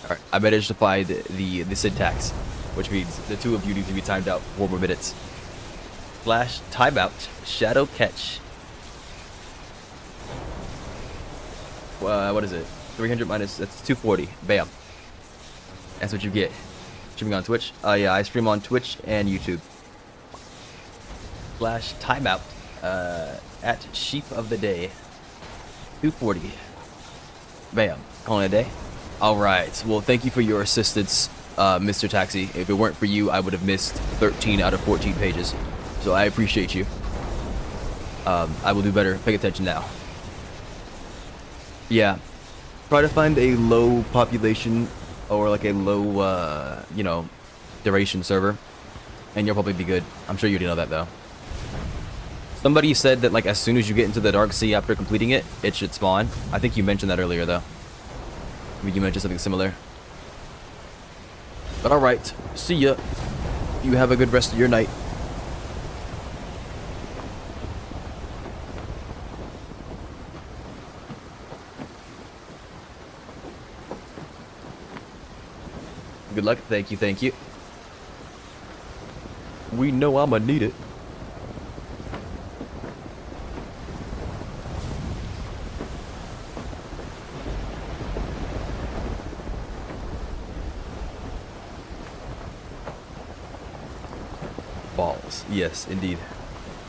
A: Alright, I managed to find the syntax, which means the two of you need to be timed out 4 more minutes. Flash timeout, shadow catch. What is it? 300 minus, that's 240. Bam. That's what you get. Streaming on Twitch? Yeah, I stream on Twitch and YouTube. Flash timeout, at sheep of the day. 240. Bam. Calling it a day. Alright, well, thank you for your assistance, Mr. Taxi. If it weren't for you, I would have missed 13 out of 14 pages. So I appreciate you. I will do better. Pay attention now. Yeah. Try to find a low population or like a low, you know, duration server. And you'll probably be good. I'm sure you already know that, though. Somebody said that, like, as soon as you get into the Dark Sea after completing it, it should spawn. I think you mentioned that earlier, though. You mentioned something similar. But alright, see ya. You have a good rest of your night. Good luck. Thank you, thank you. We know I'ma need it. Balls. Yes, indeed.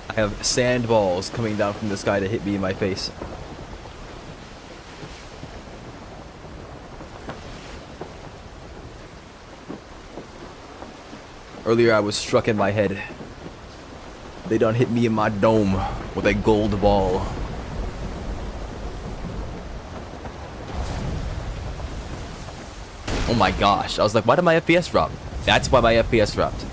A: I have sand balls coming down from the sky to hit me in my face. Earlier I was struck in my head. They done hit me in my dome with a gold ball. Oh my gosh. I was like, why did my FPS drop? That's why my FPS dropped.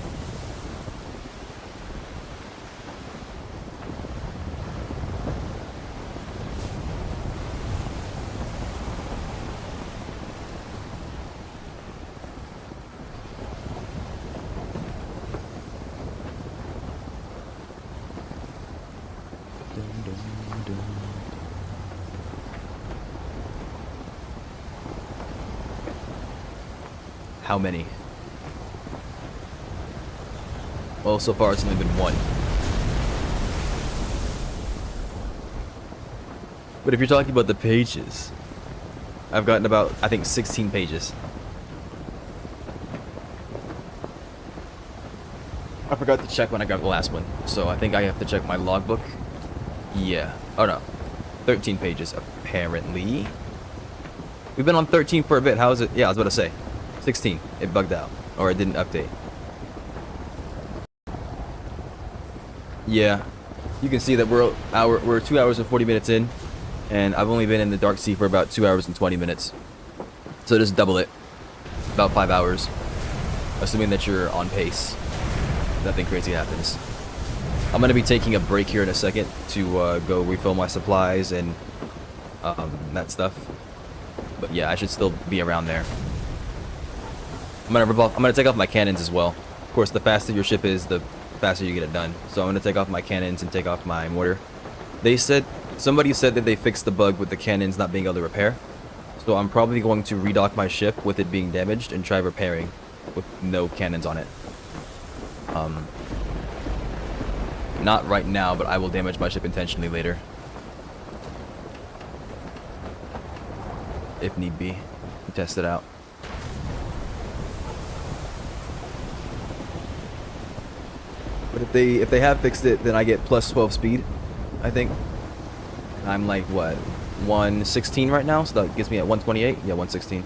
A: How many? Well, so far it's only been one. But if you're talking about the pages, I've gotten about, I think, 16 pages. I forgot to check when I got the last one, so I think I have to check my logbook. Yeah. Oh no. 13 pages, apparently. We've been on 13 for a bit. How is it? Yeah, I was about to say. 16. It bugged out. Or it didn't update. Yeah. You can see that we're 2 hours and 40 minutes in. And I've only been in the Dark Sea for about 2 hours and 20 minutes. So just double it. About 5 hours. Assuming that you're on pace. Nothing crazy happens. I'm gonna be taking a break here in a second to go refill my supplies and that stuff. But yeah, I should still be around there. I'm gonna take off my cannons as well. Of course, the faster your ship is, the faster you get it done. So I'm gonna take off my cannons and take off my mortar. Somebody said that they fixed the bug with the cannons not being able to repair. So I'm probably going to redock my ship with it being damaged and try repairing with no cannons on it. Not right now, but I will damage my ship intentionally later. If need be. Test it out. But if they have fixed it, then I get plus 12 speed, I think. I'm like, what, 116 right now? So that gets me at 128? Yeah, 116.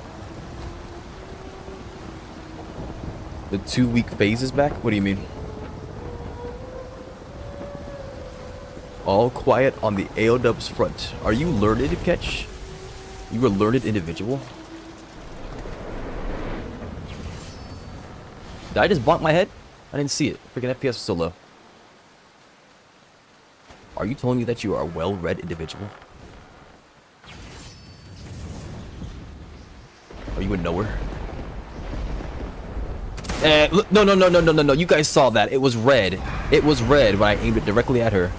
A: The 2-week phase is back? What do you mean? All quiet on the AOW's front. Are you learned, Catch? You a learned individual? Did I just bonk my head? I didn't see it. Freaking FPS was so low. Are you telling me that you are a well-read individual? Are you a knower? No. You guys saw that. It was red. It was red when I aimed it directly at her.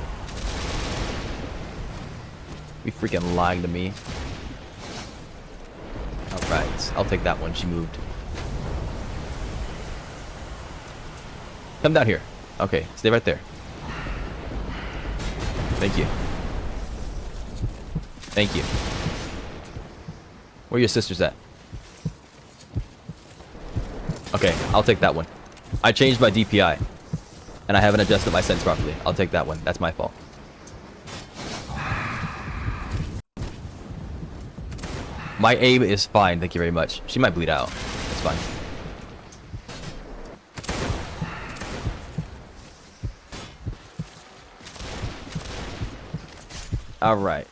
A: You freaking lying to me. Alright. I'll take that one. She moved. Come down here. Okay. Stay right there. Thank you. Thank you. Where are your sisters at? Okay, I'll take that one. I changed my DPI. And I haven't adjusted my sense properly. I'll take that one. That's my fault. My aim is fine, thank you very much. She might bleed out. That's fine. Alright.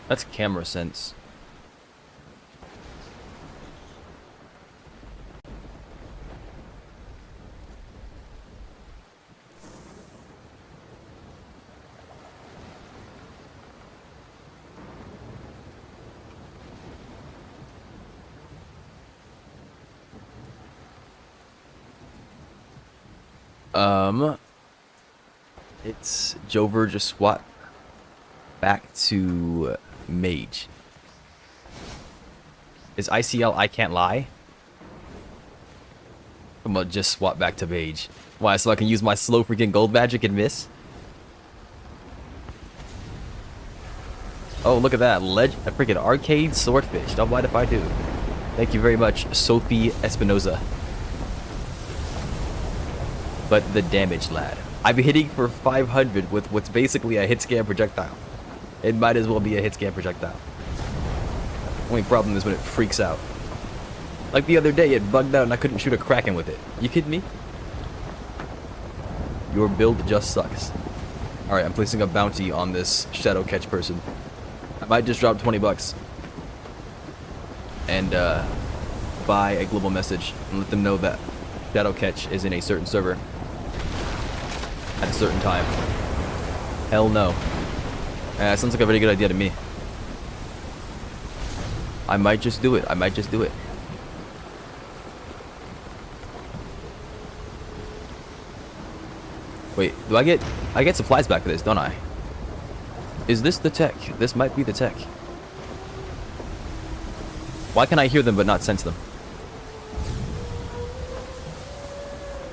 A: That's camera sense. It's Jover just swap back to Mage. Is ICL I can't lie? I'm gonna just swap back to Mage. Why, so I can use my slow freaking gold magic and miss? Oh, look at that. A freaking arcade swordfish. Don't mind if I do. Thank you very much, Sophie Espinoza. But the damage, lad. I'm hitting for 500 with what's basically a hit scan projectile. It might as well be a hit scan projectile. Only problem is when it freaks out. Like the other day, it bugged out and I couldn't shoot a Kraken with it. You kidding me? Your build just sucks. Alright, I'm placing a bounty on this shadow catch person. I might just drop 20 bucks. And buy a global message and let them know that shadow catch is in a certain server. At a certain time. Hell no. Sounds like a very good idea to me. I might just do it. I might just do it. Wait, do I get supplies back for this, don't I? Is this the tech? This might be the tech. Why can I hear them but not sense them?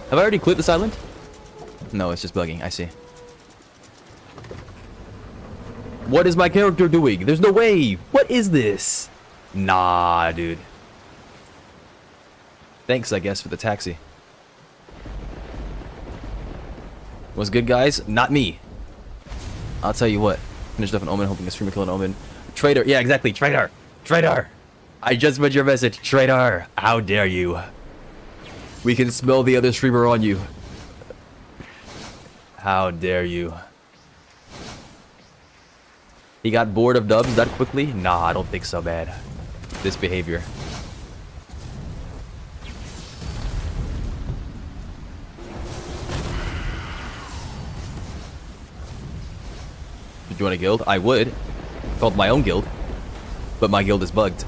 A: Have I already cleared this island? No, it's just bugging. I see. What is my character doing? There's no way. What is this? Nah, dude. Thanks, I guess, for the taxi. What's good, guys? Not me. I'll tell you what. Finished off an Omen, hoping to stream a kill an Omen. Traitor. Yeah, exactly. Traitor. Traitor. I just read your message. Traitor. How dare you? We can smell the other streamer on you. How dare you? He got bored of dubs that quickly? Nah, I don't think so, man. This behavior. Did you want a guild? I would. Called my own guild. But my guild is bugged.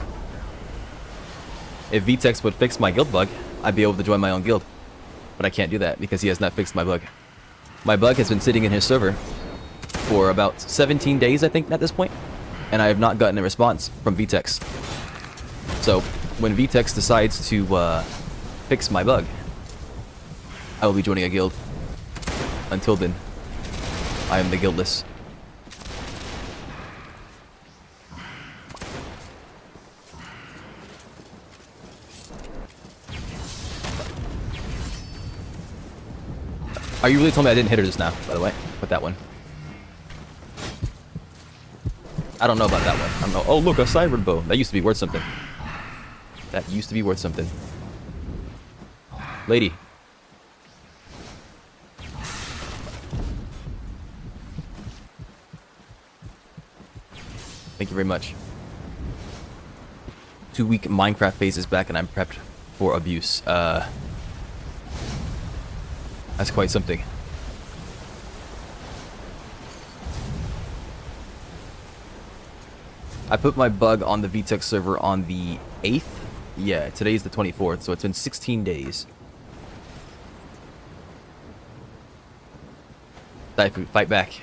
A: If Vtex would fix my guild bug, I'd be able to join my own guild. But I can't do that because he has not fixed my bug. My bug has been sitting in his server for about 17 days, I think, at this point. And I have not gotten a response from Vtex. So, when Vtex decides to fix my bug, I will be joining a guild. Until then, I am the guildless. Are you really telling me I didn't hit her just now, by the way? With that one. I don't know about that one. I don't know. Oh, look, a siren bow. That used to be worth something. That used to be worth something. Lady. Thank you very much. 2-week Minecraft phase is back and I'm prepped for abuse. That's quite something. I put my bug on the VTech server on the 8th. Yeah, today's the 24th, so it's been 16 days. Fight back.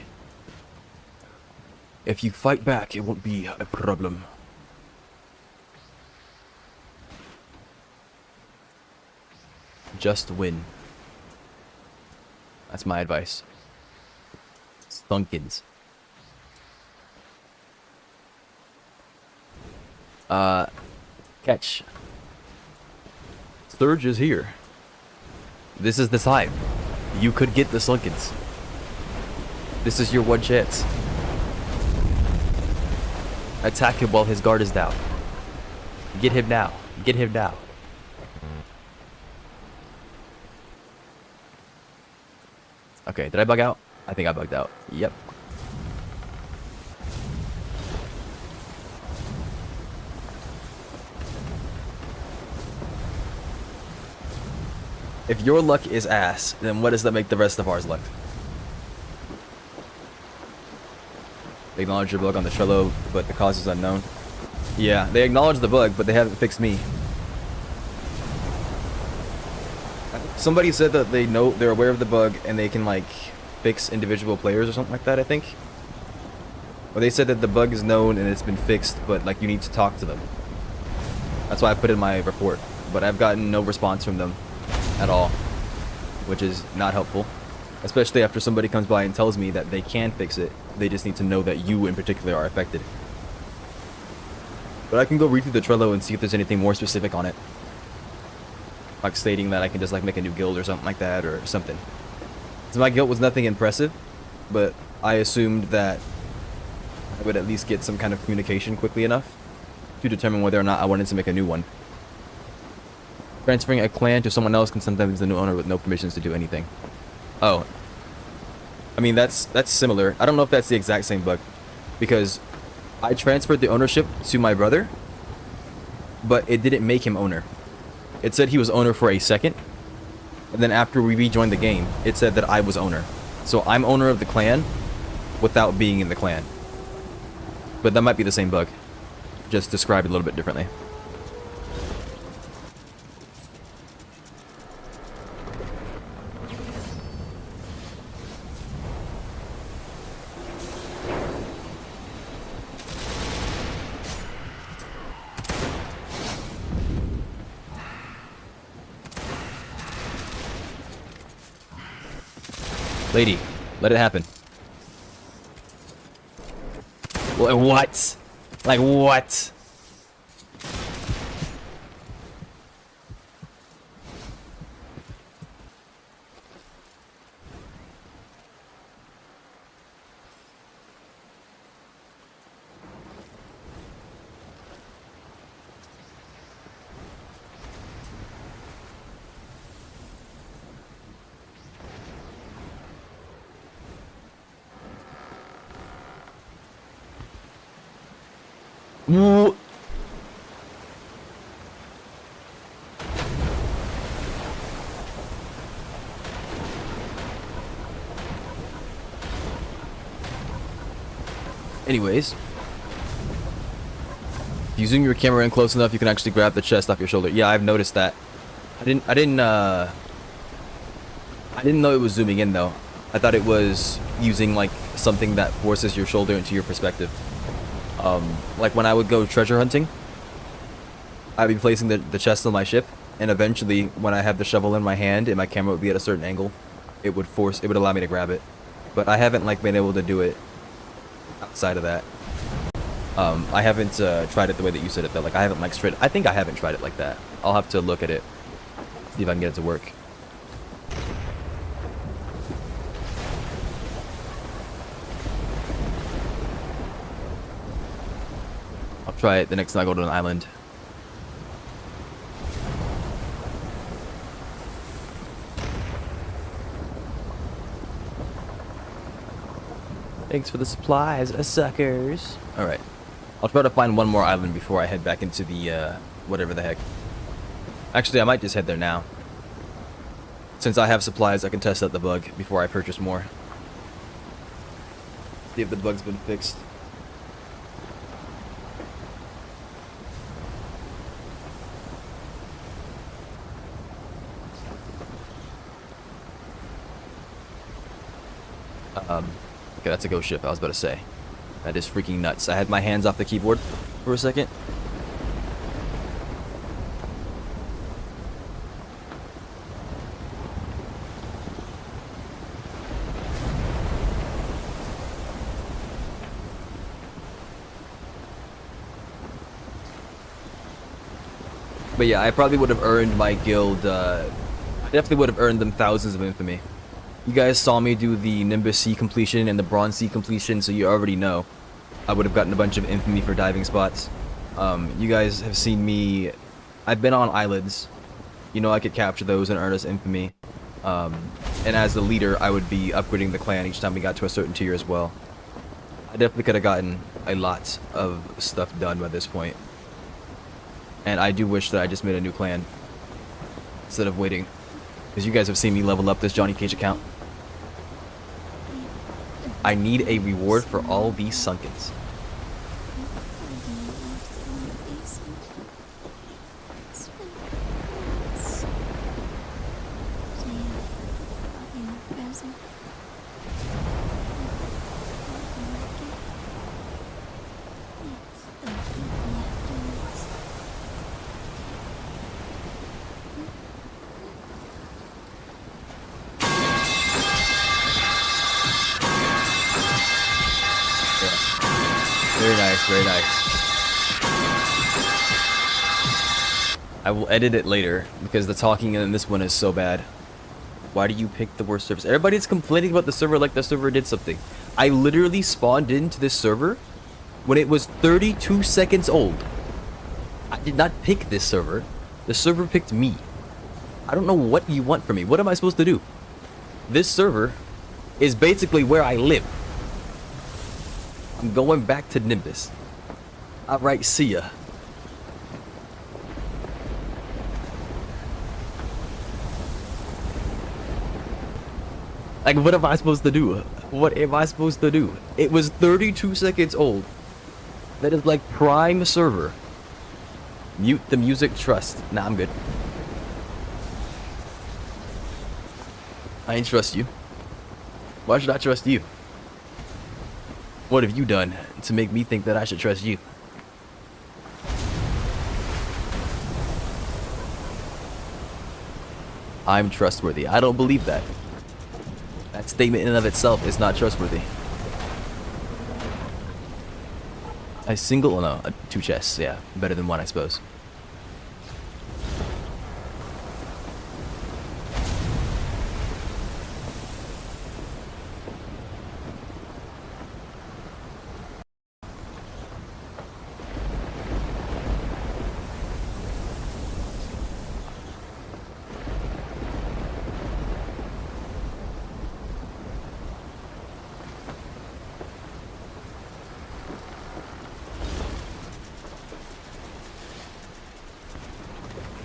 A: If you fight back, it won't be a problem. Just win. That's my advice. Stunkins. Catch. Surge is here. This is the time. You could get the Slunkins. This is your one chance. Attack him while his guard is down. Get him now. Get him now. Okay, did I bug out? I think I bugged out. Yep. If your luck is ass, then what does that make the rest of ours luck? They acknowledge your bug on the Trello, but the cause is unknown. Yeah, they acknowledge the bug, but they haven't fixed me. Somebody said that they're aware of the bug and they can like fix individual players or something like that, I think. Or they said that the bug is known and it's been fixed, but like you need to talk to them. That's why I put in my report, but I've gotten no response from them at all, which is not helpful. Especially after somebody comes by and tells me that they can fix it. They just need to know that you in particular are affected. But I can go read through the Trello and see if there's anything more specific on it. Like stating that I can just like make a new guild or something like that or something. So my guild was nothing impressive, but I assumed that I would at least get some kind of communication quickly enough to determine whether or not I wanted to make a new one. Transferring a clan to someone else can sometimes leave the new owner with no permissions to do anything. Oh. I mean, that's similar. I don't know if that's the exact same bug. Because I transferred the ownership to my brother, but it didn't make him owner. It said he was owner for a second, and then after we rejoined the game, it said that I was owner. So I'm owner of the clan without being in the clan. But that might be the same bug, just described a little bit differently. Lady, let it happen. What? Like what? Anyways, if you zoom your camera in close enough, you can actually grab the chest off your shoulder. Yeah, I've noticed that. I didn't know it was zooming in though. I thought it was using like something that forces your shoulder into your perspective. Like when I would go treasure hunting, I'd be placing the chest on my ship, and eventually when I have the shovel in my hand and my camera would be at a certain angle, it would allow me to grab it. But I haven't like been able to do it outside of that. I haven't tried it the way that you said it though. Like I haven't like I think I haven't tried it like that. I'll have to look at it, see if I can get it to work. I'll try it the next time I go to an island. Thanks for the supplies, suckers. Alright. I'll try to find one more island before I head back into the, whatever the heck. Actually, I might just head there now. Since I have supplies, I can test out the bug before I purchase more. See if the bug's been fixed. Okay, that's a ghost ship, I was about to say. That is freaking nuts. I had my hands off the keyboard for a second. But yeah, I probably would have earned my guild, I definitely would have earned them thousands of infamy. You guys saw me do the Nimbus C completion and the Bronze C completion, so you already know I would have gotten a bunch of infamy for diving spots. You guys have seen me... I've been on islands. You know I could capture those and earn us infamy. And as the leader, I would be upgrading the clan each time we got to a certain tier as well. I definitely could have gotten a lot of stuff done by this point. And I do wish that I just made a new clan instead of waiting. Because you guys have seen me level up this Johnny Cage account. I need a reward for all these sunkens. Very nice, very nice. I will edit it later because the talking in this one is so bad. Why do you pick the worst servers? Everybody's complaining about the server like the server did something. I literally spawned into this server when it was 32 seconds old. I did not pick this server. The server picked me. I don't know what you want from me. What am I supposed to do? This server is basically where I live. I'm going back to Nimbus. Alright, see ya. Like, what am I supposed to do? What am I supposed to do? It was 32 seconds old. That is like prime server. Mute the music, trust. Nah, I'm good. I ain't trust you. Why should I trust you? What have you done to make me think that I should trust you? I'm trustworthy. I don't believe that. That statement in and of itself is not trustworthy. A single, oh no, 2 chests, yeah. Better than 1, I suppose.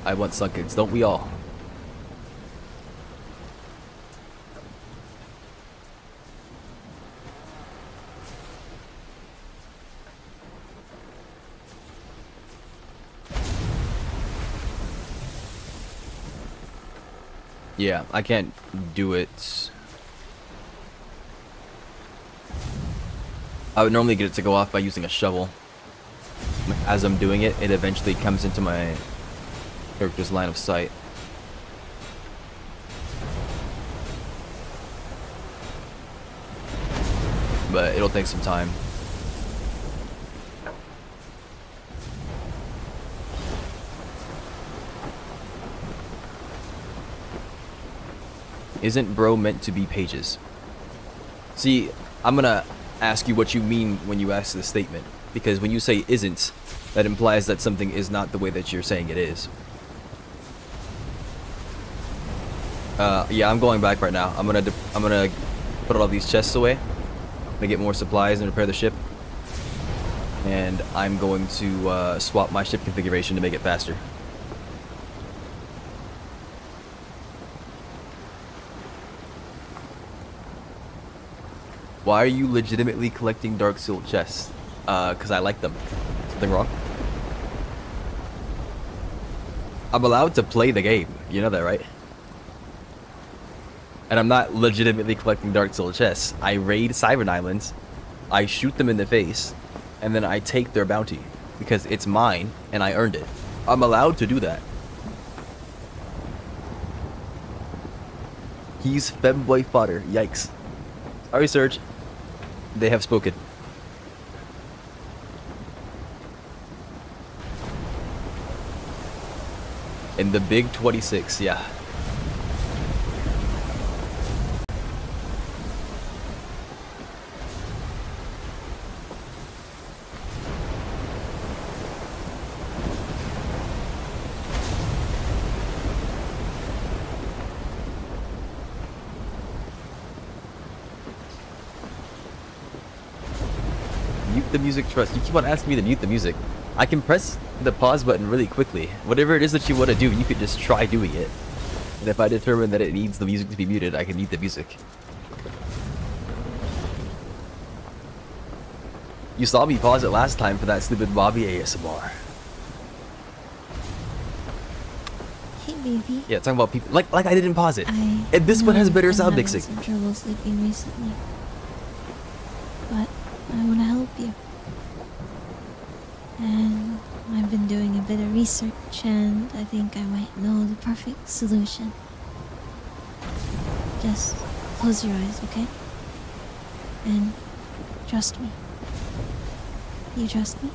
A: I want sunkins, don't we all? Yeah, I can't do it. I would normally get it to go off by using a shovel. As I'm doing it, it eventually comes into my character's line of sight. But it'll take some time. Isn't bro meant to be pages? See, I'm gonna ask you what you mean when you ask this statement. Because when you say isn't, that implies that something is not the way that you're saying it is. Yeah, I'm going back right now. I'm gonna put all these chests away. I'm gonna get more supplies and repair the ship. And I'm going to swap my ship configuration to make it faster. Why are you legitimately collecting Dark Seal chests? Cause I like them. Something wrong? I'm allowed to play the game. You know that, right? And I'm not legitimately collecting Dark Soul chests. I raid Cybern Islands, I shoot them in the face, and then I take their bounty. Because it's mine, and I earned it. I'm allowed to do that. He's femboy fodder. Yikes. Sorry, Serge. They have spoken. In the big 26, yeah. Mute the music, trust. You keep on asking me to mute the music. I can press the pause button really quickly. Whatever it is that you want to do, you could just try doing it. And if I determine that it needs the music to be muted, I can mute the music. You saw me pause it last time for that stupid Bobby ASMR.
B: Hey, baby.
A: Yeah, talking about people like I didn't pause it.
B: And
A: this one has better sound
B: having
A: mixing.
B: some trouble sleeping recently, but I want to help you. And I've been doing a bit of research, and I think I might know the perfect solution. Just close your eyes, okay? And trust me. You trust me?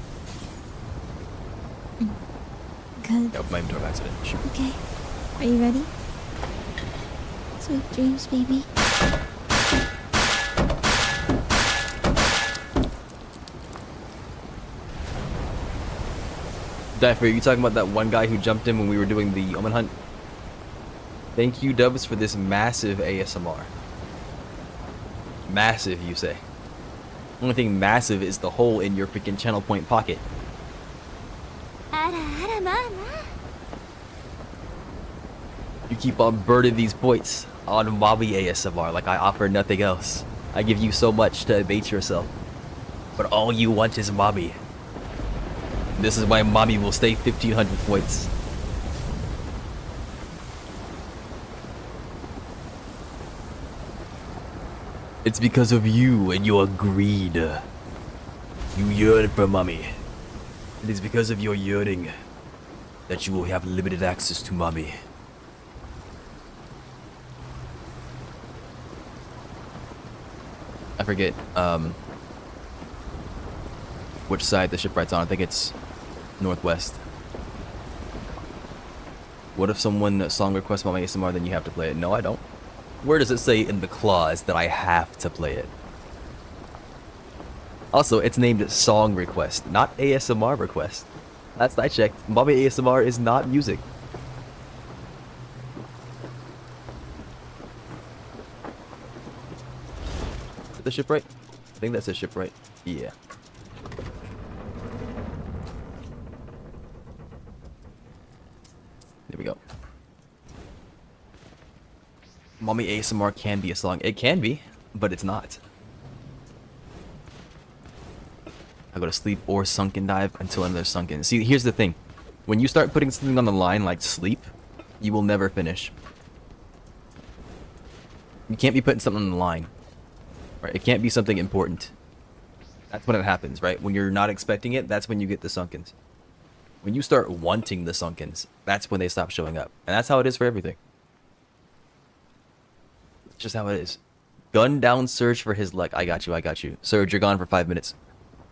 B: Good.
A: Nope, my door accident. Shoot.
B: Okay. Are you ready? Sweet dreams, baby.
A: Dapper, are you talking about that one guy who jumped in when we were doing the Omen hunt? Thank you, Dubs, for this massive ASMR. Massive, you say? Only thing massive is the hole in your freaking channel point pocket. You keep on burning these points on Bobby ASMR like I offer nothing else. I give you so much to abate yourself. But all you want is mommy. This is why mommy will stay 1500 points. It's because of you and your greed. You yearn for mommy. It is because of your yearning that you will have limited access to mommy. forget which side the shipwright's on. I think it's northwest. What if someone song requests my ASMR, then you have to play it? No, I don't. Where does it say in the clause that I have to play it? Also, it's named song request, not ASMR request. Last I checked, Mommy ASMR is not music. Is the shipwright? I think that's a shipwright. Yeah. There we go. Mommy ASMR can be a song. It can be, but it's not. I go to sleep or sunken dive until another sunken. See, here's the thing. When you start putting something on the line like sleep, you will never finish. You can't be putting something on the line. Right? It can't be something important. That's when it happens, right? When you're not expecting it, that's when you get the sunkens. When you start wanting the sunkens, that's when they stop showing up. And that's how it is for everything. It's just how it is. Gun down Surge for his luck. I got you, I got you. Surge, you're gone for 5 minutes.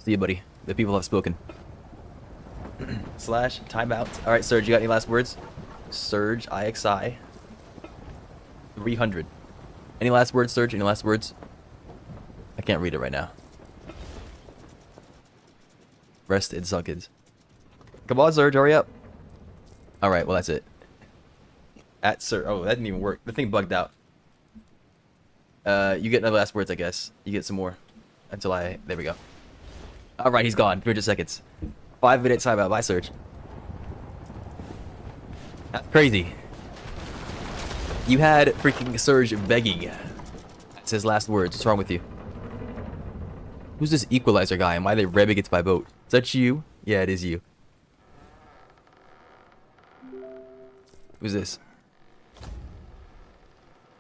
A: See you, buddy. The people have spoken. Slash timeout. Alright, Surge, you got any last words? Surge, IXI. 300. Any last words, Surge? Any last words? I can't read it right now. Rest in sunkens. Come on, Surge, hurry up. Alright, well, that's it. At Surge. Oh, that didn't even work. The thing bugged out. You get another last words, I guess. You get some more. Until I... There we go. Alright, he's gone. 300 seconds. 5 minutes timeout. Bye, Surge. That's crazy. You had freaking Surge begging. That's his last words. What's wrong with you? Who's this equalizer guy? And why are they revving it by boat? Is that you? Yeah, it is you. Who's this?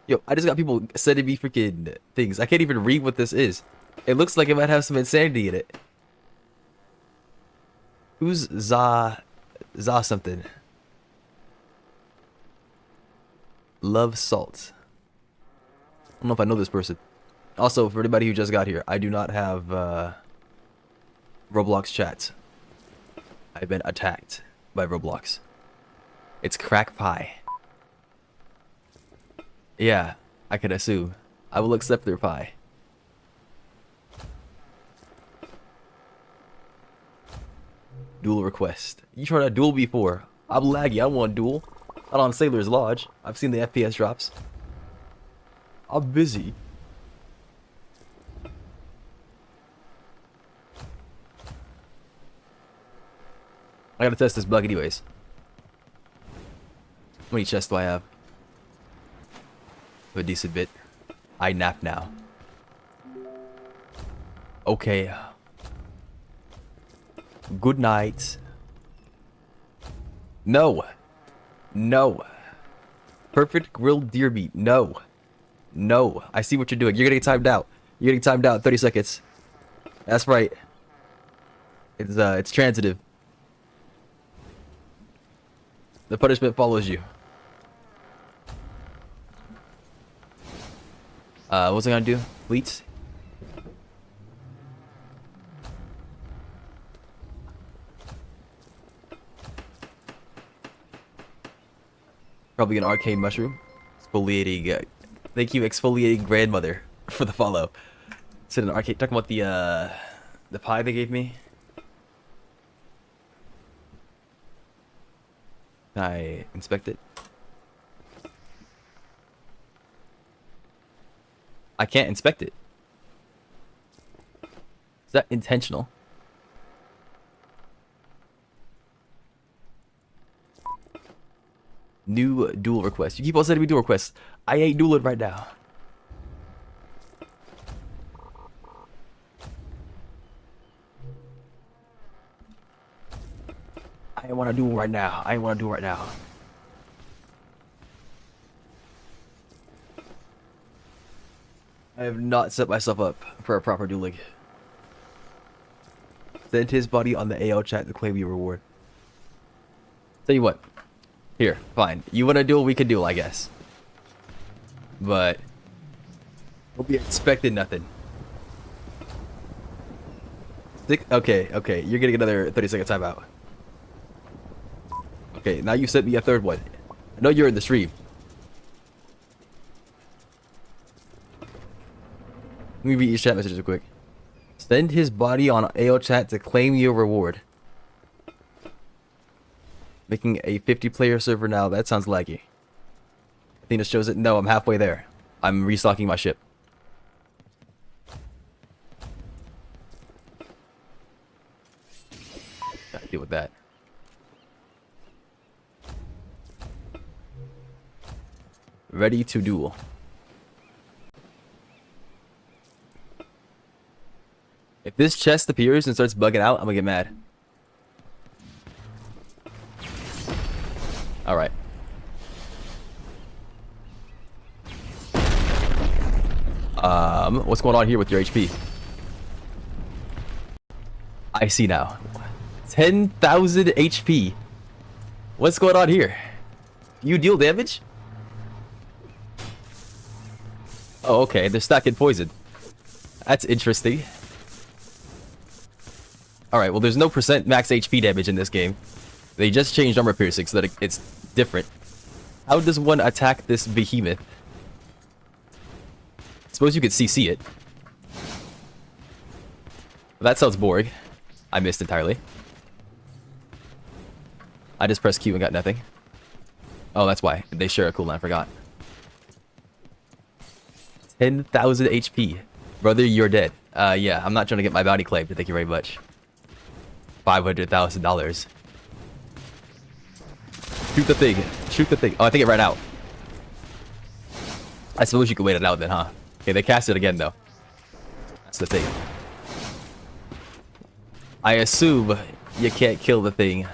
A: Yo, I just got people sending me freaking things. I can't even read what this is. It looks like it might have some insanity in it. Who's Za something? Love Salt. I don't know if I know this person. Also, for anybody who just got here, I do not have Roblox chat. I've been attacked by Roblox. It's crack pie. Yeah, I can assume. I will accept their pie. Duel request. You tried a duel before. I'm laggy. I want duel. Not on Sailor's Lodge. I've seen the FPS drops. I'm busy. I gotta test this bug anyways. How many chests do I have? A decent bit. I nap now. Okay. Good night. No. No. Perfect grilled deer meat. No. No. I see what you're doing. You're getting timed out. You're getting timed out. 30 seconds. That's right. It's transitive. The punishment follows you. What's I gonna do? Fleets? Probably an arcane mushroom. Exfoliating. Thank you, exfoliating grandmother, for the follow. Is it an arcane? Talking about the pie they gave me. Can I inspect it? I can't inspect it. Is that intentional? New duel request. You keep on sending me duel requests. I ain't dueling right now. I want to duel right now. I want to duel right now. I have not set myself up for a proper dueling. Send his buddy on the AL chat to claim your reward. Tell you what. Here, fine. You want to duel? We can duel, I guess. But don't be expecting nothing. Okay, okay. You're getting another 30-second timeout. Okay, now you sent me a third one. I know you're in the stream. Let me read each chat message real quick. Send his body on AO chat to claim your reward. Making a 50-player server now. That sounds laggy. I think this shows it. No, I'm halfway there. I'm restocking my ship. Gotta deal with that. Ready to duel. If this chest appears and starts bugging out, I'm gonna get mad. Alright. What's going on here with your HP? I see now. 10,000 HP. What's going on here? You deal damage? Oh, okay. They're stacking poison. That's interesting. Alright, well, there's no percent max HP damage in this game. They just changed armor piercing so that it's different. How does one attack this behemoth? Suppose you could CC it. That sounds boring. I missed entirely. I just pressed Q and got nothing. Oh, that's why. They share a cooldown, I forgot. 10,000 HP. Brother, you're dead. Yeah, I'm not trying to get my bounty claimed. Thank you very much. $500,000. Shoot the thing. Shoot the thing. Oh, I think it ran out. I suppose you could wait it out then, huh? Okay, they cast it again, though. That's the thing. I assume you can't kill the thing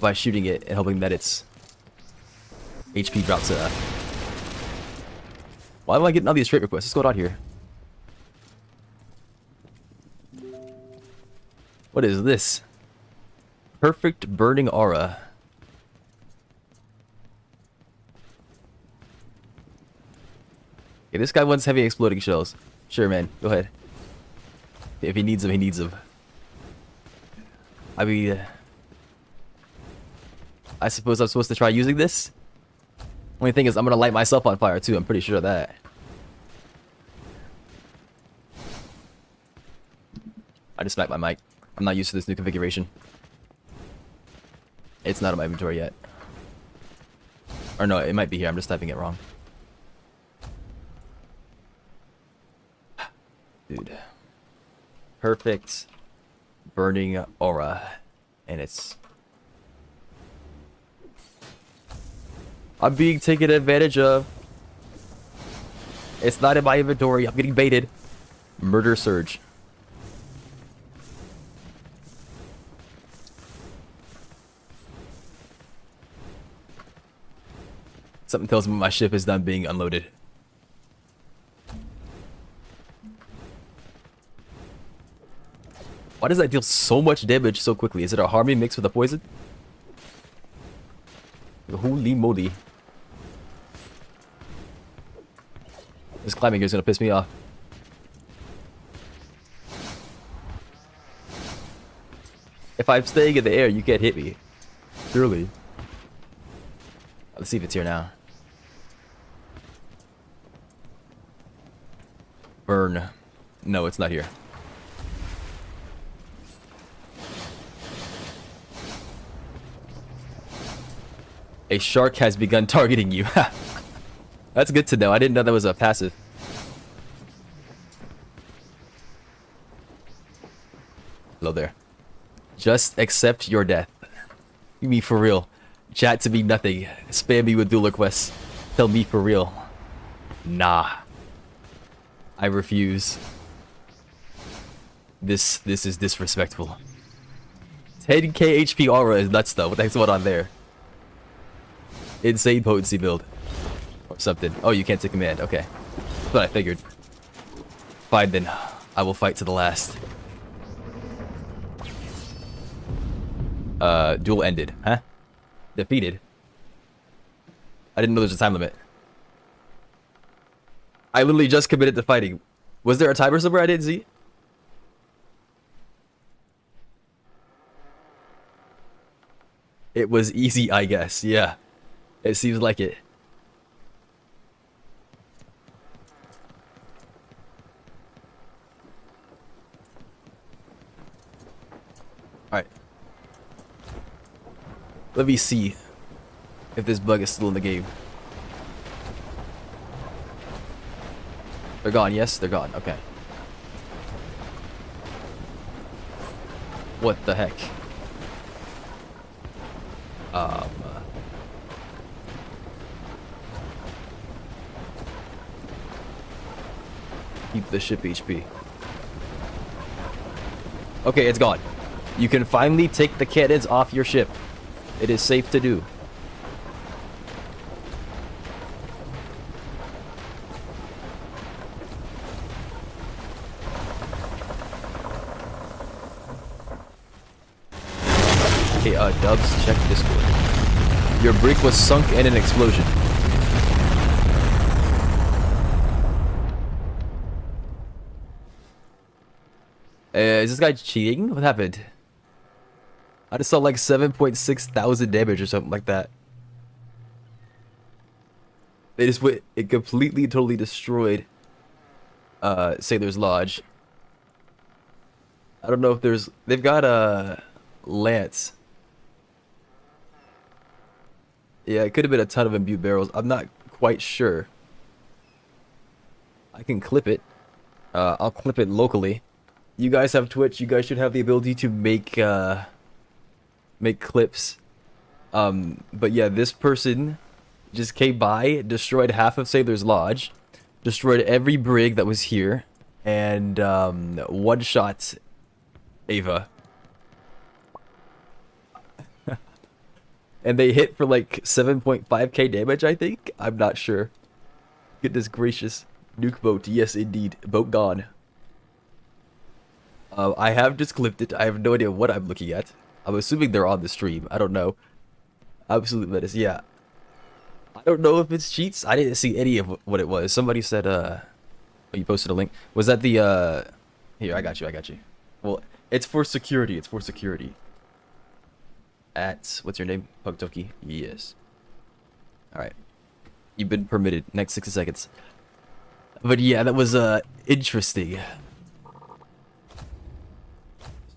A: by shooting it and hoping that its HP drops to... Why am I getting all these trade requests? What's going on here? What is this? Perfect burning aura. Okay, this guy wants heavy exploding shells. Sure, man. Go ahead. If he needs them, he needs them. I mean... I suppose I'm supposed to try using this? Only thing is, I'm gonna light myself on fire, too. I'm pretty sure of that. I just smacked my mic. I'm not used to this new configuration. It's not in my inventory yet. Or no, it might be here. I'm just typing it wrong. Dude. Perfect burning aura. And it's... I'm being taken advantage of. It's not in my inventory. I'm getting baited. Murder surge. Something tells me my ship is done being unloaded. Why does that deal so much damage so quickly? Is it a harmony mixed with a poison? Holy moly. This climbing here is gonna piss me off. If I'm staying in the air, you can't hit me. Surely. Let's see if it's here now. Burn. No, it's not here. A shark has begun targeting you. That's good to know. I didn't know that was a passive. Hello there. Just accept your death. You mean for real? Chat to me nothing. Spam me with duel requests. Tell me for real. Nah. I refuse. This is disrespectful. 10k HP aura is nuts though. What the heck's going on there? Insane potency build. Or something. Oh, you can't take command. Okay. That's what I figured. Fine then. I will fight to the last. Duel ended. Huh? Defeated. I didn't know there's a time limit. I literally just committed to fighting. Was there a timer somewhere I didn't see? It was easy, I guess. Yeah. It seems like it. Alright. Let me see if this bug is still in the game. They're gone, yes? They're gone. Okay. What the heck? Keep the ship HP. Okay, it's gone. You can finally take the cannons off your ship. It is safe to do. Okay, Dubs, check Discord. Your brig was sunk in an explosion. Is this guy cheating? What happened? I just saw like 7.6 thousand damage or something like that. They just went, it completely, totally destroyed Sailor's Lodge. I don't know if there's, they've got Lance. Yeah, it could have been a ton of imbued barrels. I'm not quite sure. I can clip it. I'll clip it locally. You guys have Twitch. You guys should have the ability to make clips. But yeah, this person just came by, destroyed half of Sailor's Lodge, destroyed every brig that was here, and one-shot Ava. And they hit for like 7.5k damage, I think? I'm not sure. Goodness gracious. Nuke boat. Yes, indeed. Boat gone. I have just clipped it. I have no idea what I'm looking at. I'm assuming they're on the stream. I don't know. Absolute menace. Yeah. I don't know if it's cheats. I didn't see any of what it was. Somebody said, oh, you posted a link. Was that the, Here, I got you. I got you. Well, it's for security. It's for security. At, what's your name? Pugtoki? Yes. Alright. You've been permitted. Next 60 seconds. But yeah, that was, interesting.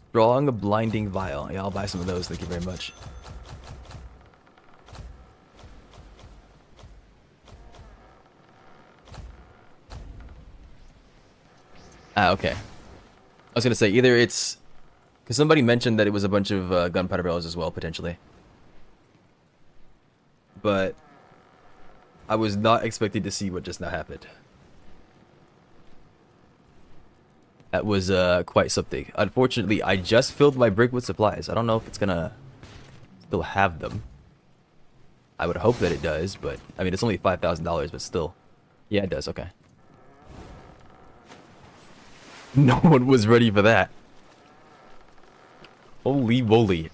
A: Strong blinding vial. Yeah, I'll buy some of those. Thank you very much. Ah, okay. I was gonna say, either it's... Because somebody mentioned that it was a bunch of gunpowder barrels as well, potentially. But... I was not expecting to see what just now happened. That was quite something. Unfortunately, I just filled my brig with supplies. I don't know if it's gonna still have them. I would hope that it does, but... I mean, it's only $5,000, but still. Yeah, it does, okay. No one was ready for that. Holy moly.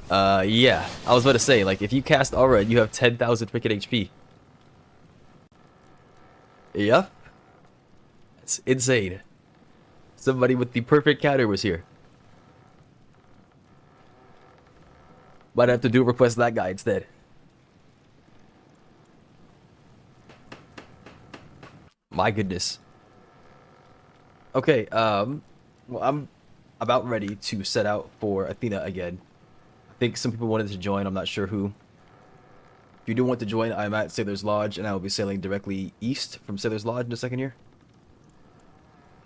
A: Yeah. I was about to say, like, if you cast Aura, you have 10,000 freaking HP. Yep. That's insane. Somebody with the perfect counter was here. Might have to do request that guy instead. My goodness. Okay, well, I'm about ready to set out for Athena again. I think some people wanted to join, I'm not sure who. If you do want to join, I'm at Sailor's Lodge, and I will be sailing directly east from Sailor's Lodge in a second here.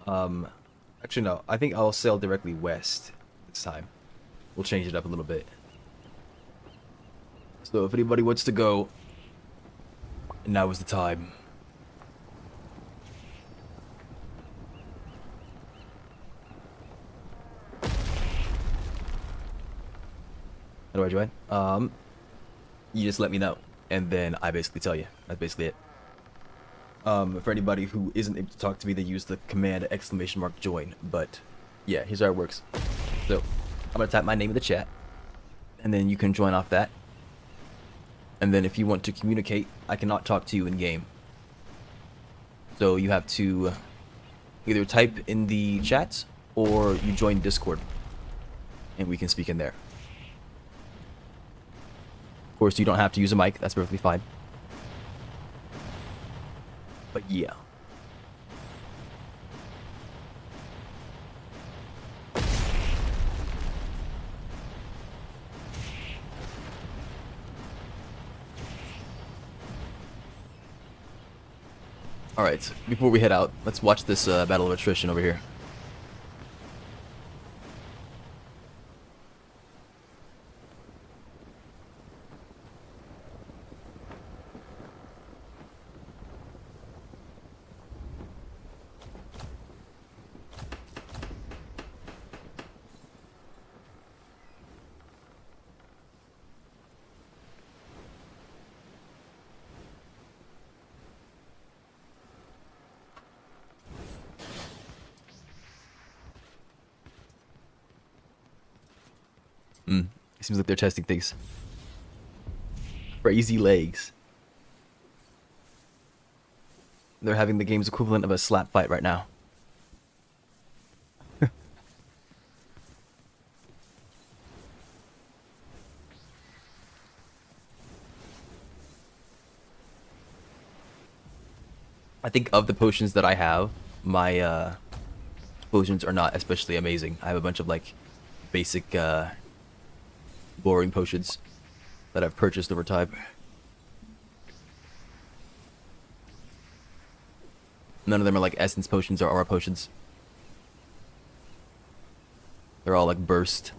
A: Actually no, I think I'll sail directly west this time. We'll change it up a little bit. So if anybody wants to go, now is the time. How do I join? You just let me know, and then I basically tell you. That's basically it. For anybody who isn't able to talk to me, they use the command !join. But yeah, here's how it works. So I'm gonna type my name in the chat, and then you can join off that. And then if you want to communicate, I cannot talk to you in game. So you have to Either type in the chat or you join Discord and we can speak in there. Of course, you don't have to use a mic. That's perfectly fine. But yeah. Alright, before we head out, let's watch this battle of attrition over here. It seems like they're testing things. Crazy legs. They're having the game's equivalent of a slap fight right now. I think of the potions that I have, my potions are not especially amazing. I have a bunch of like basic boring potions that I've purchased over time. None of them are like essence potions or aura potions. They're all like burst.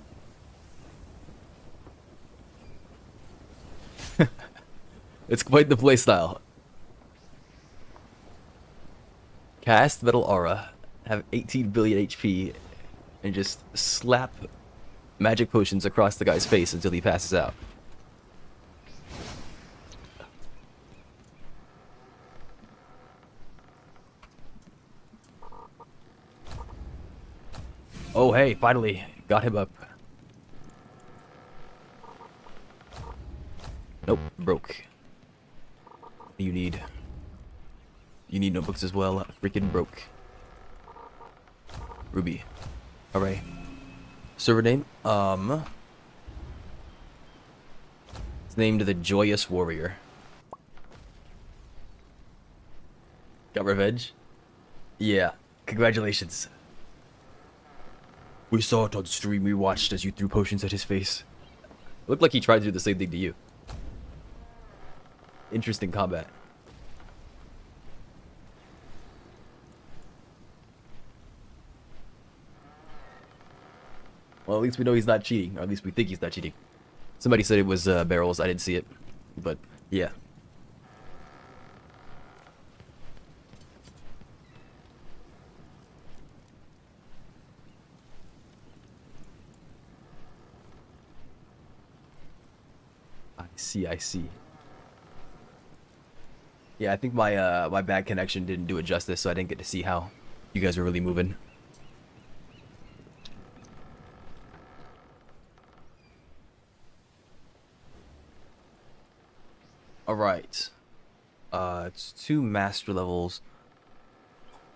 A: It's quite the playstyle. Cast Metal Aura, have 18 billion HP, and just slap magic potions across the guy's face until he passes out. Oh hey, finally got him up. Nope, broke. You need notebooks as well. Freaking broke. Ruby. Alright. Server name? It's named the Joyous Warrior. Got revenge? Yeah. Congratulations. We saw it on stream. We watched as you threw potions at his face. Looked like he tried to do the same thing to you. Interesting combat. Well, at least we know he's not cheating, or at least we think he's not cheating. Somebody said it was barrels. I didn't see it, but yeah. I see. Yeah, I think my my bad connection didn't do it justice, so I didn't get to see how you guys were really moving. Alright. It's 2 master levels.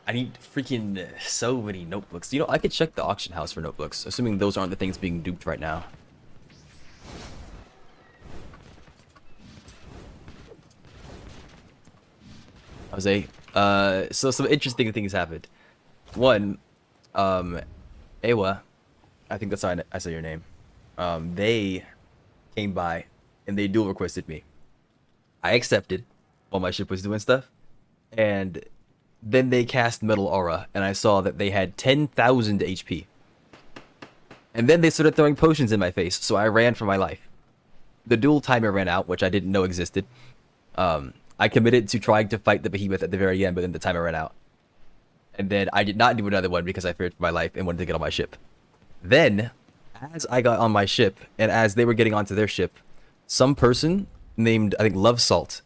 A: I need freaking so many notebooks. You know, I could check the auction house for notebooks, assuming those aren't the things being duped right now. Jose, so some interesting things happened. One, Ewa, I think that's how I say your name. They came by and they dual requested me. I accepted while my ship was doing stuff, and then they cast Metal Aura, and I saw that they had 10,000 HP. And then they started throwing potions in my face, so I ran for my life. The dual timer ran out, which I didn't know existed. I committed to trying to fight the behemoth at the very end, but then the timer ran out. And then I did not do another one because I feared for my life and wanted to get on my ship. Then, as I got on my ship, and as they were getting onto their ship, some person named, I think, Love Salt,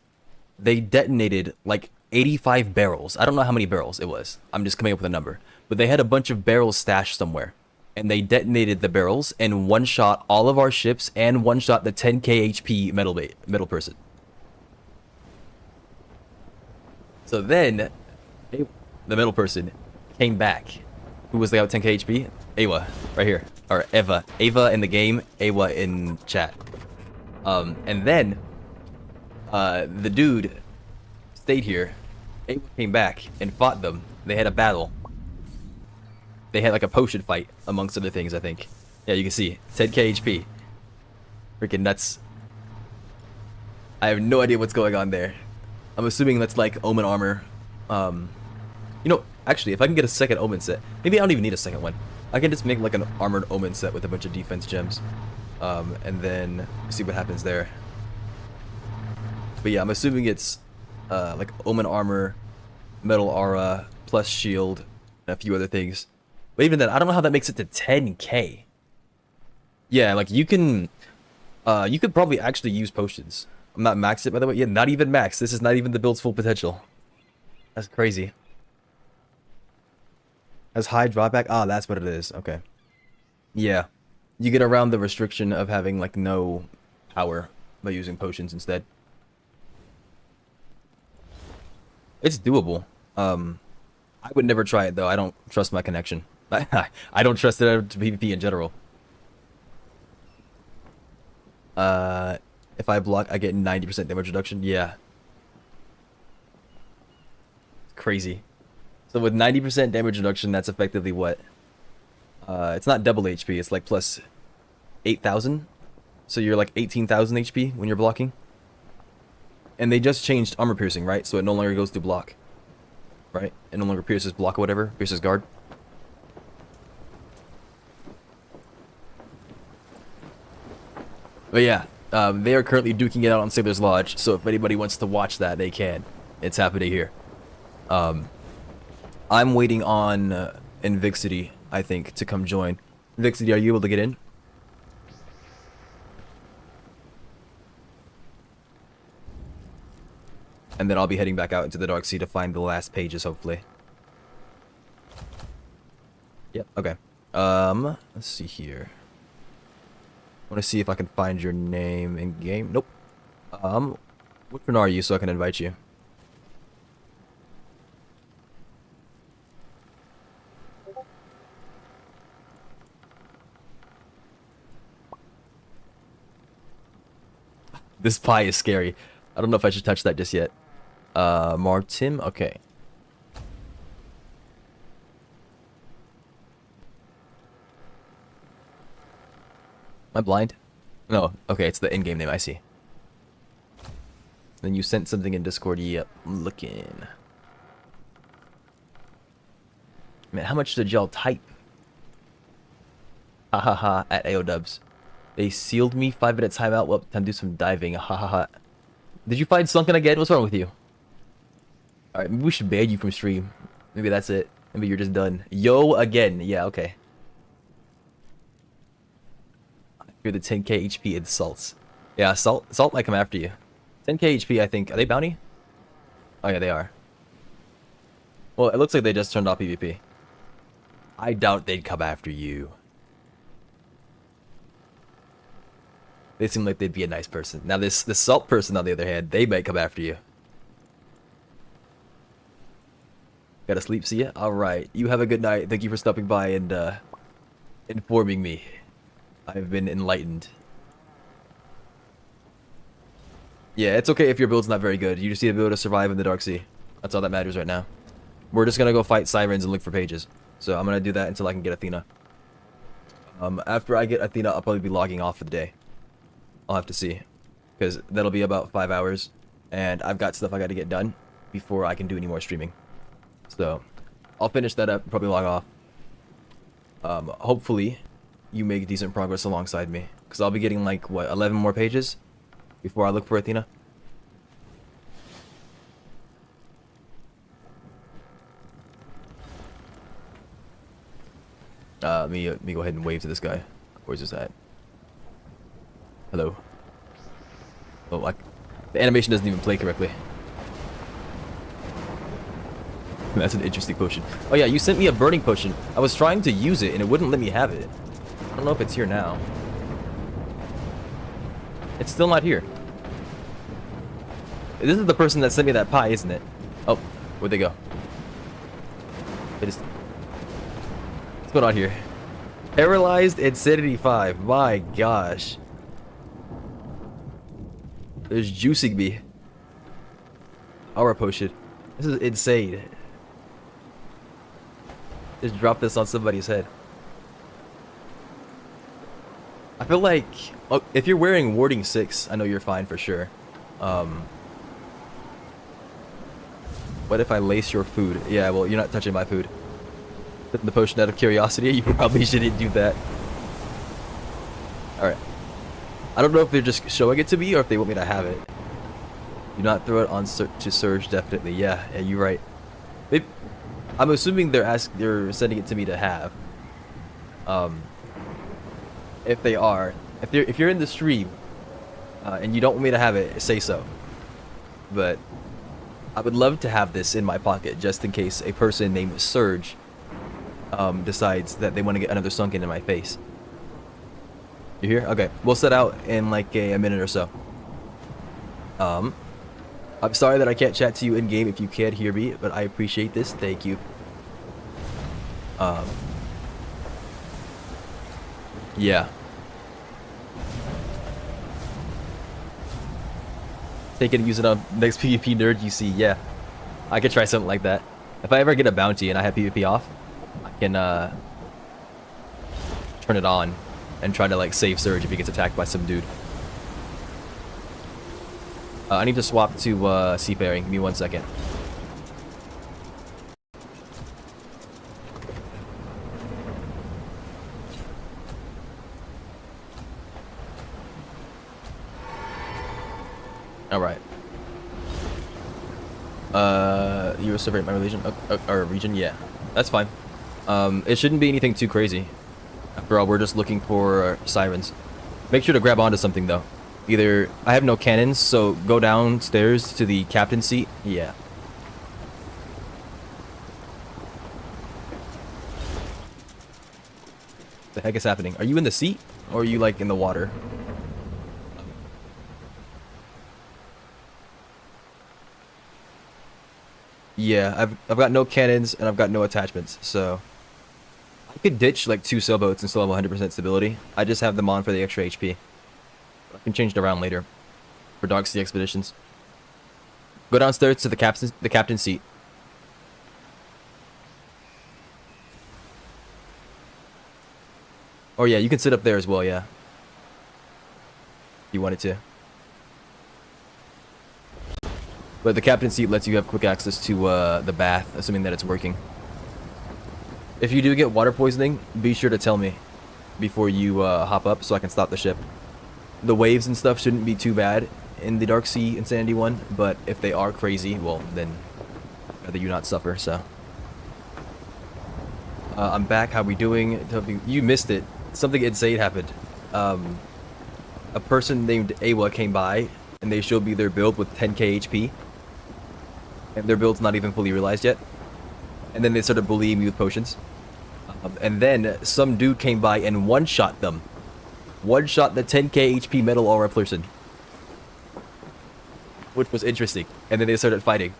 A: they detonated like 85 barrels. I don't know how many barrels it was. I'm just coming up with a number. But they had a bunch of barrels stashed somewhere. And they detonated the barrels and one-shot all of our ships and one-shot the 10k HP metal person. So then, the middle person came back. Who was like out 10k HP? Awa, right here. Or Eva. Ava in the game, Awa in chat. And then, the dude stayed here. Awa came back and fought them. They had a battle. They had like a potion fight, amongst other things, I think. Yeah, you can see. 10k HP. Freaking nuts. I have no idea what's going on there. I'm assuming that's like Omen armor. You know, actually, if I can get a second Omen set, maybe I don't even need a second one. I can just make like an armored Omen set with a bunch of defense gems. And then see what happens there. But yeah, I'm assuming it's like Omen armor, metal aura, plus shield, and a few other things. But even then, I don't know how that makes it to 10k. Yeah, like you can, you could probably actually use potions. I'm not maxed it, by the way. Yeah, not even max. This is not even the build's full potential. That's crazy. Has high drawback? Ah, that's what it is. Okay. Yeah. You get around the restriction of having, like, no power by using potions instead. It's doable. I would never try it, though. I don't trust my connection. I don't trust it to PvP in general. If I block, I get 90% damage reduction. Yeah. It's crazy. So with 90% damage reduction, that's effectively what? It's not double HP. It's like plus 8,000. So you're like 18,000 HP when you're blocking. And they just changed armor piercing, right? So it no longer goes through block. Right? It no longer pierces block or whatever. Pierces guard. But yeah, they are currently duking it out on Sailor's Lodge, so if anybody wants to watch that, they can. It's happening here. I'm waiting on Invixity, I think, to come join. Invixity, are you able to get in? And then I'll be heading back out into the Dark Sea to find the last pages, hopefully. Yep, okay. Let's see here. I want to see if I can find your name in game. Nope. Which one are you so I can invite you? This pie is scary. I don't know if I should touch that just yet. Martim? Okay. Am I blind? No. Okay, it's the in-game name. I see. Then you sent something in Discord. Yep, I'm looking. Man, how much did y'all type? Ha ha ha at AODubs. They sealed me 5 minutes timeout. Well, time to do some diving. Ha ha ha. Did you find Sunken again? What's wrong with you? Alright, maybe we should ban you from stream. Maybe that's it. Maybe you're just done. Yo again. Yeah, okay. You're the 10k HP insults. Yeah, Salt might come after you. 10k HP, I think. Are they bounty? Oh yeah, they are. Well, it looks like they just turned off PvP. I doubt they'd come after you. They seem like they'd be a nice person. Now this Salt person, on the other hand, they might come after you. Gotta sleep, see ya? Alright, you have a good night. Thank you for stopping by and informing me. I've been enlightened. Yeah, it's okay if your build's not very good. You just need to be able to survive in the Dark Sea. That's all that matters right now. We're just gonna go fight sirens and look for pages. So I'm gonna do that until I can get Athena. After I get Athena, I'll probably be logging off for the day. I'll have to see. Because that'll be about 5 hours. And I've got stuff I gotta get done before I can do any more streaming. So, I'll finish that up and probably log off. Hopefully, you make decent progress alongside me. Because I'll be getting like, what, 11 more pages? Before I look for Athena? Let me go ahead and wave to this guy. Where's this at? Hello. Oh, like, the animation doesn't even play correctly. That's an interesting potion. Oh yeah, you sent me a burning potion. I was trying to use it and it wouldn't let me have it. I don't know if it's here now. It's still not here. This is the person that sent me that pie, isn't it? Oh, where'd they go? They just What's going on here? Paralyzed Insanity 5. My gosh. There's juicing me. Aura potion. This is insane. Just drop this on somebody's head. I feel like if you're wearing warding 6, I know you're fine for sure. What if I lace your food? Yeah, well, you're not touching my food. Putting the potion out of curiosity, you probably shouldn't do that. Alright. I don't know if they're just showing it to me or if they want me to have it. Do not throw it on to Surge, definitely. Yeah, you're right. I'm assuming they're sending it to me to have. If they are, if you're in the stream and you don't want me to have it, say so. But I would love to have this in my pocket just in case a person named Surge decides that they want to get another sunken in my face. You here? Okay, we'll set out in like a minute or so. I'm sorry that I can't chat to you in game if you can't hear me, but I appreciate this. Thank you. Yeah. Take it and use it on next PvP nerd you see. Yeah, I could try something like that. If I ever get a bounty and I have PvP off, I can turn it on and try to like save Surge if he gets attacked by some dude. I need to swap to Seafaring. Give me 1 second. Alright. You were surveying my religion or region? Yeah. That's fine. It shouldn't be anything too crazy. After all, we're just looking for sirens. Make sure to grab onto something though. Either I have no cannons, so go downstairs to the captain's seat. Yeah. The heck is happening? Are you in the seat or are you like in the water? Yeah, I've got no cannons and I've got no attachments, so I could ditch like 2 sailboats and still have 100% stability. I just have them on for the extra HP. I can change it around later for Dark Sea expeditions. Go downstairs to the captain's seat. Oh yeah, you can sit up there as well. Yeah, if you wanted to. But the captain's seat lets you have quick access to the bath, assuming that it's working. If you do get water poisoning, be sure to tell me before you hop up so I can stop the ship. The waves and stuff shouldn't be too bad in the Dark Sea Insanity one, but if they are crazy, well, then I'd rather you not suffer, so. I'm back. How we doing? You missed it. Something insane happened. A person named Awa came by, and they showed me their build with 10k HP. And their build's not even fully realized yet. And then they started bullying me with potions. And then some dude came by and one-shot them. One-shot the 10k HP metal aura person. Which was interesting. And then they started fighting.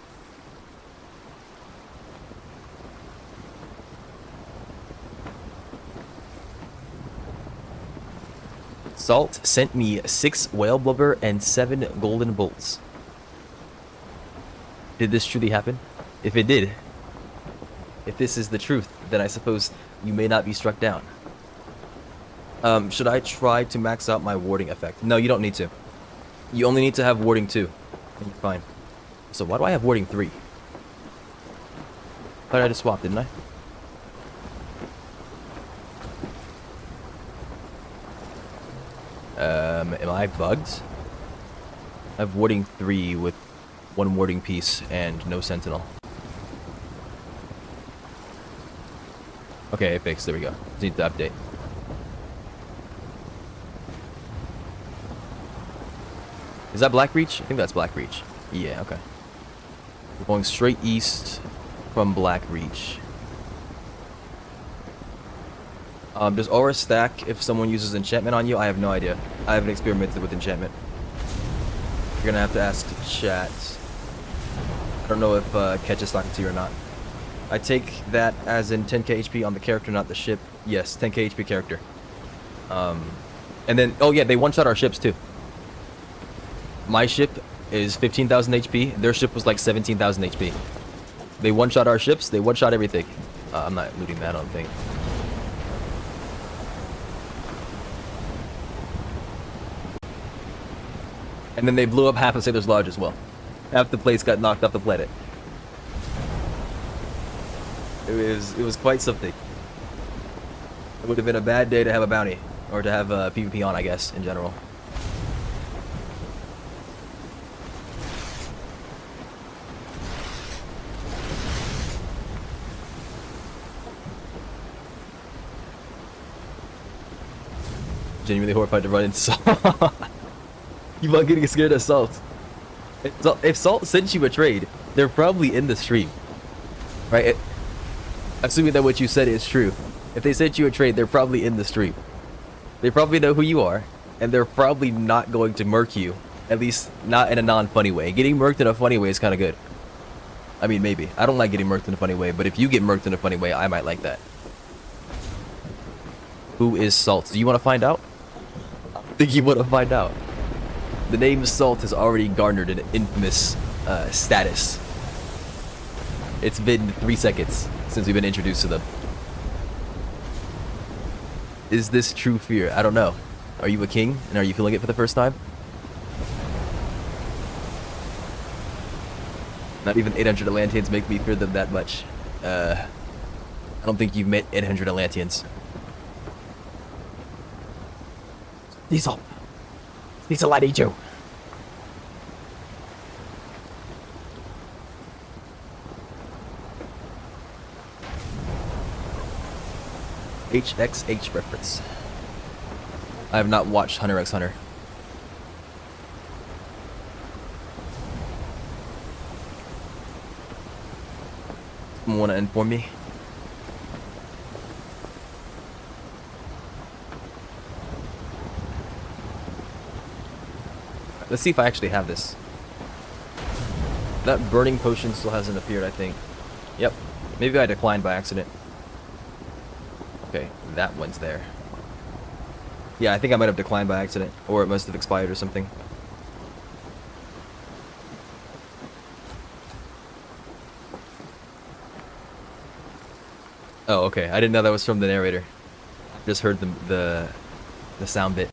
A: Salt sent me 6 whale blubber and 7 golden bolts. Did this truly happen? If it did, if this is the truth, then I suppose you may not be struck down. Should I try to max out my warding effect? No, you don't need to. You only need to have warding 2. And you're fine. So why do I have warding 3? Thought I just swapped, didn't I? Am I bugged? I have warding 3 with 1 warding piece and no sentinel. Okay, fixed. There we go. Just need to update. Is that Blackreach? I think that's Blackreach. Yeah, okay. We're going straight east from Blackreach. Does aura stack if someone uses enchantment on you? I have no idea. I haven't experimented with enchantment. You're gonna have to ask chat. I don't know if Ketch is talking to you or not. I take that as in 10k HP on the character, not the ship. Yes, 10k HP character. And then, oh yeah, they one-shot our ships too. My ship is 15,000 HP. Their ship was like 17,000 HP. They one-shot our ships. They one-shot everything. I'm not looting that, I don't think. And then they blew up half of Sailor's Lodge as well. Half the place got knocked off the planet. It was quite something. It would have been a bad day to have a bounty. Or to have PvP on, I guess, in general. Genuinely horrified to run into Salt. You about getting scared of Salt. If Salt sent you a trade, they're probably in the stream. Right? Assuming that what you said is true. If they sent you a trade, they're probably in the stream. They probably know who you are, and they're probably not going to murk you. At least, not in a non-funny way. Getting murked in a funny way is kind of good. I mean, maybe. I don't like getting murked in a funny way, but if you get murked in a funny way, I might like that. Who is Salt? Do you want to find out? I think you want to find out. The name Salt has already garnered an infamous status. It's been 3 seconds since we've been introduced to them. Is this true fear? I don't know. Are you a king, and are you feeling it for the first time? Not even 800 Atlanteans make me fear them that much. I don't think you've met 800 Atlanteans. Diesel, I need you. HXH reference. I have not watched Hunter x Hunter. Someone want to inform me? Let's see if I actually have this. That burning potion still hasn't appeared, I think. Yep. Maybe I declined by accident. Okay, that one's there. Yeah, I think I might have declined by accident. Or it must have expired or something. Oh, okay. I didn't know that was from the narrator. Just heard the sound bit.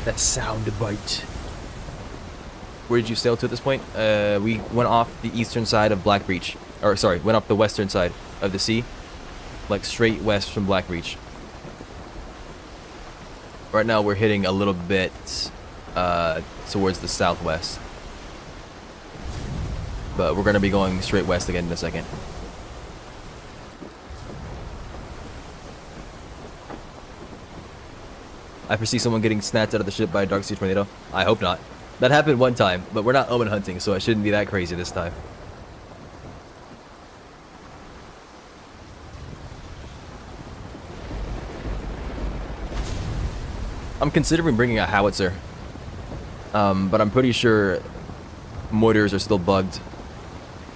A: That sound bite. Where did you sail to at this point? We went off the eastern side of Blackreach. Or, sorry, went off the western side of the sea. Like, straight west from Blackreach. Right now, we're hitting a little bit towards the southwest. But we're going to be going straight west again in a second. I foresee someone getting snatched out of the ship by a Dark Sea tornado. I hope not. That happened one time, but we're not omen hunting, so it shouldn't be that crazy this time. I'm considering bringing a howitzer, but I'm pretty sure mortars are still bugged.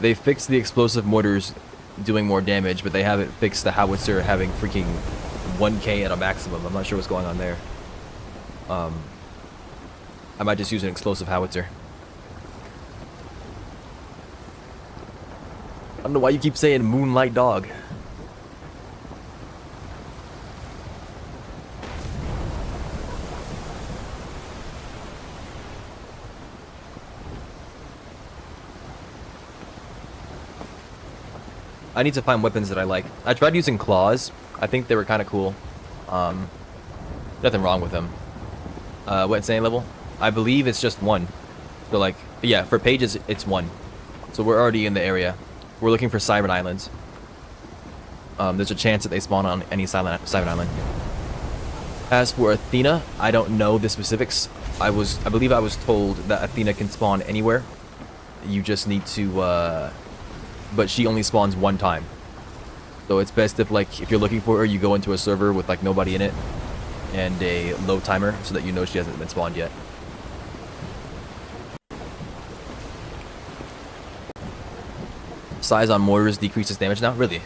A: They fixed the explosive mortars doing more damage, but they haven't fixed the howitzer having freaking 1k at a maximum. I'm not sure what's going on there. I might just use an explosive howitzer. I don't know why you keep saying Moonlight Dog. I need to find weapons that I like. I tried using claws. I think they were kind of cool. Nothing wrong with them. What insane level? I believe it's just 1. So like, yeah, for pages it's 1. So we're already in the area. We're looking for Siren Islands. There's a chance that they spawn on any Siren Island. As for Athena, I don't know the specifics. I believe I was told that Athena can spawn anywhere. You just need to, but she only spawns 1 time. So it's best if you're looking for her, you go into a server with like nobody in it and a low timer so that you know she hasn't been spawned yet. Size on mortars decreases damage now? Really?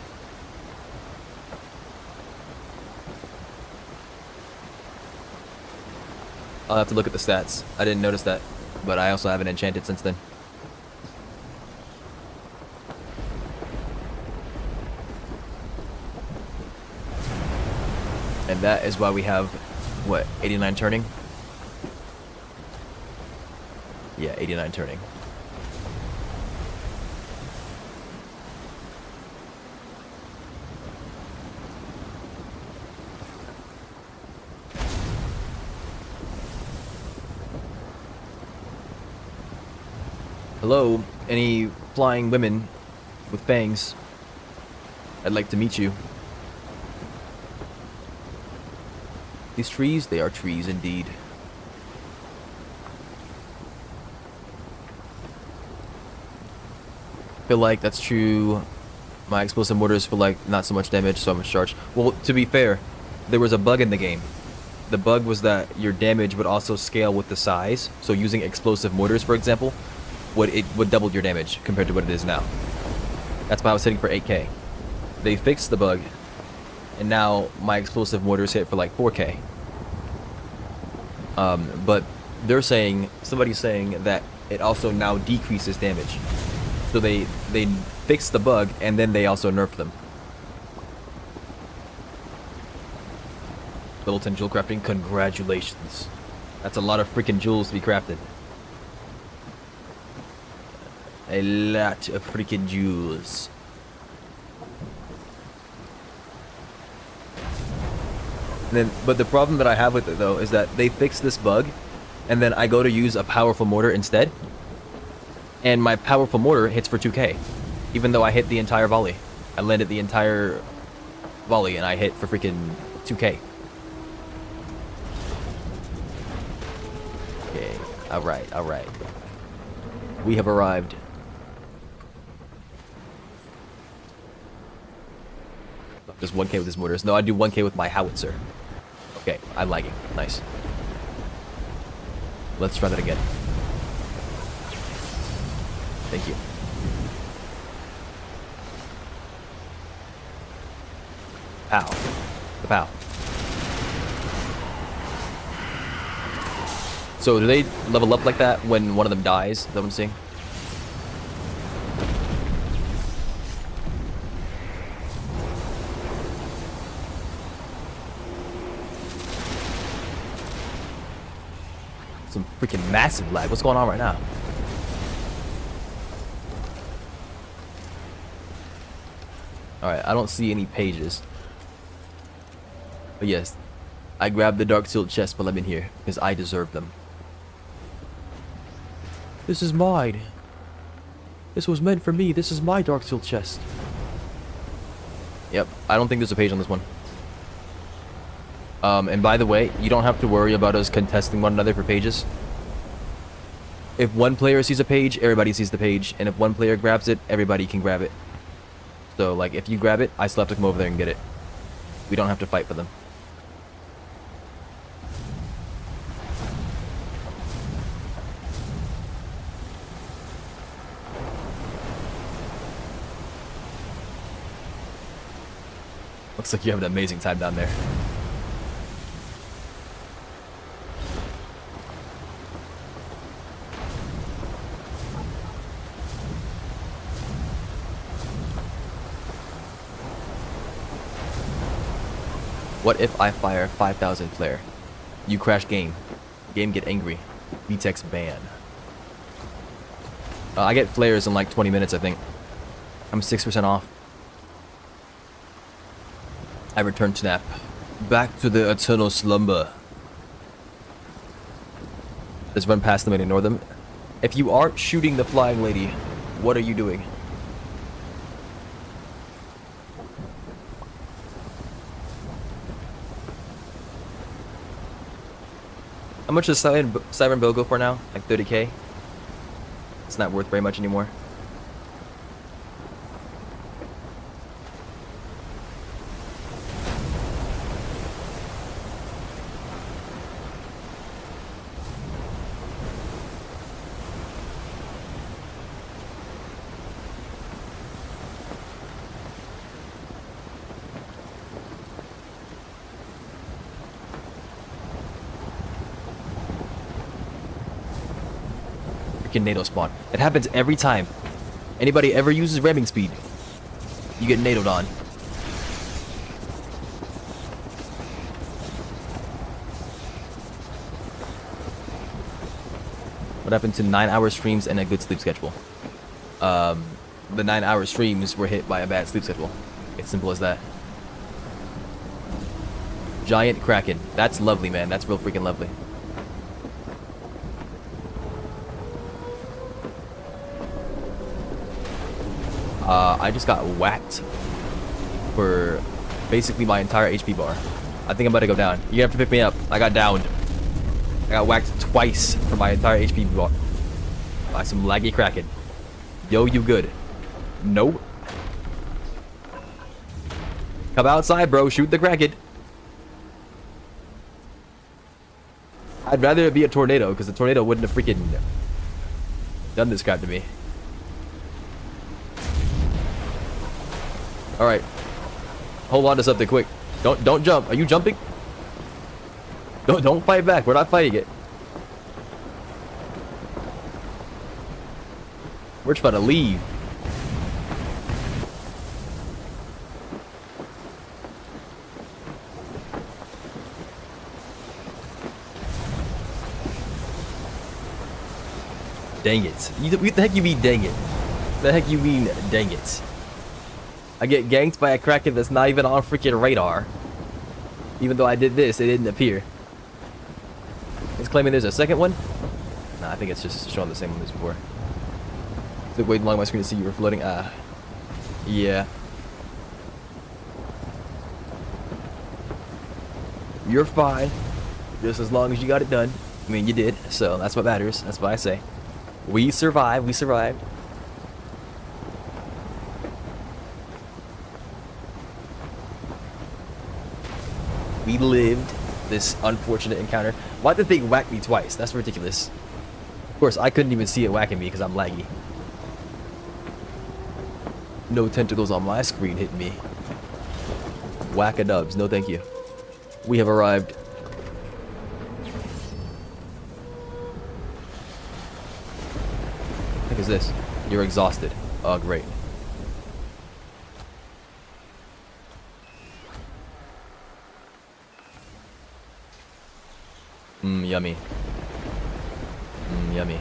A: I'll have to look at the stats. I didn't notice that, but I also haven't enchanted since then. And that is why we have, what, 89 turning? Yeah, 89 turning. Hello, any flying women with fangs? I'd like to meet you. These trees, they are trees indeed. Feel like that's true. My explosive mortars feel like not so much damage, so much charge. Well, to be fair, there was a bug in the game. The bug was that your damage would also scale with the size. So using explosive mortars, for example, would double your damage compared to what it is now. That's why I was hitting for 8k. They fixed the bug, and now my explosive mortars hit for like 4k. But they're saying, somebody's saying that it also now decreases damage. So they fixed the bug, and then they also nerfed them. Level 10 jewel crafting, congratulations. That's a lot of freaking jewels to be crafted. A lot of freaking jewels. But the problem that I have with it though is that they fixed this bug, and then I go to use a powerful mortar instead, and my powerful mortar hits for 2k, even though I hit the entire volley. I landed the entire volley and I hit for freaking 2k. Okay, alright, alright. We have arrived. Just 1k with his mortars. No, I do 1k with my howitzer. Okay, I'm lagging. Nice. Let's try that again. Thank you. Pow. The pow. So do they level up like that when one of them dies? Is that what I'm seeing? Some freaking massive lag. What's going on right now? Alright, I don't see any pages. But yes, I grabbed the dark sealed chest while I'm in here, because I deserve them. This is mine. This was meant for me. This is my dark sealed chest. Yep, I don't think there's a page on this one. And by the way, you don't have to worry about us contesting one another for pages. If one player sees a page, everybody sees the page. And if one player grabs it, everybody can grab it. So, like, if you grab it, I still have to come over there and get it. We don't have to fight for them. Looks like you have an amazing time down there. What if I fire 5,000 flare? You crash game. Game get angry. VTEX ban. I get flares in like 20 minutes, I think. I'm 6% off. I return to nap. Back to the eternal slumber. Just run past them and ignore them. If you aren't shooting the flying lady, what are you doing? How much does Siren Bill go for now? Like 30k? It's not worth very much anymore. freaking NATO spawn. It happens every time. Anybody ever uses ramming speed, you get NATO'd on. What happened to 9-hour streams and a good sleep schedule? The 9-hour streams were hit by a bad sleep schedule. It's simple as that. Giant Kraken. That's lovely, man. That's real freaking lovely. I just got whacked for basically my entire HP bar. I think I'm about to go down. You have to pick me up. I got downed. I got whacked twice for my entire HP bar by some laggy Kraken. Yo, you good? Nope. Come outside, bro. Shoot the Kraken. I'd rather it be a tornado, because the tornado wouldn't have freaking done this crap to me. Alright. Hold on to something quick. Don't jump. Are you jumping? Don't fight back. We're not fighting it. We're trying to leave. Dang it. What the heck you mean, dang it? The heck you mean, dang it? I get ganked by a Kraken that's not even on freaking radar. Even though I did this, it didn't appear. It's claiming there's a second one? Nah, I think it's just showing the same one as before. Took way too long on my screen to see you were floating. Yeah. You're fine. Just as long as you got it done. I mean, you did, so that's what matters. That's what I say. We survived. We survived. We lived this unfortunate encounter. Why'd the thing whack me twice? That's ridiculous. Of course, I couldn't even see it whacking me because I'm laggy. No tentacles on my screen hit me. Whack-a-dubs. No thank you. We have arrived. What the heck is this? You're exhausted. Oh, great. Yummy. Yummy.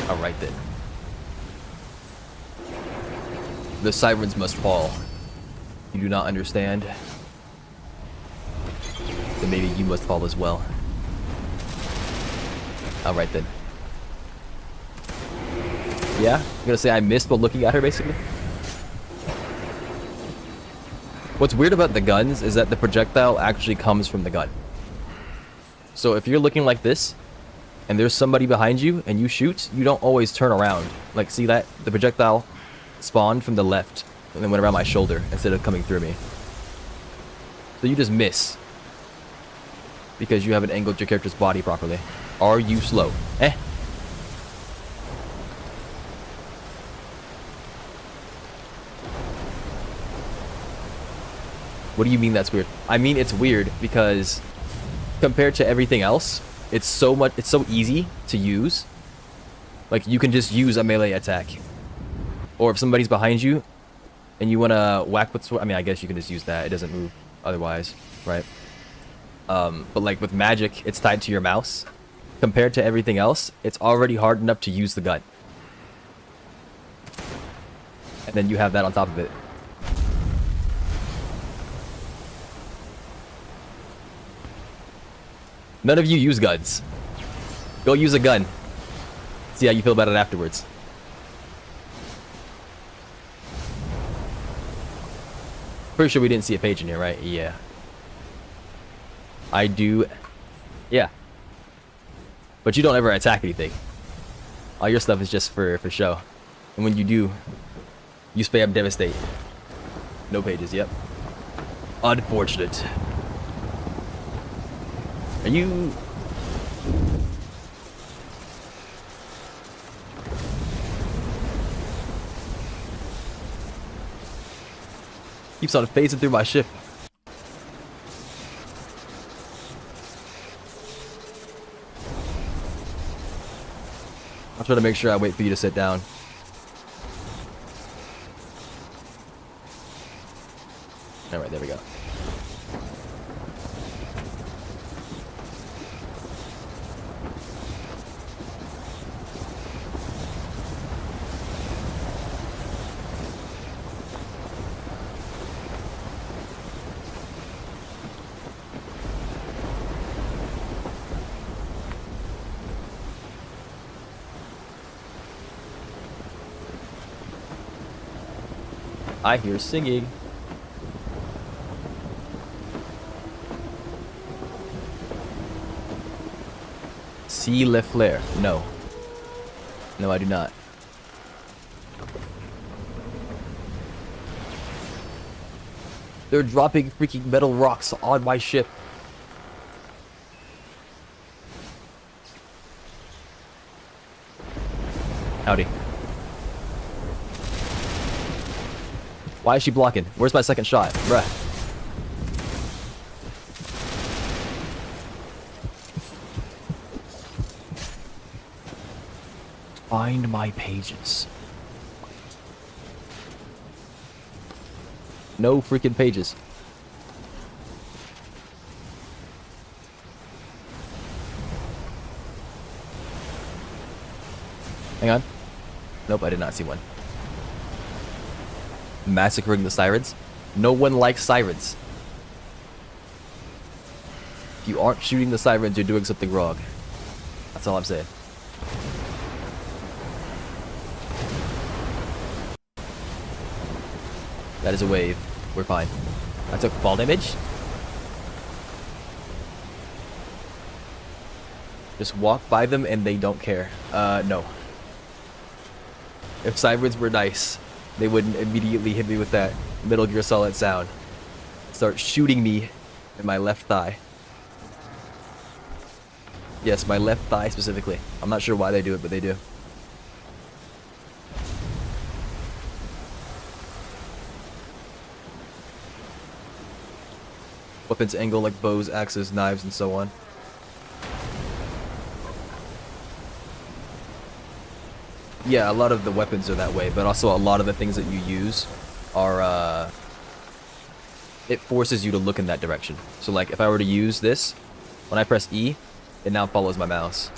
A: Alright then. The sirens must fall. You do not understand? Then maybe you must fall as well. Alright then. Yeah? I'm gonna say I missed while looking at her, basically? What's weird about the guns is that the projectile actually comes from the gun. So if you're looking like this, and there's somebody behind you, and you shoot, you don't always turn around. Like, see that? The projectile spawned from the left, and then went around my shoulder, instead of coming through me. So you just miss. Because you haven't angled your character's body properly. Are you slow? Eh. What do you mean that's weird? I mean it's weird because compared to everything else, it's so easy to use. Like, you can just use a melee attack. Or if somebody's behind you and you want to whack with sword, I mean, I guess you can just use that. It doesn't move otherwise, right? But like with magic, it's tied to your mouse. Compared to everything else, it's already hard enough to use the gun. And then you have that on top of it. None of you use guns. Go use a gun. See how you feel about it afterwards. Pretty sure we didn't see a page in here, right? Yeah. I do. Yeah. But you don't ever attack anything. All your stuff is just for show. And when you do, you spam devastate. No pages, yep. Unfortunate. Are you... Keeps on phasing through my ship. I'll try to make sure I wait for you to sit down. Alright, there we go. I hear singing. See le flare. No. No, I do not. They're dropping freaking metal rocks on my ship. Howdy. Why is she blocking? Where's my second shot? Bruh. Find my pages. No freaking pages. Hang on. Nope, I did not see one. Massacring the sirens? No one likes sirens. If you aren't shooting the sirens, you're doing something wrong. That's all I'm saying. That is a wave. We're fine. I took fall damage. Just walk by them and they don't care. No. If sirens were nice, they wouldn't immediately hit me with that Metal Gear Solid sound. Start shooting me in my left thigh. Yes, my left thigh specifically. I'm not sure why they do it, but they do. Weapons angle like bows, axes, knives, and so on. Yeah, a lot of the weapons are that way, but also a lot of the things that you use are, it forces you to look in that direction. So like, if I were to use this, when I press E, it now follows my mouse.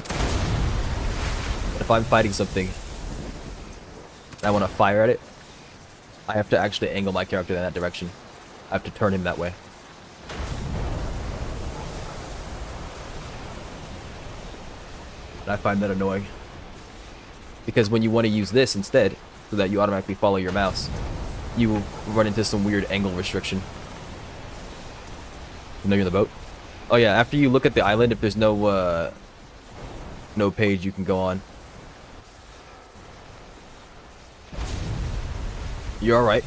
A: But if I'm fighting something, and I want to fire at it, I have to actually angle my character in that direction. I have to turn him that way. And I find that annoying. Because when you want to use this instead, so that you automatically follow your mouse, you will run into some weird angle restriction. You know you're in the boat? Oh yeah, after you look at the island, if there's no page you can go on. You're alright.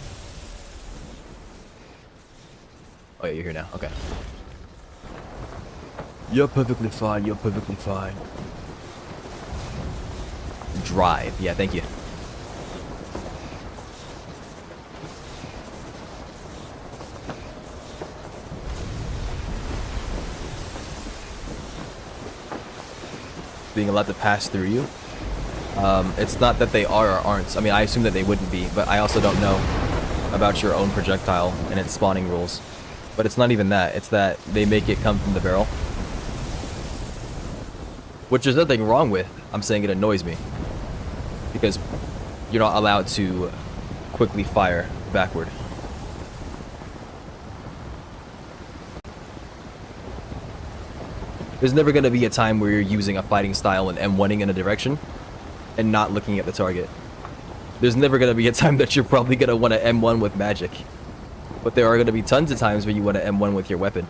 A: Oh yeah, you're here now. Okay. You're perfectly fine. You're perfectly fine. Drive. Yeah, thank you. Being allowed to pass through you. It's not that they are or aren't. I mean, I assume that they wouldn't be, but I also don't know about your own projectile and its spawning rules. But it's not even that. It's that they make it come from the barrel. Which there's nothing wrong with. I'm saying it annoys me. Because you're not allowed to quickly fire backward. There's never going to be a time where you're using a fighting style and M1ing in a direction and not looking at the target. There's never going to be a time that you're probably going to want to M1 with magic. But there are going to be tons of times where you want to M1 with your weapon.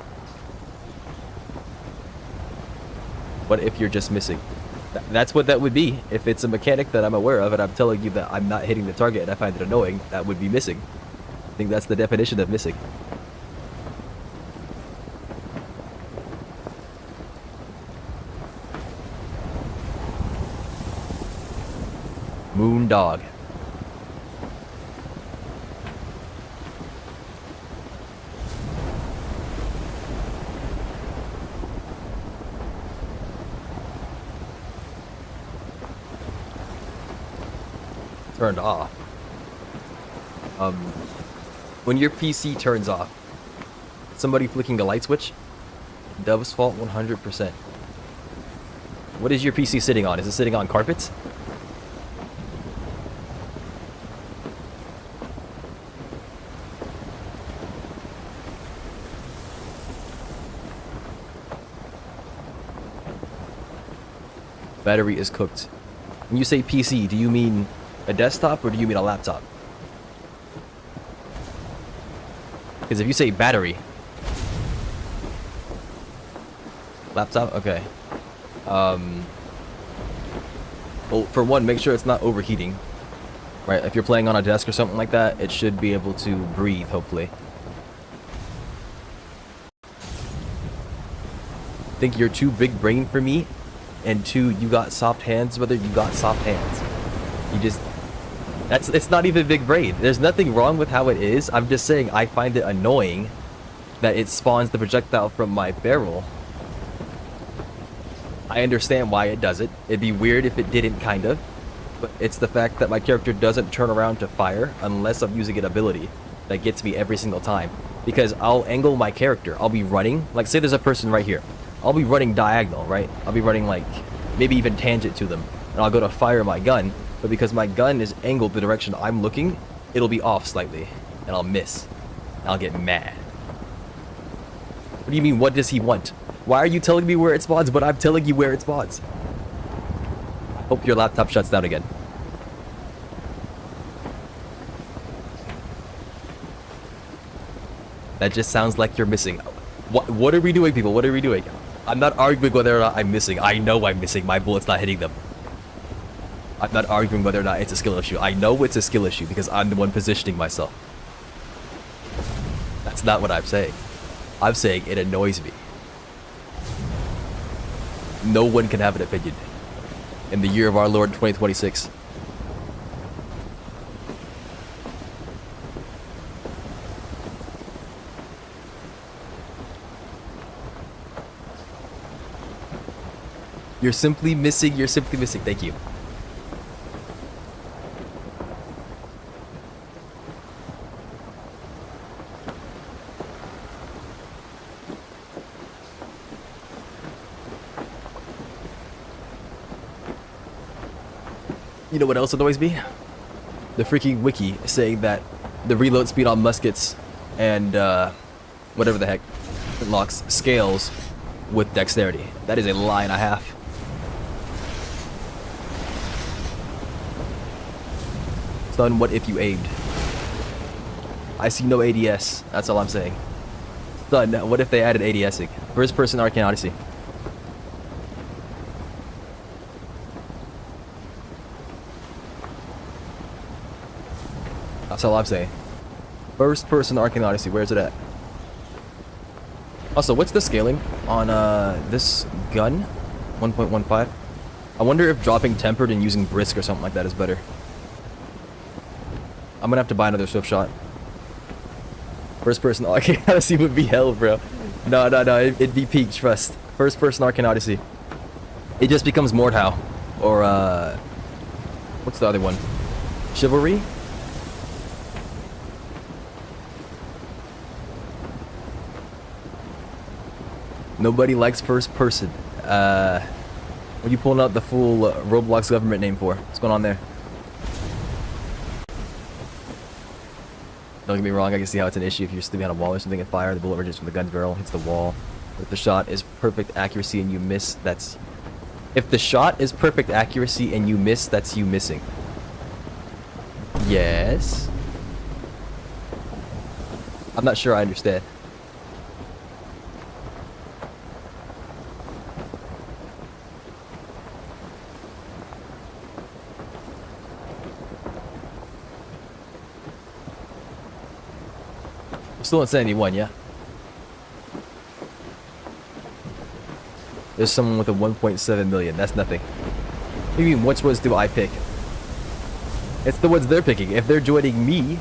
A: What if you're just missing? That's what that would be. If it's a mechanic that I'm aware of and I'm telling you that I'm not hitting the target and I find it annoying, that would be missing. I think that's the definition of missing. Moondog. Turned off. When your PC turns off, somebody flicking a light switch, Dove's fault 100%. What is your PC sitting on? Is it sitting on carpets? Battery is cooked. When you say PC, do you mean a desktop or do you mean a laptop? Because if you say battery, laptop, okay. Well, for one, make sure it's not overheating. Right, if you're playing on a desk or something like that, it should be able to breathe, hopefully. Think you're too big brain for me, and two, you got soft hands, brother, you got soft hands. You just... it's not even big brain. There's nothing wrong with how it is. I'm just saying I find it annoying that it spawns the projectile from my barrel. I understand why it does it. It'd be weird if it didn't, kind of. But it's the fact that my character doesn't turn around to fire unless I'm using an ability that gets me every single time. Because I'll angle my character. I'll be running. Like, say there's a person right here. I'll be running diagonal, right? I'll be running, like, maybe even tangent to them. And I'll go to fire my gun. But because my gun is angled the direction I'm looking, it'll be off slightly. And I'll miss. And I'll get mad. What do you mean, what does he want? Why are you telling me where it spawns, but I'm telling you where it spawns? Hope your laptop shuts down again. That just sounds like you're missing. What are we doing, people? What are we doing? I'm not arguing whether or not I'm missing. I know I'm missing. My bullet's not hitting them. I'm not arguing whether or not it's a skill issue. I know it's a skill issue because I'm the one positioning myself. That's not what I'm saying. I'm saying it annoys me. No one can have an opinion. In the year of our Lord 2026. You're simply missing, thank you. You know what else annoys me? The freaking wiki saying that the reload speed on muskets and whatever the heck locks scales with dexterity. That is a lie and a half. Son, what if you aimed? I see no ADS. That's all I'm saying. Son, what if they added ADSing? First person Arcane Odyssey. That's all I'm saying. First person Arcane Odyssey, where's it at? Also, what's the scaling on this gun? 1.15? I wonder if dropping tempered and using brisk or something like that is better. I'm gonna have to buy another swift shot. First person Arcane Odyssey would be hell, bro. No, it'd be peak, trust. First person Arcane Odyssey. It just becomes Mordhau. Or, what's the other one? Chivalry? Nobody likes first person. What are you pulling out the full Roblox government name for? What's going on there? Don't get me wrong, I can see how it's an issue if you're standing on a wall or something and fire, the bullet registers from the gun's barrel, hits the wall. But if the shot is perfect accuracy and you miss, that's... If the shot is perfect accuracy and you miss, that's you missing. Yes. I'm not sure I understand. Still Insanity 1, yeah. There's someone with a 1.7 million. That's nothing. What do you mean, which ones do I pick? It's the ones they're picking. If they're joining me,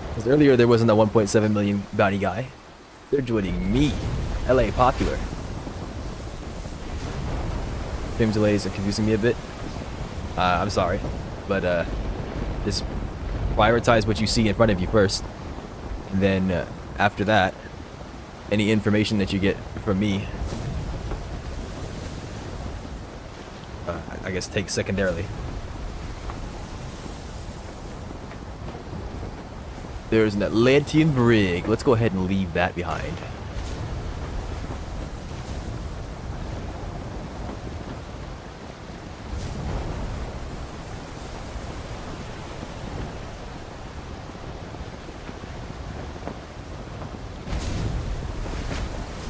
A: because earlier there wasn't a 1.7 million bounty guy. They're joining me. LA popular. Frame delays are confusing me a bit. I'm sorry, but just prioritize what you see in front of you first, and then after that, any information that you get from me, I guess take secondarily. There's an Atlantean brig. Let's go ahead and leave that behind.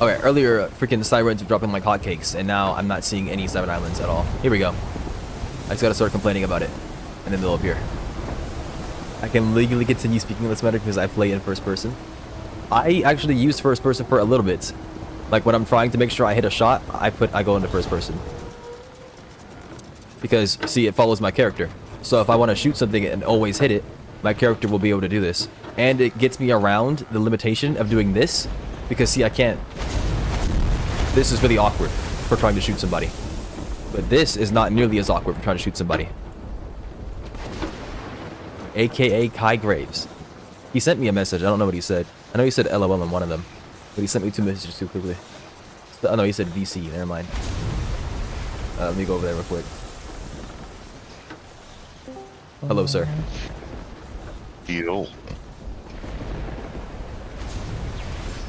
A: Okay, earlier freaking sirens were dropping like hotcakes, and now I'm not seeing any 7 islands at all. Here we go. I just gotta start complaining about it, and then they'll appear. I can legally continue speaking on this matter because I play in first person. I actually use first person for a little bit. Like when I'm trying to make sure I hit a shot, I go into first person. Because, see, it follows my character. So if I want to shoot something and always hit it, my character will be able to do this. And it gets me around the limitation of doing this. Because, see, I can't. This is really awkward for trying to shoot somebody. But this is not nearly as awkward for trying to shoot somebody. AKA Kai Graves. He sent me a message. I don't know what he said. I know he said LOL on one of them. But he sent me 2 messages too quickly. Oh no, he said VC. Never mind. Let me go over there real quick. Hello, sir.
D: Yo.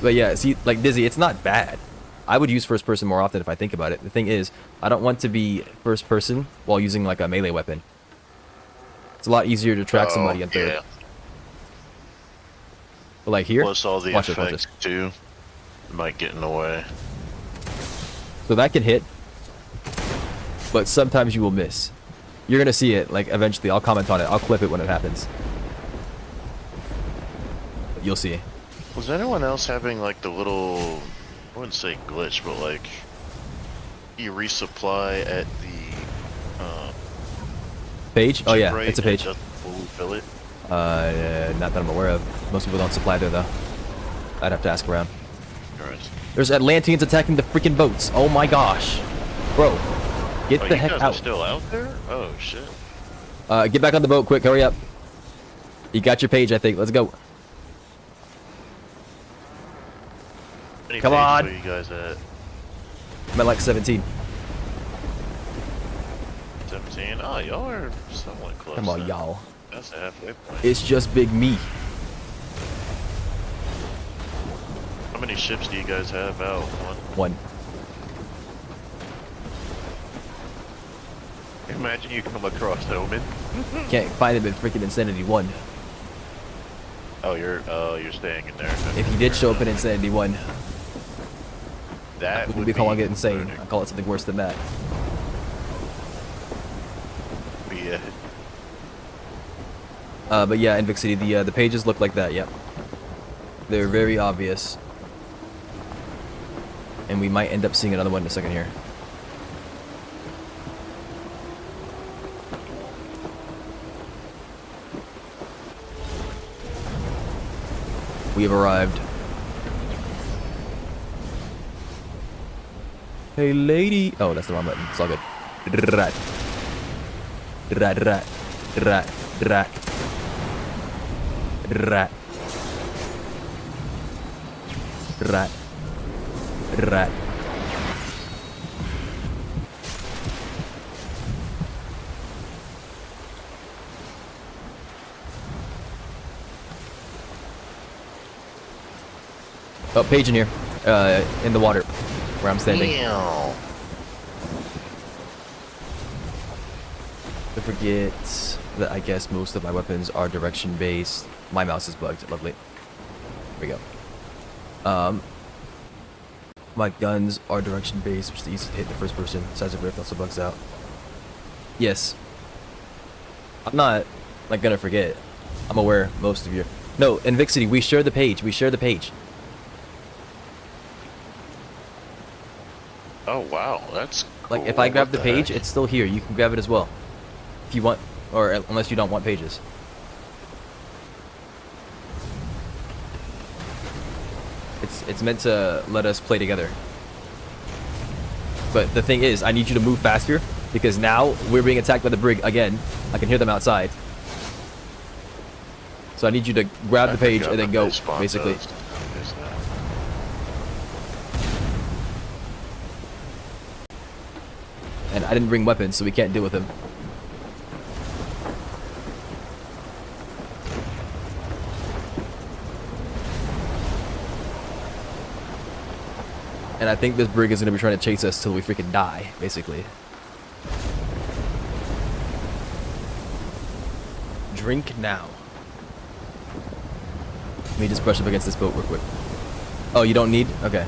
A: But yeah, see, like Dizzy, it's not bad. I would use first person more often if I think about it. The thing is, I don't want to be first person while using like a melee weapon. It's a lot easier to track somebody in third.
D: Yeah.
A: But like here,
D: Plus all the
A: watch
D: effects too might get in the way.
A: So that can hit, but sometimes you will miss. You're gonna see it, like eventually. I'll comment on it. I'll clip it when it happens. You'll see.
D: Was anyone else having like the little, I wouldn't say glitch, but like you resupply at the
A: Page? Oh yeah,
D: rate
A: it's a page.
D: and doesn't fully fill it?
A: Not that I'm aware of. Most people don't supply there though. I'd have to ask around.
D: Alright.
A: There's Atlanteans attacking the freaking boats. Oh my gosh, bro, get
D: Oh,
A: the
D: you
A: heck
D: guys
A: out.
D: are still out there? Oh shit.
A: Get back on the boat quick. Hurry up. You got your page, I think. Let's go.
D: Any
A: Come
D: pages
A: on.
D: where you guys at?
A: I'm at like 17.
D: 17? Oh, y'all are somewhat close.
A: Come on,
D: then.
A: y'all.
D: That's the halfway point.
A: It's just big me.
D: How many ships do you guys have out? One?
A: One.
D: Imagine you come across Omen.
A: Can't find him in freaking Insanity 1.
D: Oh, you're staying in there.
A: If he did show up in Insanity 1,
D: that
A: we
D: would
A: be calling it insane.
D: concerning.
A: I call it something worse than that.
D: Yeah.
A: But yeah, in Vic City, the pages look like that. Yep. They're very obvious. And we might end up seeing another one in a second here. We have arrived. Hey lady. Oh, that's the wrong button. It's all good. Rat. Rat, rat, rat, rat. Rat. Rat. Rat. Oh, page in here. In the water. Where I'm standing.
D: Meow.
A: Don't forget that I guess most of my weapons are direction based. My mouse is bugged. Lovely. There we go. My guns are direction based, which is easy to hit in the first person. Size of rift also bugs out. Yes. I'm not like gonna forget. I'm aware most of your No, in Vic City, we share the page. We share the page.
D: Oh wow, that's
A: Like,
D: cool.
A: if I grab
D: What
A: the page,
D: heck?
A: it's still here. You can grab it as well. If you want, or unless you don't want pages. It's meant to let us play together. But the thing is, I need you to move faster because now we're being attacked by the brig again. I can hear them outside. So I need you to grab the page and then go, basically. And I didn't bring weapons, so we can't deal with him. And I think this brig is going to be trying to chase us till we freaking die, basically. Drink now. Let me just brush up against this boat real quick. Oh, you don't need? Okay.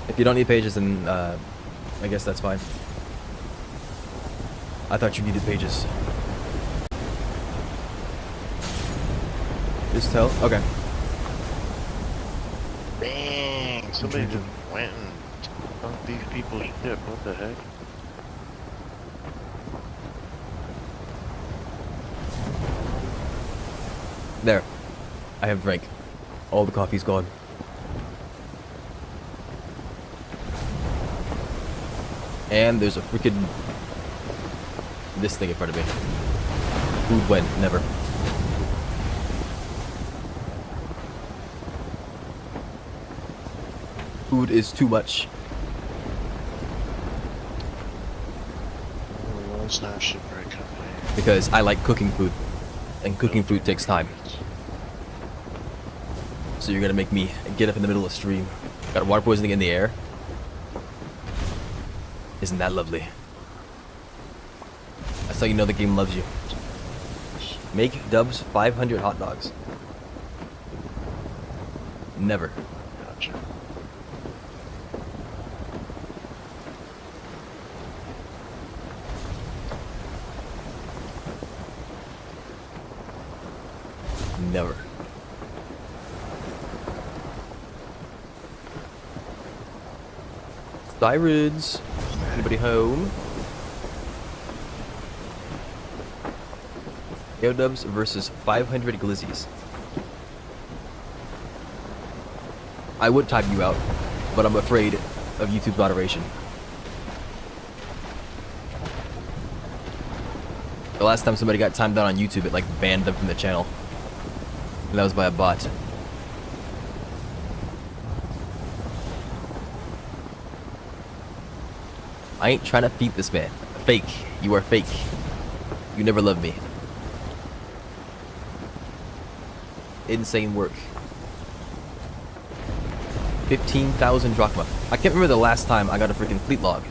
A: If you don't need pages, then I guess that's fine. I thought you needed pages. Just tell? Okay.
D: Dang, somebody just went and dunked these people's ship. What the heck?
A: There. I have drank. All the coffee's gone. And there's a freaking... this thing in front of me. Food when? Never. Food is too much.
D: Well, it's not shipwreck company.
A: Because I like cooking food. And cooking food takes time. So you're gonna make me get up in the middle of stream. Got water poisoning in the air. Isn't that lovely? That's how you know the game loves you. Make Dubs 500 hot dogs. Never.
D: Gotcha.
A: Never. Sirens. Anybody home? Dubs versus 500 glizzies. I would type you out, but I'm afraid of YouTube moderation. The last time somebody got timed out on YouTube, it like banned them from the channel. And that was by a bot. I ain't trying to feed this man. Fake. You are fake. You never loved me. Insane work. 15,000 drachma. I can't remember the last time I got a freaking fleet log.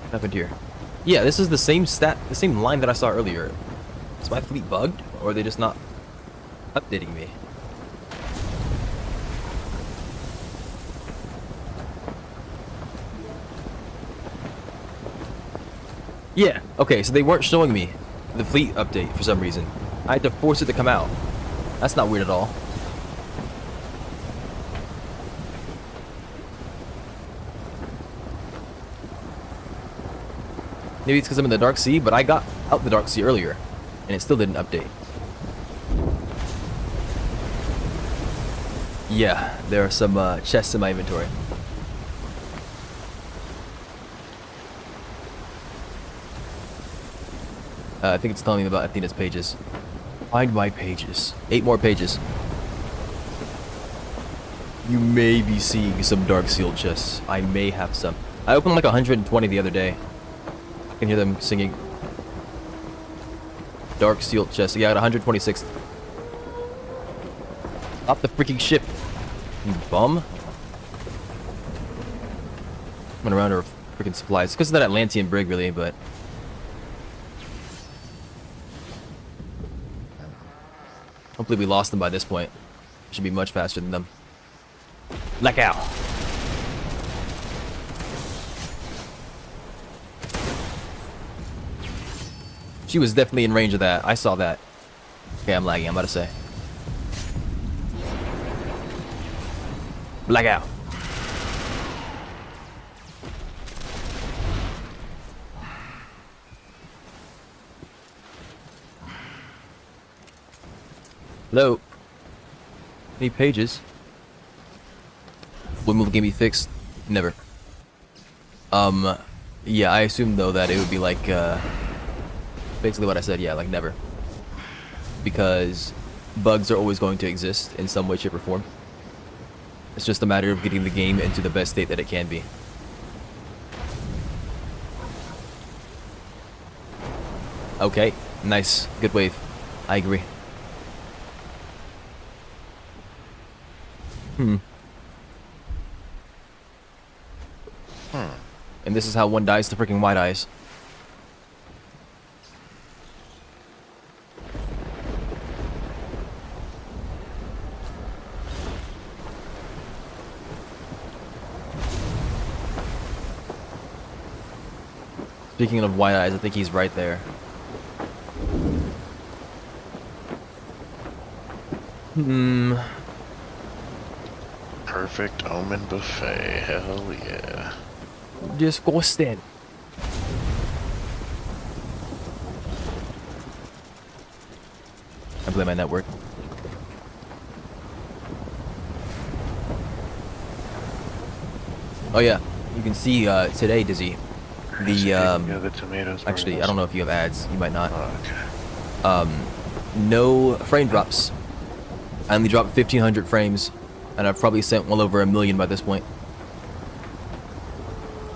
A: What happened here? Yeah, this is the same stat, the same line that I saw earlier. Is my fleet bugged? Or are they just not updating me? Yeah, okay, so they weren't showing me the fleet update for some reason. I had to force it to come out. That's not weird at all. Maybe it's because I'm in the Dark Sea, but I got out the Dark Sea earlier, and it still didn't update. Yeah, there are some chests in my inventory. I think it's telling me about Athena's pages. Find my pages. 8 more pages. You may be seeing some dark sealed chests. I may have some. I opened like 120 the other day. I can hear them singing. Dark sealed chests. Yeah, I got 126. Stop the freaking ship, you bum. Went around her freaking supplies. Because of that Atlantean brig, really, but. Hopefully we lost them by this point. Should be much faster than them. Let out. She was definitely in range of that. I saw that. Okay, I'm lagging. I'm about to say. Blackout. Hello. Any pages? When will the game be fixed? Never. Yeah, I assume though that it would be like, basically what I said, yeah, like never. Because bugs are always going to exist in some way, shape, or form. It's just a matter of getting the game into the best state that it can be. Okay, nice, good wave. I agree. And this is how one dies to freaking white eyes. Speaking of white eyes, I think he's right there.
D: Perfect Omen buffet. Hell yeah.
A: Disgusting. I blame my network. Oh yeah, you can see today, Dizzy.
D: The tomatoes.
A: Actually, I don't know if you have ads. You might not.
D: Oh, okay.
A: No frame drops. I only dropped 1,500 frames, and I've probably sent well over 1 million by this point.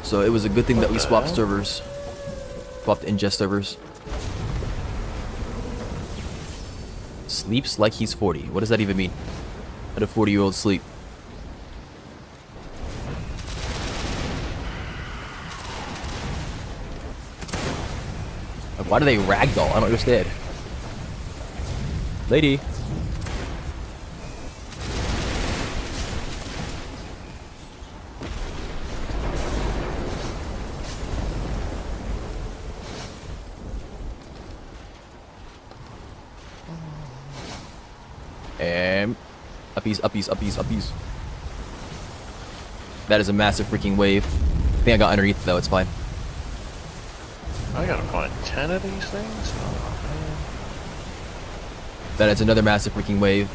A: So it was a good thing that we swapped servers. Swapped ingest servers. Sleeps like he's 40. What does that even mean? How do 40-year-olds sleep? Like, why do they ragdoll? I don't understand. Lady. And uppies, uppies, uppies, uppies. That is a massive freaking wave. I think I got underneath though, it's fine.
D: I gotta find 10 of these things? Oh, man.
A: That is another massive freaking wave.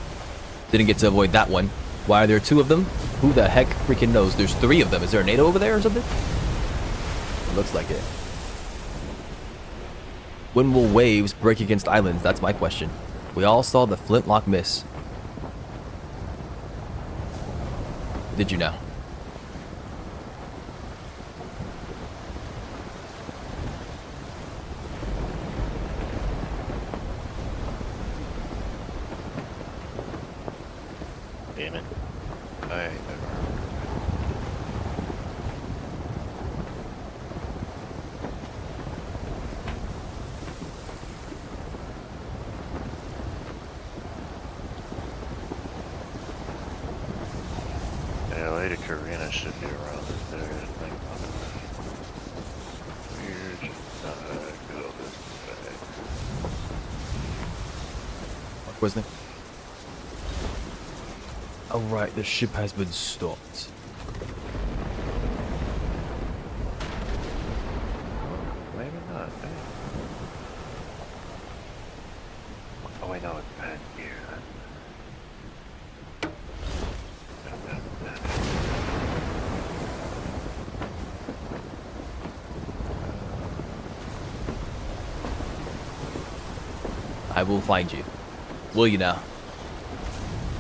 A: Didn't get to avoid that one. Why are there 2 of them? Who the heck freaking knows? There's 3 of them. Is there a NATO over there or something? It looks like it. When will waves break against islands? That's my question. We all saw the flintlock miss. Did you know?
D: Damn it. Yeah, Lady Karina should be around there. I think. Weird. Go this way.
A: What was it? Alright, the ship has been stopped.
D: Maybe not. Oh wait, no, it's bad here.
A: I will find you. Will you now?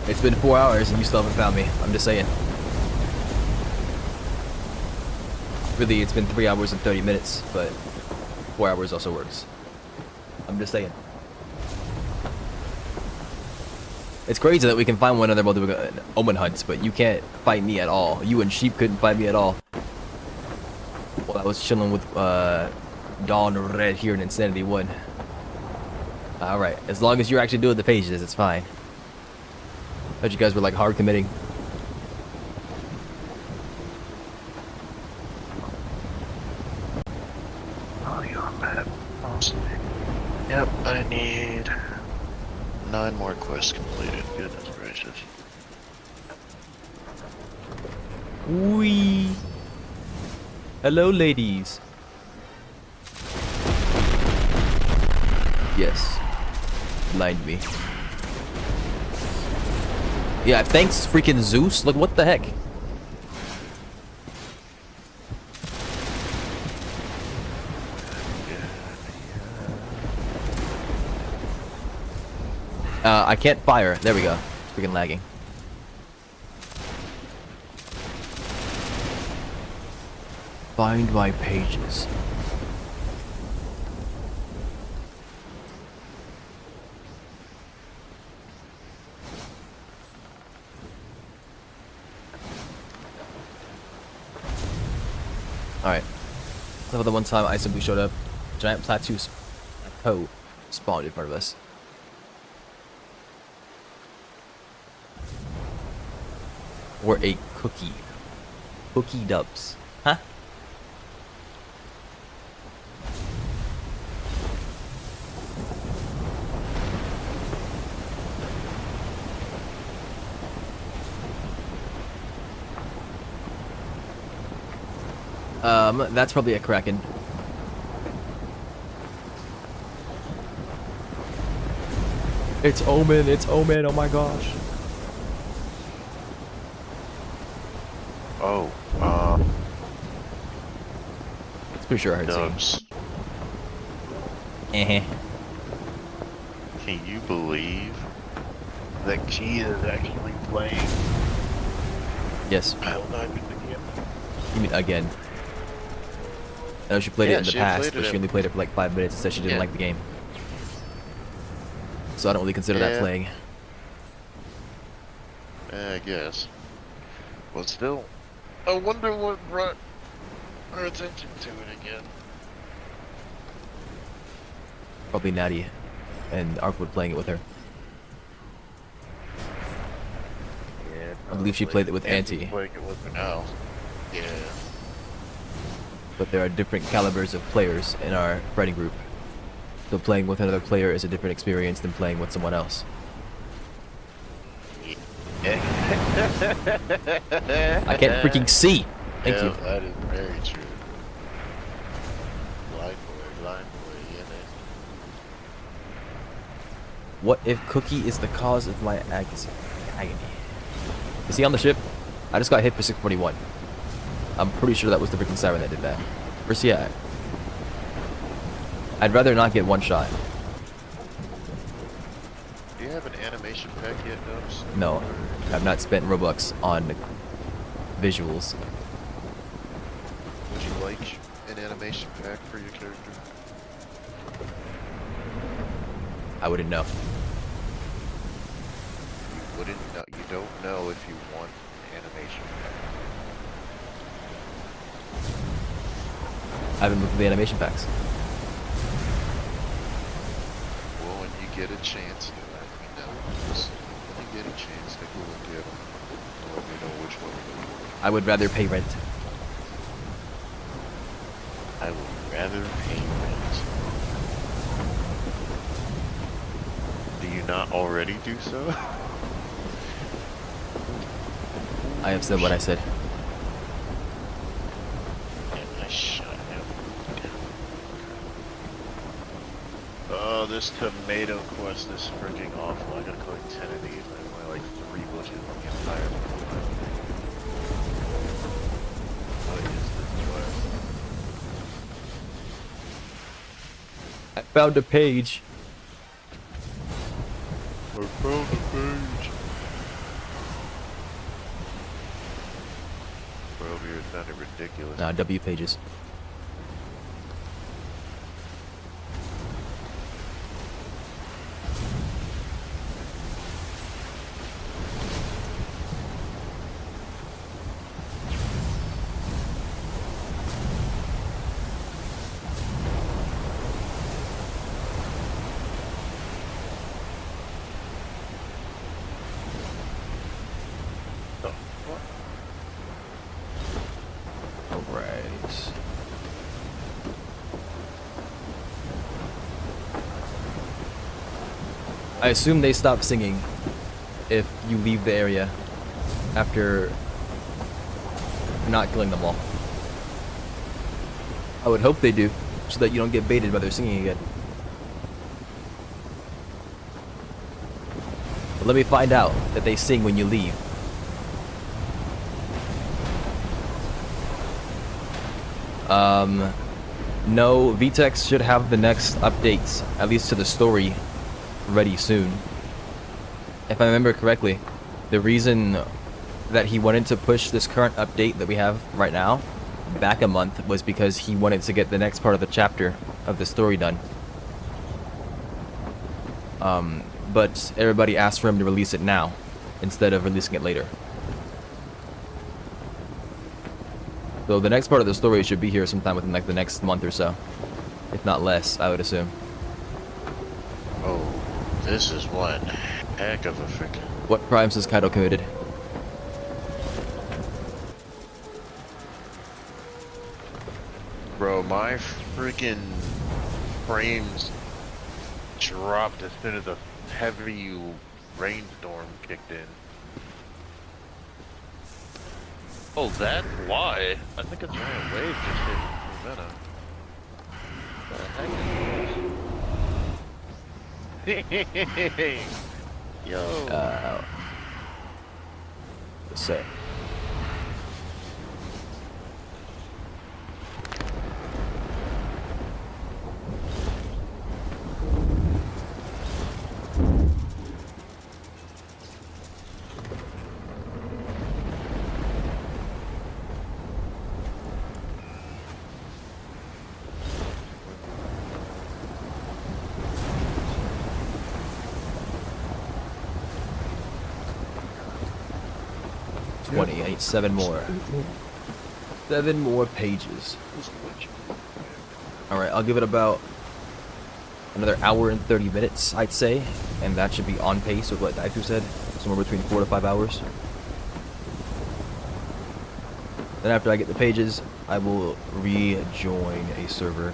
A: It's been 4 hours and you still haven't found me. I'm just saying. Really, it's been 3 hours and 30 minutes, but 4 hours also works. I'm just saying. It's crazy that we can find one another while doing omen hunts, but you can't find me at all. You and Sheep couldn't find me at all. While I was chilling with Dawn Red here in Insanity 1. Alright, as long as you're actually doing the pages, it's fine. Thought you guys were like hard committing.
D: Oh, you're mad. Awesome. Yep, I need 9 more quests completed. Goodness gracious.
A: Wee. Hello, ladies. Yes. Blind me. Yeah, thanks, freaking Zeus. Like, what the heck? I can't fire. There we go. It's freaking lagging. Find my pages. Alright. So the one time I simply showed up, giant plateau spawned in front of us. Or a cookie. Cookie dubs. Huh? That's probably a Kraken. It's Omen, oh my gosh.
D: Oh,
A: It's pretty sure I heard singing.
D: Dubs.
A: Eh.
D: Can you believe that she is actually playing
A: Yes.
D: Battle Diamond again?
A: You mean again? I know she played it
D: Yeah,
A: in the
D: she had
A: past,
D: played
A: but
D: it
A: she
D: in-
A: only played it for like 5 minutes and said she didn't
D: Yeah.
A: like the game. So I don't really consider that
D: Yeah.
A: playing.
D: I guess. But still, I wonder what brought her attention to it again.
A: Probably Natty and Arkwood playing it with her.
D: Yeah,
A: I believe she played it with Auntie.
D: Playing it with her now. Yeah.
A: But there are different calibers of players in our friend group. So playing with another player is a different experience than playing with someone else. I can't freaking see! Thank you.
D: That is very true. Blind boy, yeah.
A: What if Cookie is the cause of my agony? Is he on the ship? I just got hit for 641. I'm pretty sure that was the freaking siren that did that. Where's he at? I'd rather not get one shot.
D: Do you have an animation pack yet, Dubs?
A: No, I've not spent Robux on visuals.
D: Would you like an animation pack for your character?
A: I wouldn't know.
D: You wouldn't know. You don't know if you want an animation pack.
A: I haven't looked at the animation packs.
D: Well, when you get a chance, you let me know. Just when you get a chance, take a look at them. And let me know which one you want.
A: I would rather pay rent.
D: I would rather pay rent. Do you not already do so?
A: I have said what I said.
D: And I shut him down. Oh, this tomato quest is freaking awful. I gotta collect 10 of these. I have only like 3 bushes on the entire map. What is this quest?
A: I found a page.
D: I found a page. We're over here sounding ridiculous.
A: Nah, W pages.
D: Oh, what?
A: Alright. I assume they stop singing if you leave the area after not killing them all. I would hope they do, so that you don't get baited by their singing again. But let me find out that they sing when you leave. No, VTEX should have the next updates, at least to the story, ready soon. If I remember correctly, the reason that he wanted to push this current update that we have right now back a month was because he wanted to get the next part of the chapter of the story done. But everybody asked for him to release it now instead of releasing it later. So the next part of the story should be here sometime within like the next month or so, if not less, I would assume.
D: Oh, this is one heck of a freaking.
A: What crimes has Kaido committed?
D: Bro, my freaking frames dropped as soon as a heavy rainstorm kicked in. Oh, that's why. I think it's my wave just hit Ravenna. The heck is this? Yo.
A: Let's say. I need 7 more. 7 more pages. Alright, I'll give it about another hour and 30 minutes, I'd say. And that should be on pace with what Daifu said. Somewhere between 4 to 5 hours. Then after I get the pages, I will rejoin a server.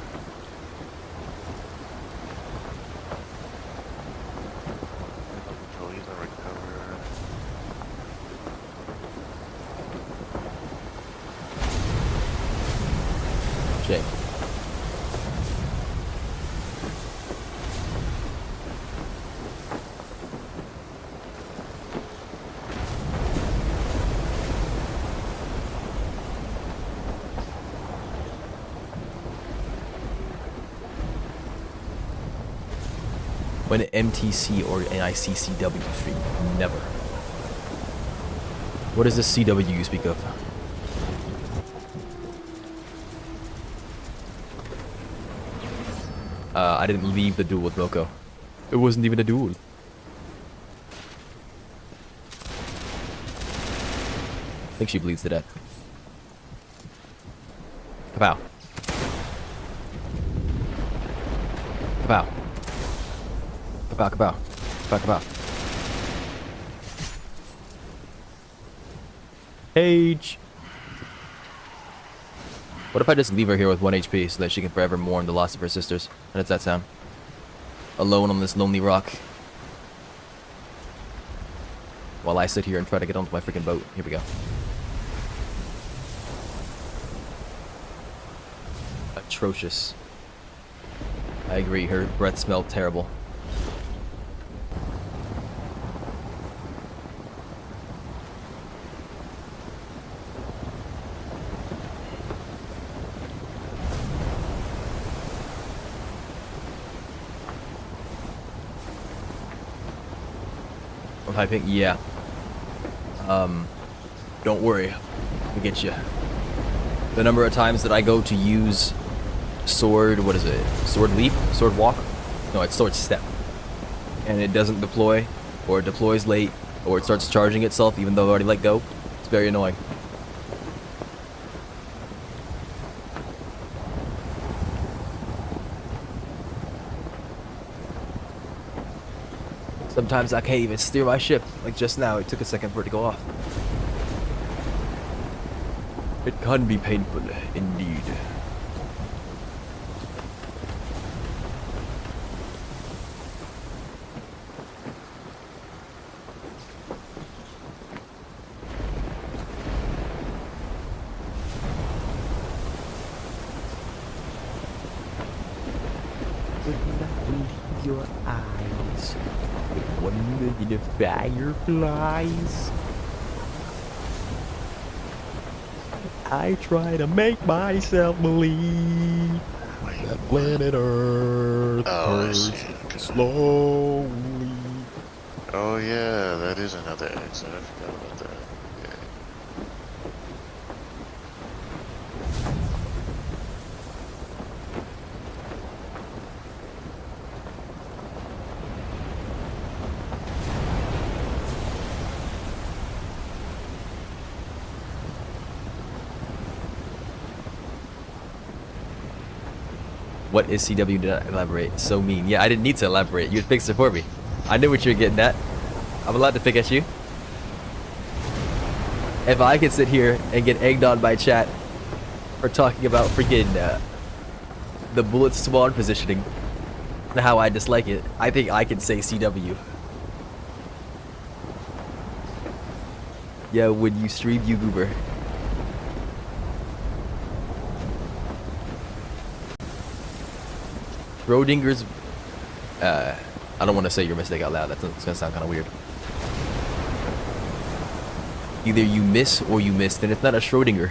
A: Jake. When an MTC or an ICCW stream? Never. What is this CW you speak of? I didn't leave the duel with Moko. It wasn't even a duel. I think she bleeds to death. Kapow. Kapow. Kapow, kapow. Kapow, kapow. Page. What if I just leave her here with 1 HP so that she can forever mourn the loss of her sisters? How does that sound? Alone on this lonely rock. While I sit here and try to get onto my freaking boat. Here we go. Atrocious. I agree, her breath smelled terrible. I'm typing, yeah. Don't worry, I'll get you. The number of times that I go to use sword, what is it? Sword leap? Sword walk? No, it's sword step. And it doesn't deploy, or it deploys late, or it starts charging itself even though I've already let go. It's very annoying. Sometimes I can't even steer my ship. Like just now, it took a second for it to go off. It can be painful, indeed. your eyes. 1 million fireflies. I try to make myself believe that planet Earth
D: Oh, I
A: turns
D: see. Okay.
A: slowly.
D: Oh yeah, that is another exit. I forgot about that. Yeah.
A: What is CW? Did not elaborate. So mean. Yeah, I didn't need to elaborate. You'd fix it for me. I knew what you were getting at. I'm allowed to pick at you. If I could sit here and get egged on by chat for talking about freaking the bullet spawn positioning and how I dislike it, I think I can say CW. Yeah, when you stream, you goober. Schrodinger's, I don't want to say your mistake out loud. That's gonna sound kind of weird. Either you miss or you missed, and it's not a Schrodinger.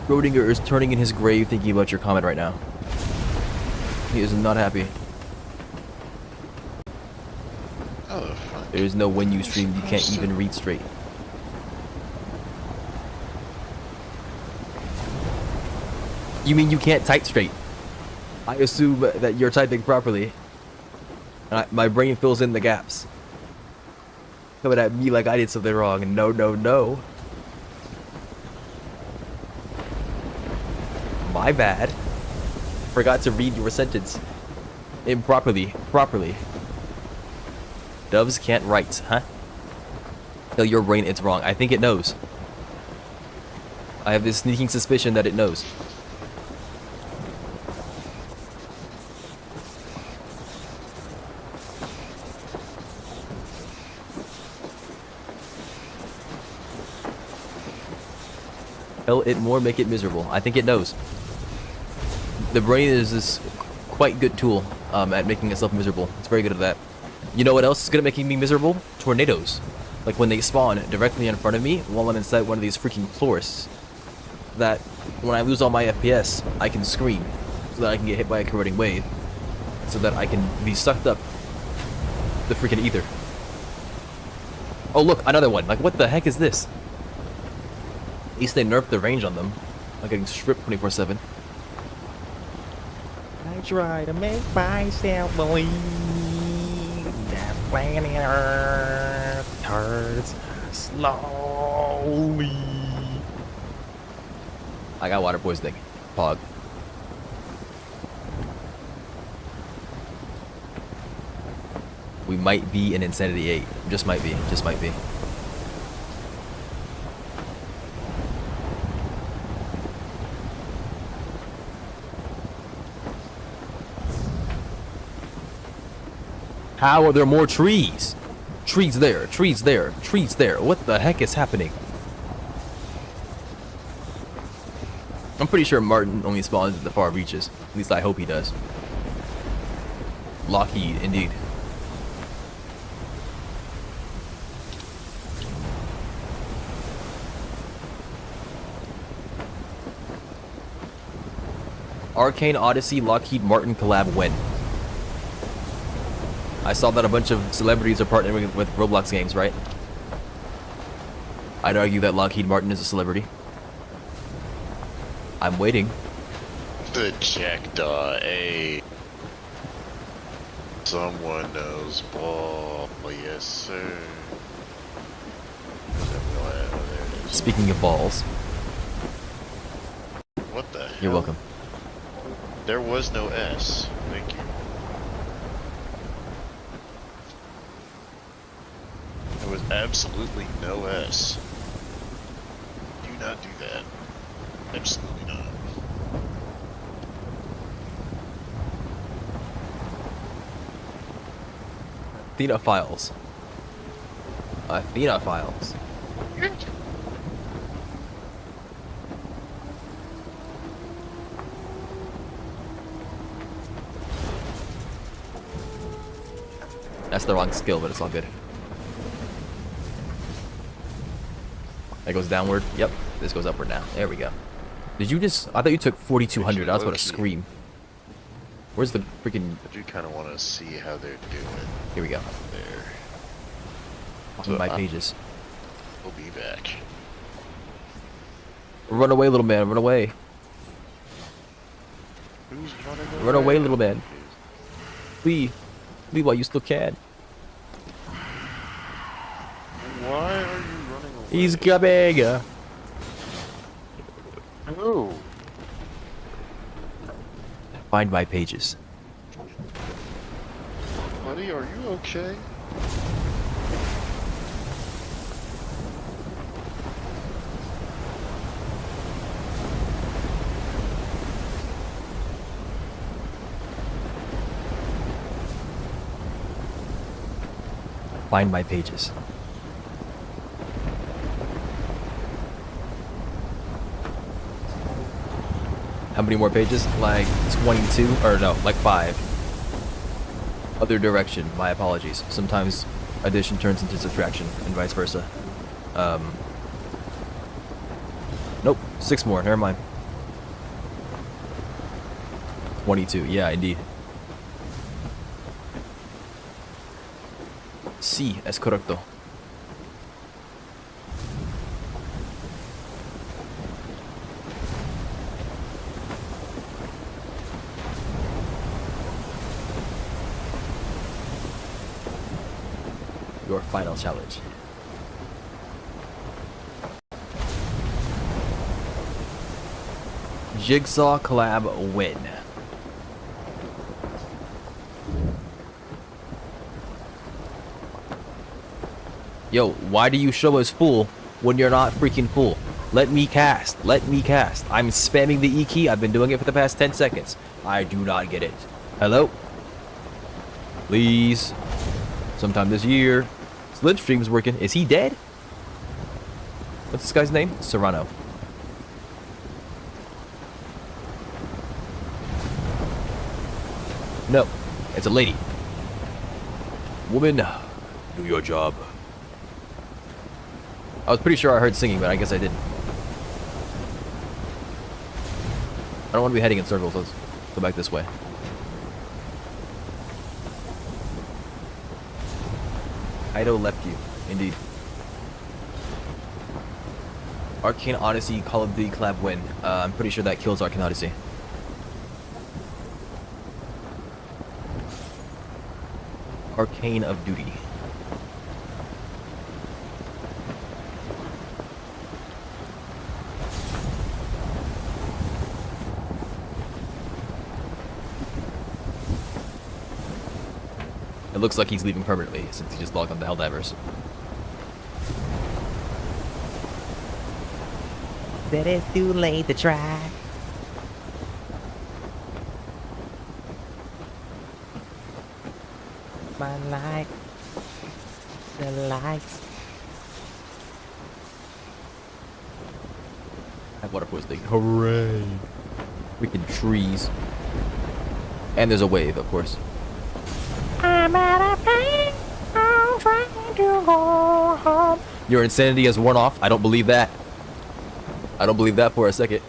A: Schrodinger is turning in his grave thinking about your comment right now. He is not happy.
D: Oh, the fuck.
A: There is no when you stream, you can't even read straight. You mean you can't type straight? I assume that you're typing properly. My brain fills in the gaps. Coming at me like I did something wrong. No, no, no. My bad. Forgot to read your sentence improperly. Properly. Doves can't write, huh? Tell your brain it's wrong. I think it knows. I have this sneaking suspicion that it knows. Tell it more, make it miserable. I think it knows. The brain is this quite good tool at making itself miserable. It's very good at that. You know what else is good at making me miserable? Tornadoes. Like when they spawn directly in front of me while I'm inside one of these freaking forests. That when I lose all my FPS, I can scream so that I can get hit by a corroding wave. So that I can be sucked up the freaking ether. Oh look, another one. Like what the heck is this? At least they nerfed the range on them. I'm getting stripped 24/7. I try to make myself believe that planet Earth turns slowly. I got water poisoning. Pog. We might be in Insanity 8. Just might be. Just might be. How are there more trees? Trees there, trees there, trees there. What the heck is happening? I'm pretty sure Martin only spawns at the far reaches. At least I hope he does. Lockheed, indeed. Arcane Odyssey, Lockheed Martin collab when? I saw that a bunch of celebrities are partnering with Roblox games, right? I'd argue that Lockheed Martin is a celebrity. I'm waiting.
D: The jackdaw, hey. Someone knows ball. Yes, sir. Oh, there it is.
A: Speaking of balls.
D: What the hell?
A: You're welcome.
D: There was no S. Thank you. There was absolutely no S. Do not do that. Absolutely not.
A: Athena Files. Athena Files. That's the wrong skill, but it's all good. That goes downward. Yep. This goes upward now. There we go. Did you just... I thought you took 4,200. I was about to scream. Where's the freaking...
D: I do kind of want to see how they're doing.
A: Here we go.
D: There.
A: On my pages.
D: We'll be back.
A: Run away, little man. Run away.
D: Who's running away?
A: Run away, little man. Flee. Flee while you still can.
D: Why are you running away?
A: He's coming.
D: Oh.
A: Find my pages.
D: Buddy, are you okay?
A: Find my pages. How many more pages? Like 22? Or no, like 5. Other direction. My apologies. Sometimes addition turns into subtraction and vice versa. Nope. 6 more. Never mind. 22. Yeah, indeed. Sí, es correcto. Your final challenge. Jigsaw collab win. Yo, why do you show us full when you're not freaking full? Let me cast. Let me cast. I'm spamming the E key. I've been doing it for the past 10 seconds. I do not get it. Hello? Please. Sometime this year. Slipstream's working. Is he dead? What's this guy's name? Serrano. No. It's a lady. Woman, do your job. I was pretty sure I heard singing, but I guess I didn't. I don't want to be heading in circles. Let's go back this way. Ido left you, indeed. Arcane Odyssey, Call of Duty collab win. I'm pretty sure that kills Arcane Odyssey. Arcane of Duty. It looks like he's leaving permanently since he just logged on the Helldivers.
E: That it's too late to try. My life, the lights.
A: I have water poisoning. Hooray! Freaking trees. And there's a wave, of course.
E: I'm out of pain. I'm trying to go home.
A: Your insanity has worn off. I don't believe that. I don't believe that for a second.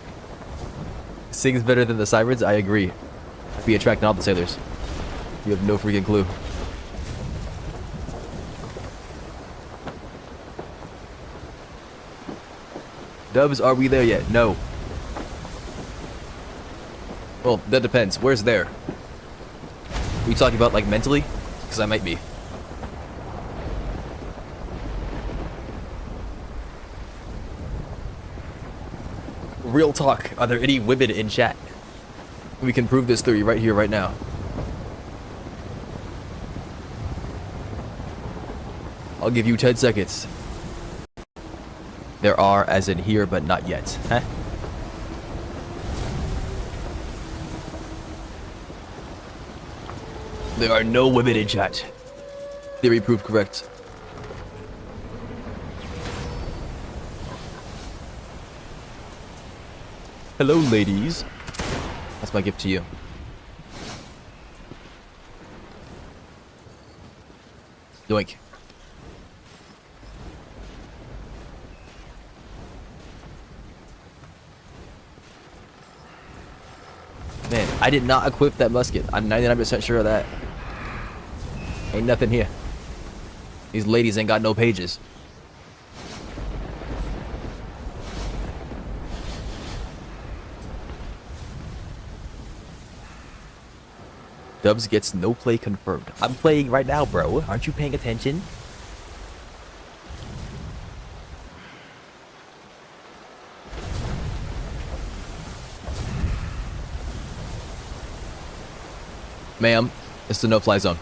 A: Sings better than the sirens? I agree. Be attracting all the sailors. You have no freaking clue. Dubs, are we there yet? No. Well, that depends. Where's there? Are you talking about, like, mentally? Because I might be. Real talk. Are there any women in chat? We can prove this theory right here, right now. I'll give you 10 seconds. There are, as in here, but not yet. Huh? There are no women in chat. Theory proved correct. Hello, ladies. That's my gift to you. Yoink. Man, I did not equip that musket. I'm 99% sure of that. Ain't nothing here. These ladies ain't got no pages. Dubs gets no play confirmed. I'm playing right now, bro. Aren't you paying attention? Ma'am, it's the no-fly zone.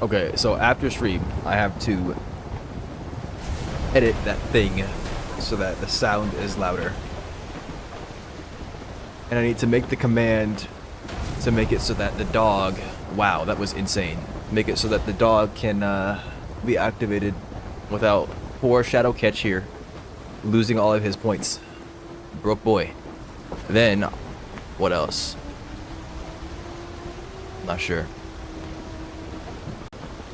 A: Okay, so after stream, I have to edit that thing so that the sound is louder. And I need to make the command to make it so that the dog... Wow, that was insane. Make it so that the dog can be activated without poor Shadow Catch here losing all of his points. Broke boy. Then, what else? Not sure.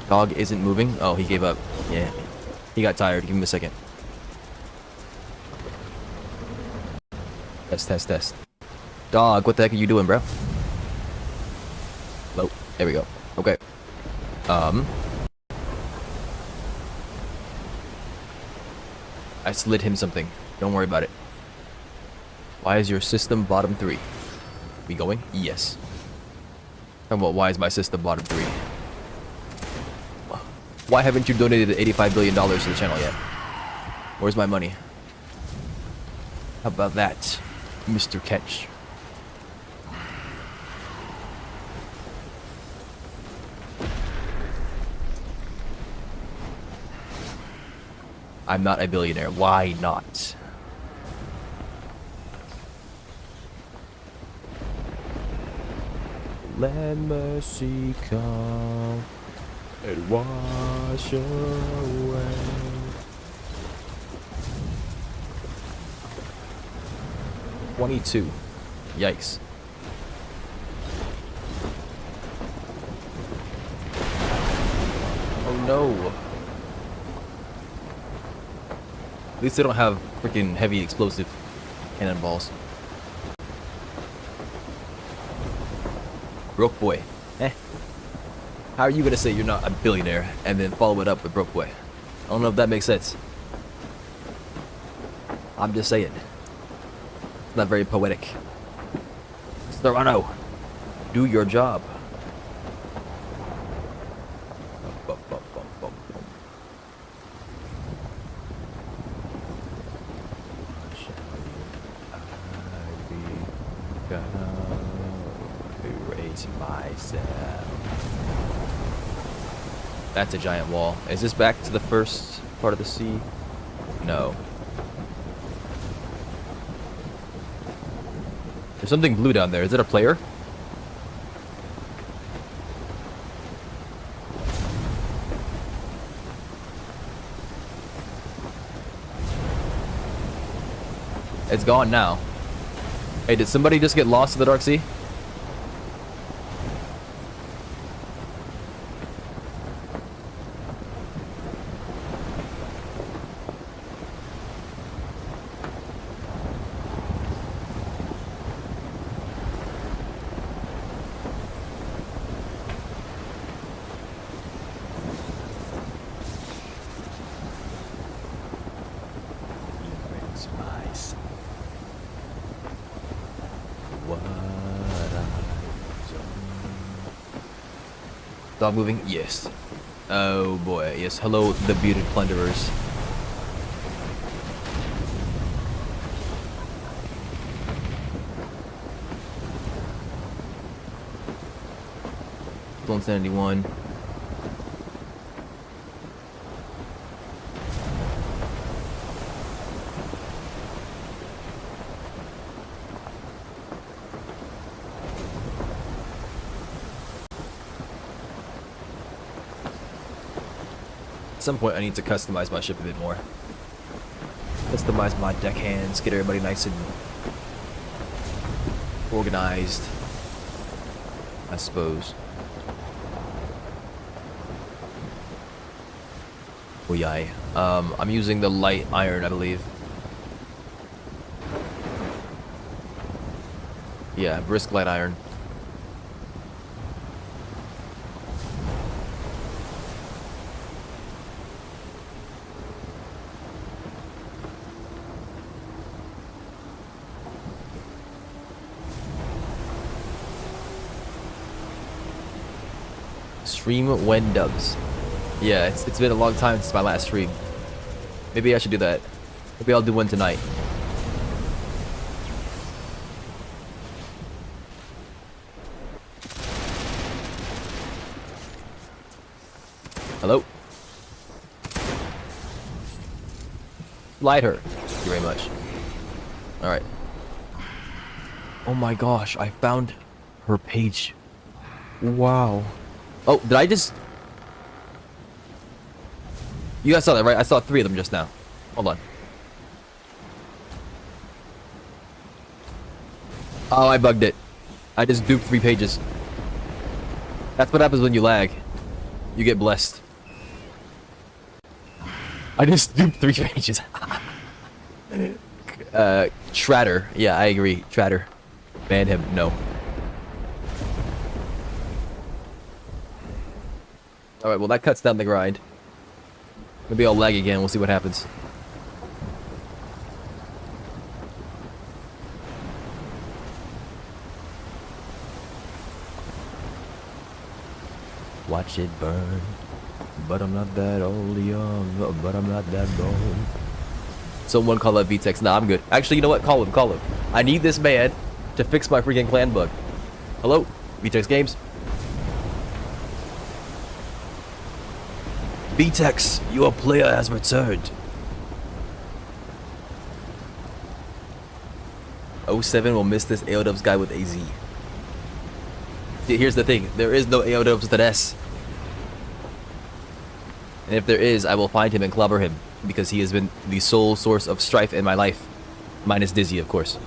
A: Dog isn't moving. Oh, he gave up. Yeah. He got tired. Give him a second. Test. Dog, what the heck are you doing, bro? Hello. There we go. Okay. I slid him something. Don't worry about it. Why is your system bottom 3? We going? Yes. Talking about why is my system bottom 3? Why haven't you donated $85 billion to the channel yet? Where's my money? How about that, Mr. Catch? I'm not a billionaire. Why not? Let mercy come and wash away. $22. Yikes. Oh no. At least they don't have freaking heavy explosive cannonballs. Broke boy. How are you gonna say you're not a billionaire and then follow it up with broke boy? I don't know if that makes sense. I'm just saying. It's not very poetic. Serrano, do your job. Erase myself. That's a giant wall. Is this back to the first part of the sea? No. There's something blue down there. Is it a player? It's gone now. Hey, did somebody just get lost in the Dark Sea? Dog moving? Yes. Oh boy, yes. Hello, the bearded plunderers. Still Insanity 1. At some point, I need to customize my ship a bit more. Customize my deckhands, get everybody nice and organized, I suppose. Oh yeah. I'm using the light iron, I believe. Yeah, brisk light iron. Stream when dubs. Yeah, it's been a long time since my last stream. Maybe I should do that. Maybe I'll do one tonight. Hello? Light her. Thank you very much. Alright. Oh my gosh, I found her page. Wow. Oh, did I just... You guys saw that, right? I saw 3 of them just now. Hold on. Oh, I bugged it. I just duped 3 pages. That's what happens when you lag. You get blessed. I just duped 3 pages. Tratter. Yeah, I agree. Tratter. Ban him. No. Alright, well that cuts down the grind. Maybe I'll lag again, we'll see what happens. Watch it burn. But I'm not that old, young. But I'm not that bold. Someone call up VTEX. Nah, I'm good. Actually, you know what? Call him, call him. I need this man to fix my freaking clan bug. Hello? VTEX Games? VTEX, your player has returned. 07 will miss this AODubs guy with AZ. See, here's the thing. There is no AODubs with an S. And if there is, I will find him and clobber him. Because he has been the sole source of strife in my life. Minus Dizzy, of course.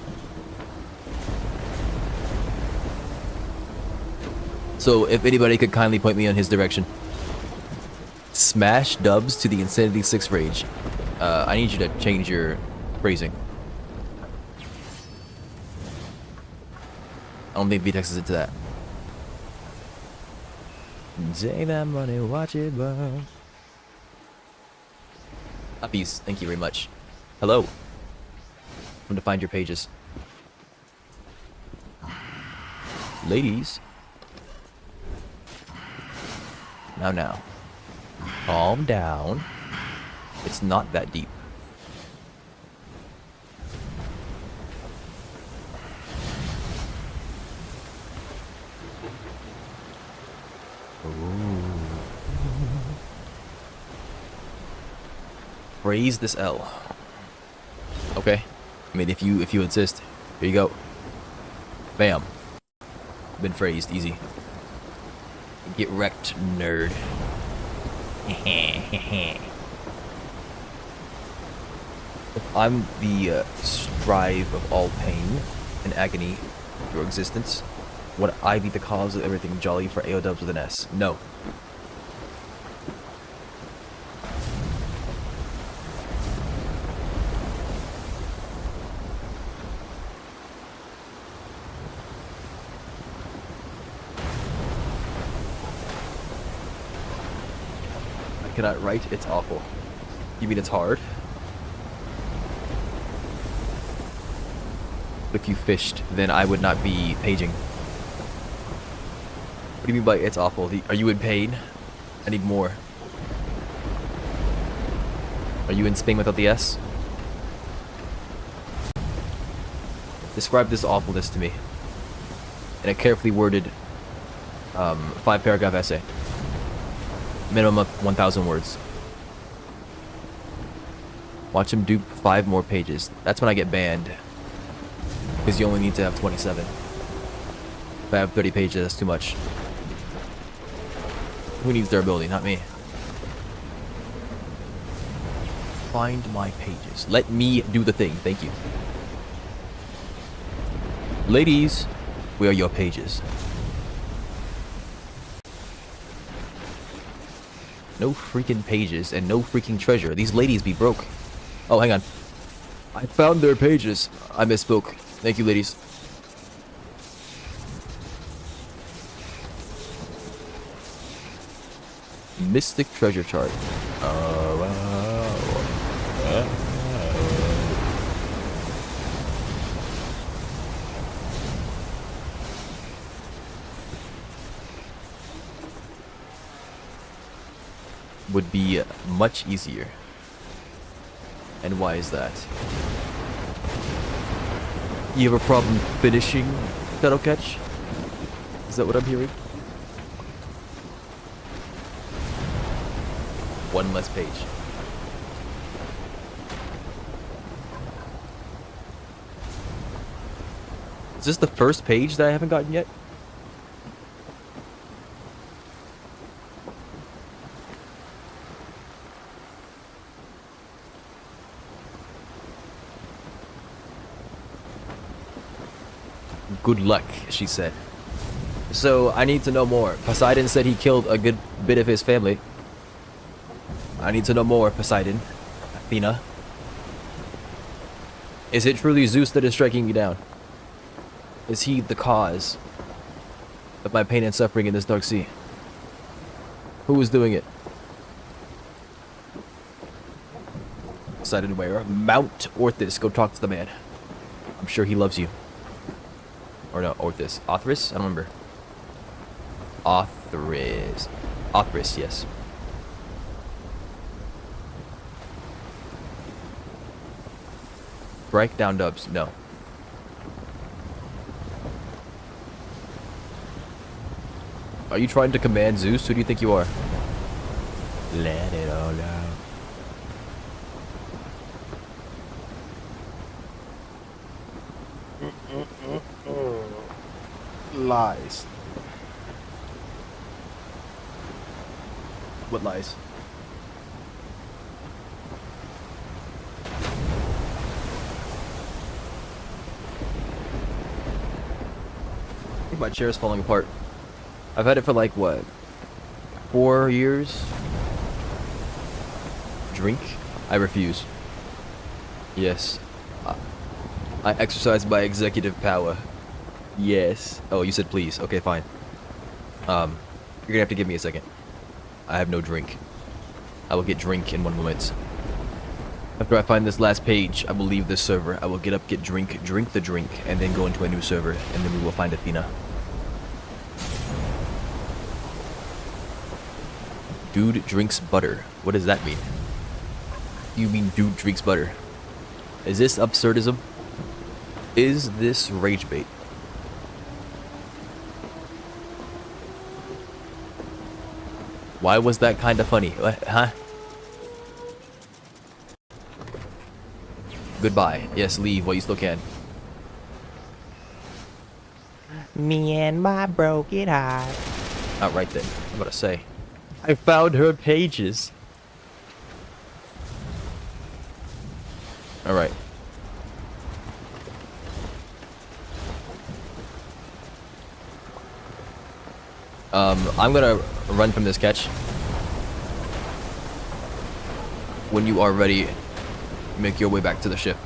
A: So, if anybody could kindly point me in his direction. Smash dubs to the Insanity 6 rage. I need you to change your phrasing. I don't think VTEX is into that. Take that money, watch it burn. Puppies, thank you very much. Hello. I'm going to find your pages. Ladies. Now. Calm down. It's not that deep. Ooh. Raise this L. Okay. I mean, if you insist. Here you go. Bam. Been phrased. Easy. Get wrecked, nerd. If I'm the strive of all pain and agony of your existence, would I be the cause of everything jolly for AODubs with an S? No. I cannot write, it's awful. You mean it's hard? If you fished, then I would not be paging. What do you mean by it's awful? Are you in pain? I need more. Are you in Spain without the S? Describe this awfulness to me. In a carefully worded 5-paragraph essay. Minimum of 1,000 words. Watch him dupe 5 more pages. That's when I get banned. Because you only need to have 27. If I have 30 pages, that's too much. Who needs durability? Not me. find my pages. Let me do the thing. Thank you. Ladies, where are your pages? No freaking pages and no freaking treasure. These ladies be broke. Oh, hang on. I found their pages. I misspoke. Thank you, ladies. Mystic treasure chart. Would be much easier. And why is that? You have a problem finishing Shadow Catch? Is that what I'm hearing? One less page. Is this the first page that I haven't gotten yet? Good luck, she said. So, I need to know more. Poseidon said he killed a good bit of his family. I need to know more, Poseidon. Athena. Is it truly Zeus that is striking me down? Is he the cause of my pain and suffering in this dark sea? Who is doing it? Poseidon where? Mount Orthus. Go talk to the man. I'm sure he loves you. Or no, Orthus. Othris? I don't remember. Othris. Othris, yes. Strike down dubs. No. Are you trying to command Zeus? Who do you think you are? Let it all out. Lies. What lies? I think my chair is falling apart. I've had it for like, what? 4 years? Drink? I refuse. Yes. I exercise my executive power. Yes. Oh, you said please. Okay, fine. You're gonna have to give me a second. I have no drink. I will get drink in 1 moment. After I find this last page, I will leave this server. I will get up, get drink the drink, and then go into a new server, and then we will find Athena. Dude drinks butter. What does that mean? You mean dude drinks butter? Is this absurdism? Is this rage bait? Why was that kind of funny? What? Huh? Goodbye. Yes, leave while you still can.
E: Me and my broken heart.
A: Alright then. I'm about to say. I found her pages. Alright. I'm gonna run from this catch. When you are ready, make your way back to the ship.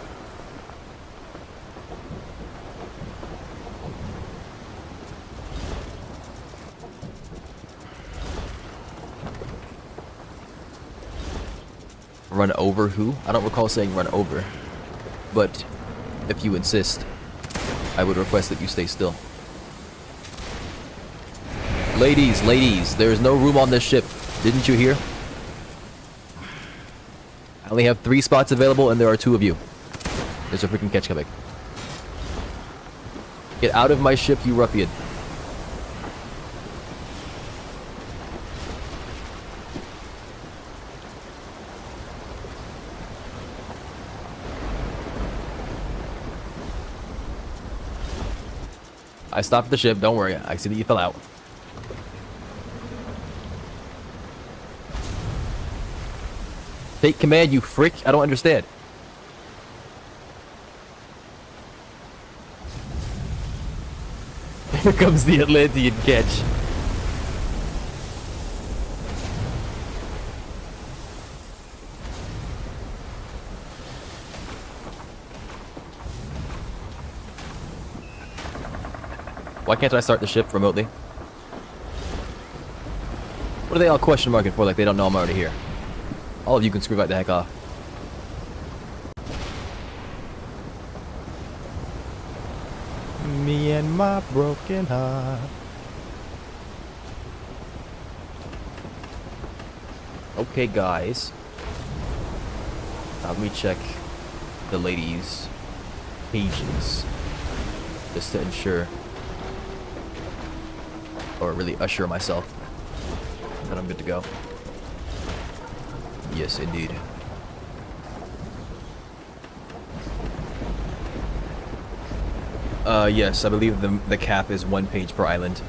A: Run over who? I don't recall saying run over. But if you insist, I would request that you stay still. Ladies, ladies, there is no room on this ship. Didn't you hear? I only have 3 spots available and there are 2 of you. There's a freaking catch coming. Get out of my ship, you ruffian. I stopped the ship, don't worry. I see that you fell out. Take command, you frick. I don't understand. Here comes the Atlantean catch. Why can't I start the ship remotely? What are they all question marking for, like they don't know I'm already here? All of you can screw right the heck off. Me and my broken heart. Okay, guys. Let me check the ladies' pages just to ensure, or really assure myself that I'm good to go. Yes, indeed. Yes, I believe the cap is 1 page per island.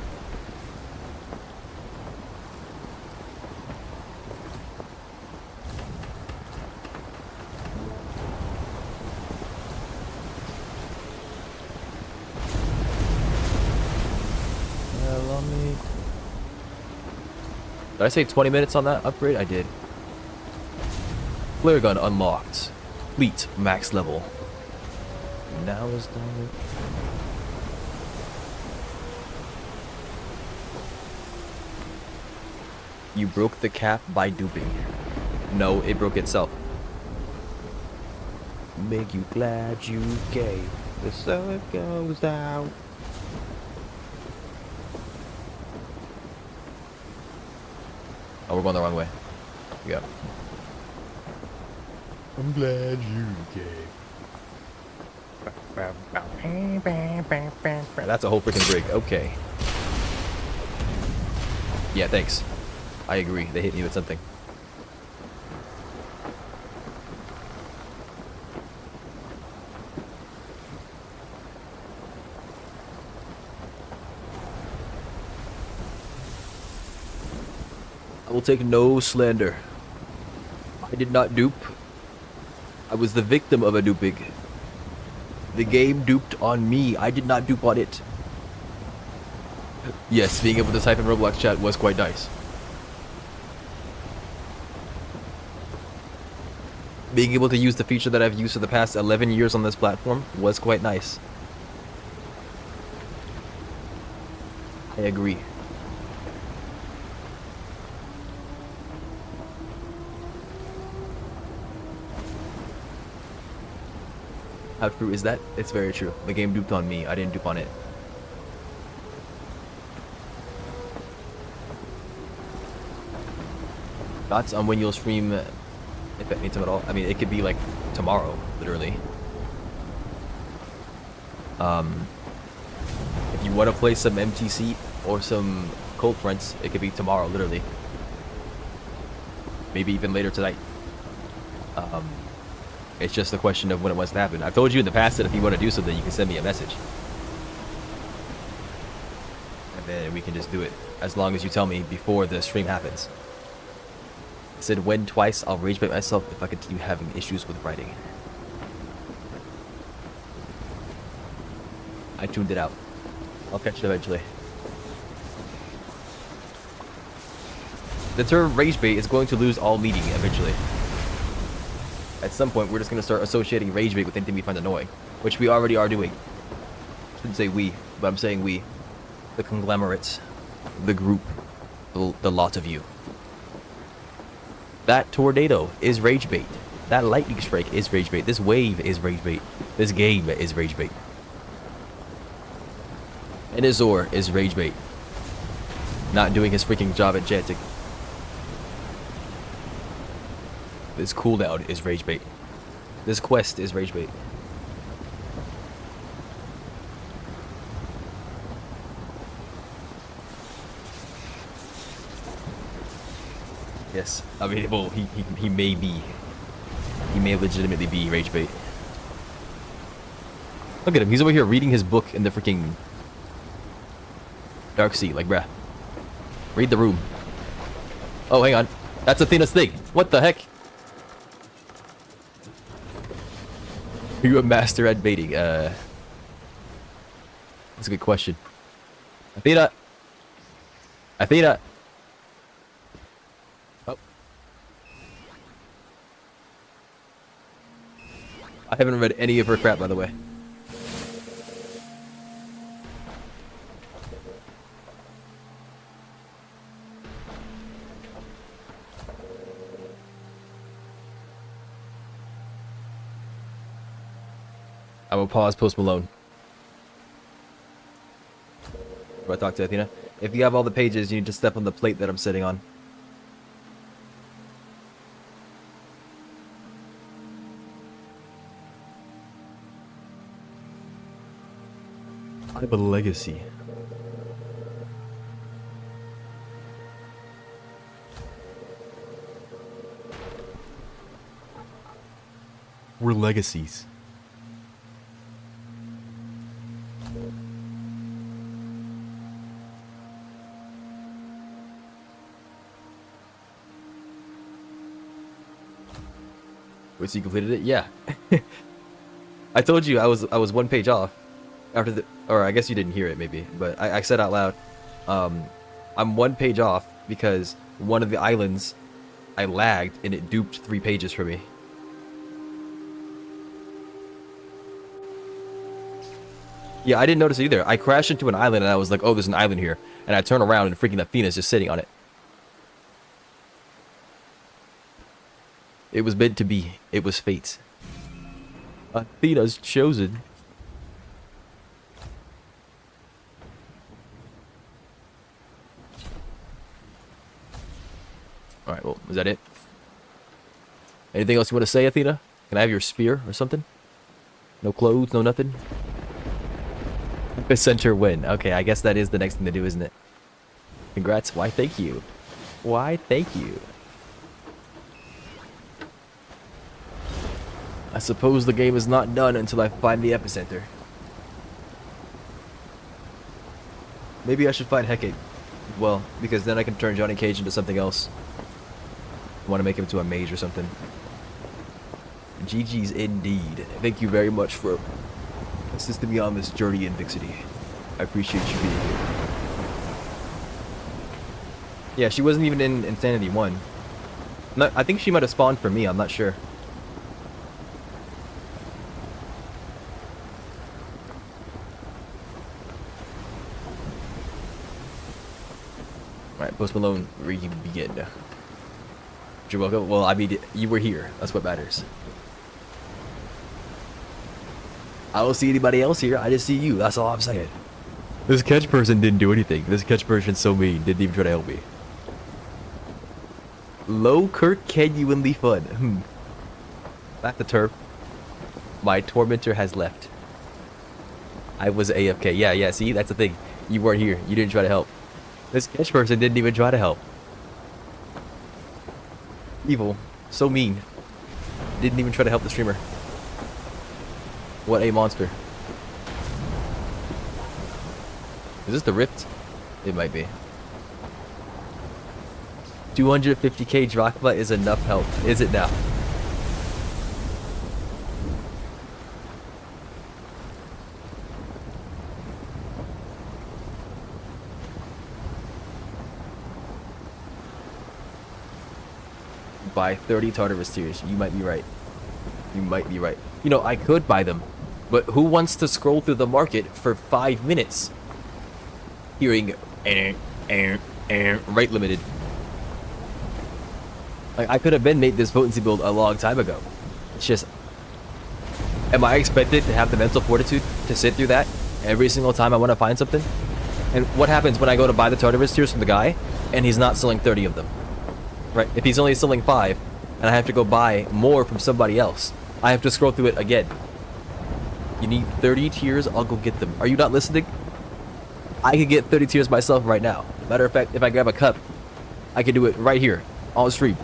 A: Hello, me. Did I say 20 minutes on that upgrade? I did. Flare gun unlocked. Fleet max level. Now is the You broke the cap by duping. No, it broke itself. Make you glad you gave. The sun goes down. Oh, we're going the wrong way. Yeah. I'm glad you gave. That's a whole freaking brig. Okay. Yeah, thanks. I agree. They hit me with something. I will take no slander. I did not dupe. I was the victim of a duping. The game duped on me. I did not dupe on it. Yes, being able to type in Roblox chat was quite nice. Being able to use the feature that I've used for the past 11 years on this platform was quite nice. I agree. How true is that? It's very true. The game duped on me. I didn't dupe on it. Thoughts on when you'll stream, if at any time at all? I mean, it could be like tomorrow, literally. If you want to play some MTC or some Cold Fronts, it could be tomorrow, literally. Maybe even later tonight. It's just a question of when it wants to happen. I've told you in the past that if you want to do something, you can send me a message. And then we can just do it. As long as you tell me before the stream happens. I said when twice, I'll rage bait myself if I continue having issues with writing. I tuned it out. I'll catch it eventually. The term rage bait is going to lose all meaning eventually. At some point, we're just going to start associating rage bait with anything we find annoying, which we already are doing. I shouldn't say we, but I'm saying we. The conglomerates, the group, the lot of you. That tornado is rage bait. That lightning strike is rage bait. This wave is rage bait. This game is rage bait. And Azor is rage bait. Not doing his freaking job at chanting. This cooldown is rage bait. This quest is rage bait. Yes, I mean, well, he may be. He may legitimately be rage bait. Look at him, he's over here reading his book in the freaking Dark Sea, like, bruh. Read the room. Oh, hang on. That's Athena's thing. What the heck? Are you a master at baiting? That's a good question. Athena! Athena! Oh. I haven't read any of her crap, by the way. I will pause Post Malone. Do I talk to Athena? If you have all the pages, you need to step on the plate that I'm sitting on. I have a legacy. We're legacies. Wait, so you completed it? Yeah. I told you I was one page off after the, or I guess you didn't hear it maybe, but I said out loud, I'm one page off because one of the islands I lagged and it duped 3 pages for me. Yeah, I didn't notice it either. I crashed into an island and I was like, oh, there's an island here. And I turn around and freaking Athena's just sitting on it. It was meant to be. It was fate. Athena's chosen. Alright, well, is that it? Anything else you want to say, Athena? Can I have your spear or something? No clothes, no nothing? Epicenter win. Okay, I guess that is the next thing to do, isn't it? Congrats. Why, thank you. Why, thank you. I suppose the game is not done until I find the epicenter. Maybe I should find Hecate. Well, because then I can turn Johnny Cage into something else. I want to make him into a mage or something. GG's indeed. Thank you very much for assisting me on this journey in Vixity. I appreciate you being here. Yeah, she wasn't even in Insanity 1. No, I think she might have spawned for me, I'm not sure. Alright, Post Malone, begin. You're welcome. Well, I mean, you were here. That's what matters. I don't see anybody else here. I just see you. That's all I'm saying. This catch person didn't do anything. This catch person's so mean. Didn't even try to help me. Low Kirk genuinely fun. Back to turf. My tormentor has left. I was AFK. Yeah, see? That's the thing. You weren't here. You didn't try to help. This catch person didn't even try to help. Evil. So mean. Didn't even try to help the streamer. What a monster. Is this the Rift? It might be. 250k drachma is enough help. Is it now? Buy 30 Tartarus tears. You might be right. You might be right. You know, I could buy them, but who wants to scroll through the market for 5 minutes? Hearing rate limited. Like, I could have made this potency build a long time ago. It's just, am I expected to have the mental fortitude to sit through that every single time I want to find something? And what happens when I go to buy the Tartarus tears from the guy and he's not selling 30 of them? Right? If he's only selling 5 and I have to go buy more from somebody else, I have to scroll through it again. You need 30 tiers, I'll go get them. Are you not listening? I could get 30 tiers myself right now. Matter of fact, if I grab a cup, I can do it right here on stream.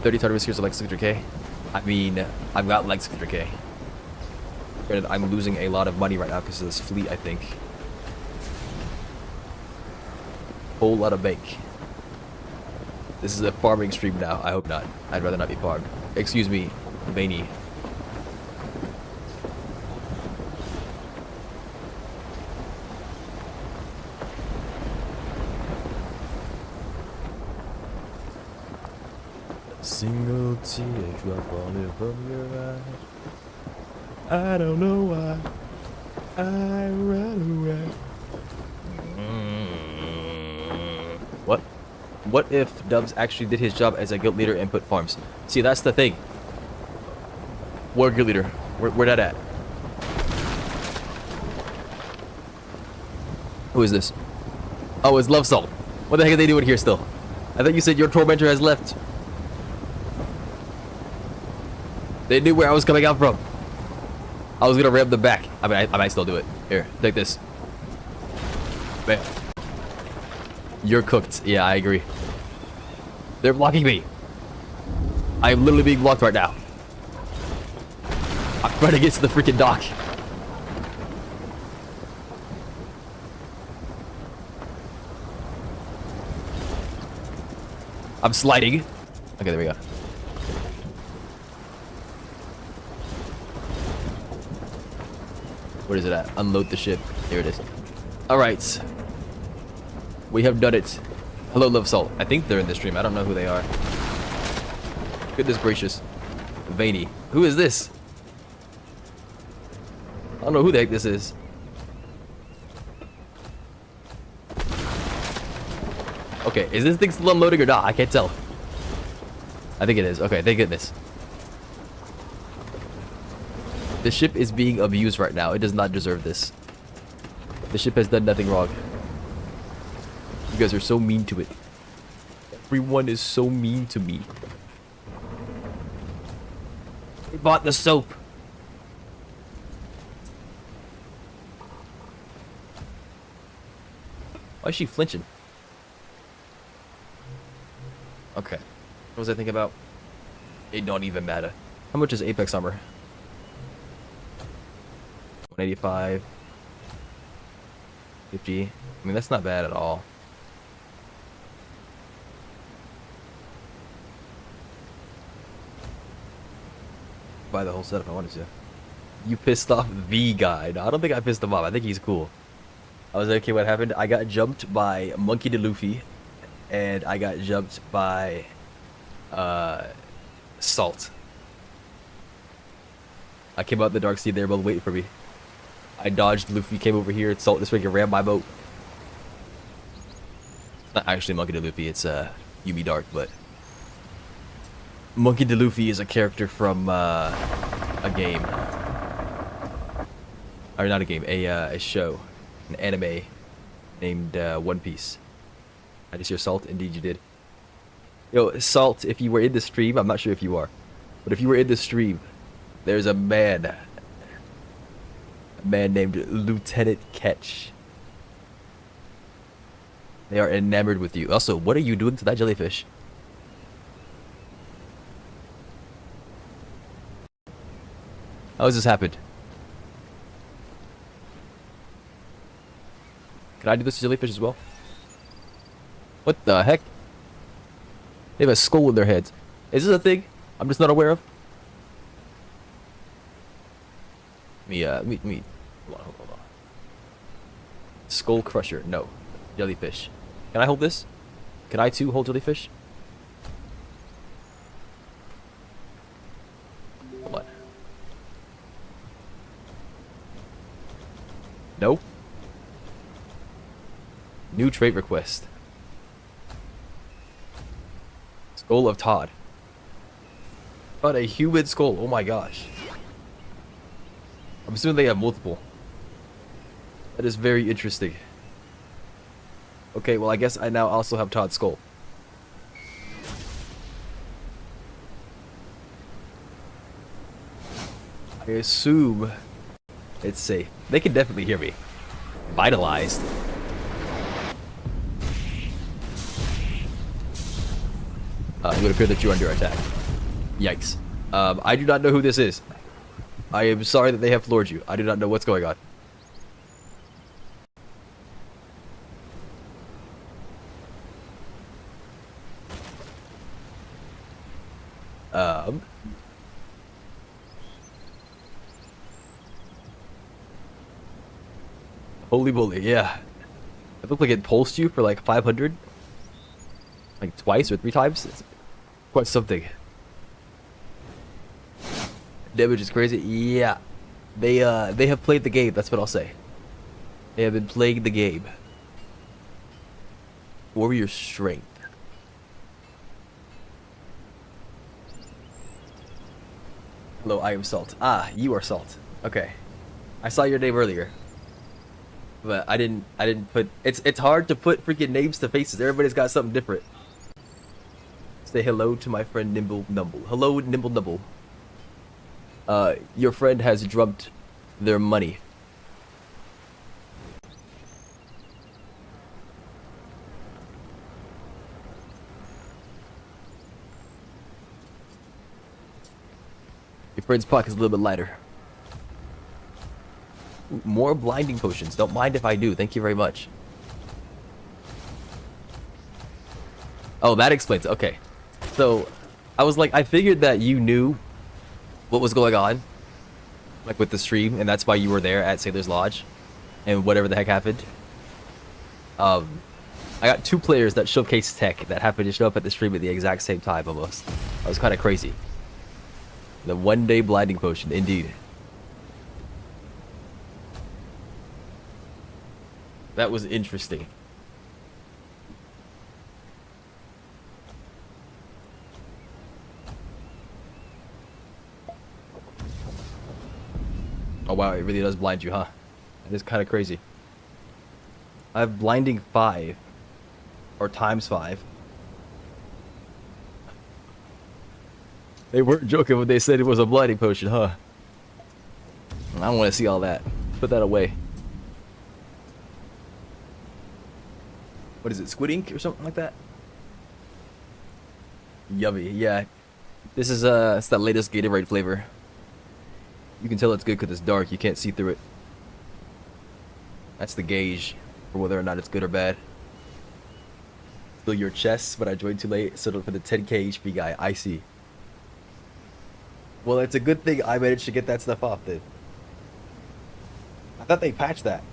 A: $30 Tartarus tiers are like 600k. I mean, I've got like 600k. Granted, I'm losing a lot of money right now because of this fleet, I think. Whole lot of bank. This is a farming stream now. I hope not. I'd rather not be farmed. Excuse me, Veiny. Single teardrop falling from your eye. I don't know why I ran away. What? What if Dubs actually did his job as a guild leader and put farms? See, that's the thing. What guild leader? Where that at? Who is this? Oh, it's Love Salt. What the heck are they doing here still? I thought you said your tormentor has left. They knew where I was coming out from. I was gonna ram them back. I mean, I might still do it. Here, take this. Bam. You're cooked. Yeah, I agree. They're blocking me. I am literally being blocked right now. I'm trying to get to the freaking dock. I'm sliding. Okay, there we go. Where is it at? Unload the ship. Here it is. Alright. We have done it. Hello, Love Salt. I think they're in the stream. I don't know who they are. Goodness gracious. Veiny. Who is this? I don't know who the heck this is. Okay, is this thing still unloading or not? I can't tell. I think it is. Okay, thank goodness. The ship is being abused right now. It does not deserve this. The ship has done nothing wrong. You guys are so mean to it. Everyone is so mean to me. We bought the soap. Why is she flinching? Okay. What was I thinking about? It don't even matter. How much is Apex armor? 185. 50. I mean, that's not bad at all. Buy the whole set if I wanted to. You pissed off the guy. No, I don't think I pissed him off. I think he's cool. I was like, okay, what happened? I got jumped by Monkey D. Luffy, and I got jumped by Salt. I came out the dark sea. They were both waiting for me. I dodged Luffy, came over here. Salt this way and ran my boat. It's not actually Monkey D. Luffy. It's Yumi Dark, but Monkey D. Luffy is a character from a game. Or not a game, a show. An anime named One Piece. I just hear Salt. Indeed you did. Yo, Salt, if you were in the stream, I'm not sure if you are, but if you were in the stream, there's a man named Lieutenant Ketch. They are enamored with you. Also, what are you doing to that jellyfish? How has this happened? Can I do this to jellyfish as well? What the heck? They have a skull in their heads. Is this a thing I'm just not aware of? Hold on. Skull crusher. No. Jellyfish. Can I hold this? Can I too hold jellyfish? Hold on. No? New trait request. Skull of Todd. But a human skull. Oh my gosh. I'm assuming they have multiple. That is very interesting. Okay, well I guess I now also have Todd's skull. I assume it's safe. They can definitely hear me. Vitalized. It would appear that you're under attack. Yikes. I do not know who this is. I am sorry that they have floored you. I do not know what's going on. Um. Holy moly, yeah. It looked like it pulsed you for like 500. Like twice or 3 times. It's quite something. Damage is crazy. Yeah. They have played the game, that's what I'll say. They have been playing the game. Warrior strength. Hello, I am Salt. Ah, you are Salt. Okay. I saw your name earlier. But I didn't put it's hard to put freaking names to faces. Everybody's got something different. Say hello to my friend Nimble Numble. Hello, Nimble Numble. Your friend has drugged their money. Your friend's pocket's a little bit lighter. Ooh, more blinding potions. Don't mind if I do. Thank you very much. Oh, that explains it. Okay. So, I was like, I figured that you knew what was going on, like with the stream, and that's why you were there at Sailor's Lodge, and whatever the heck happened. I got 2 players that showcase tech that happened to show up at the stream at the exact same time almost. That was kind of crazy. The 1-day blinding potion, indeed. That was interesting. Oh wow, it really does blind you, huh? That is kind of crazy. I have blinding 5. Or times 5. They weren't joking when they said it was a blinding potion, huh? I don't want to see all that. Put that away. What is it, squid ink or something like that? Yummy, yeah. This is it's that latest Gatorade flavor. You can tell it's good because it's dark. You can't see through it. That's the gauge for whether or not it's good or bad. Still your chest, but I joined too late. Settled for the 10k HP guy. I see. Well, it's a good thing I managed to get that stuff off then. I thought they patched that.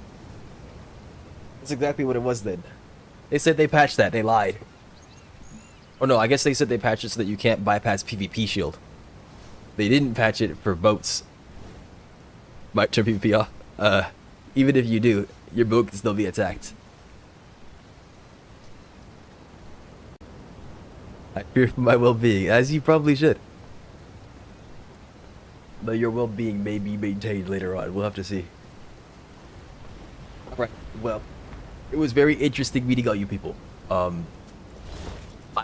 A: That's exactly what it was then. They said they patched that. They lied. Oh no, I guess they said they patched it so that you can't bypass PvP shield. They didn't patch it for boats. Might turn PvP off. Even if you do, your boat can still be attacked. I fear for my well-being, as you probably should. Though your well-being may be maintained later on. We'll have to see. Alright, well, it was very interesting meeting all you people. I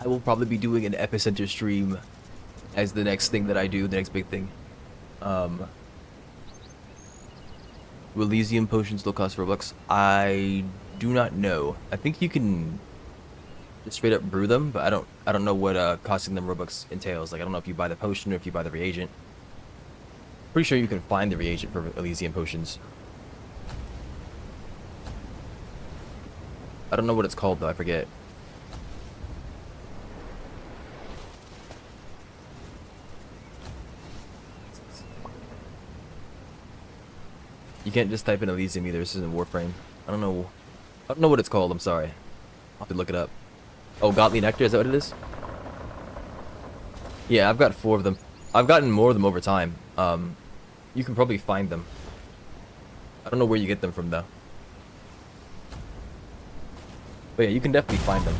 A: will probably be doing an Epicenter stream as the next thing that I do, the next big thing. Will Elysium potions still cost Robux? I do not know. I think you can just straight up brew them, but I don't know what costing them Robux entails. Like I don't know if you buy the potion or if you buy the reagent. Pretty sure you can find the reagent for Elysium potions. I don't know what it's called though, I forget. You can't just type in Elysium either, this isn't Warframe. I don't know what it's called, I'm sorry. I'll have to look it up. Oh, Godly Nectar, is that what it is? Yeah, I've got 4 of them. I've gotten more of them over time. You can probably find them. I don't know where you get them from though. But yeah, you can definitely find them.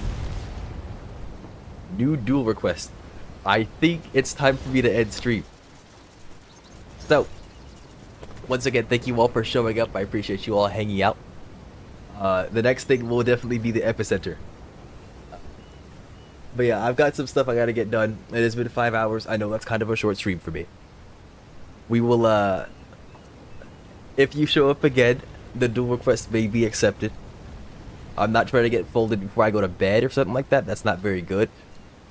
A: New duel request. I think it's time for me to end stream. So, once again, thank you all for showing up. I appreciate you all hanging out. The next thing will definitely be the Epicenter. But yeah, I've got some stuff I gotta get done. It has been 5 hours. I know that's kind of a short stream for me. We will, if you show up again, the duel request may be accepted. I'm not trying to get folded before I go to bed or something like that. That's not very good.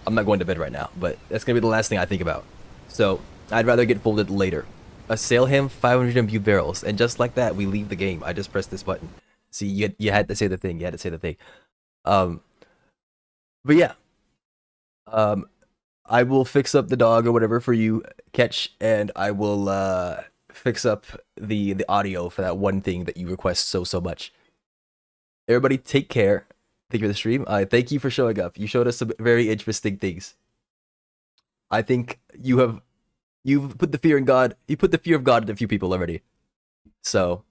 A: I'm not going to bed right now, but that's gonna be the last thing I think about. So, I'd rather get folded later. Assail him 500 MU barrels, and just like that, we leave the game. I just pressed this button. See, you had to say the thing. You had to say the thing. But yeah. I will fix up the dog or whatever for you, Catch, and I will fix up the audio for that one thing that you request so much. Everybody, take care. Thank you for the stream. Thank you for showing up. You showed us some very interesting things. I think you've put the fear in God. You put the fear of God in a few people already. So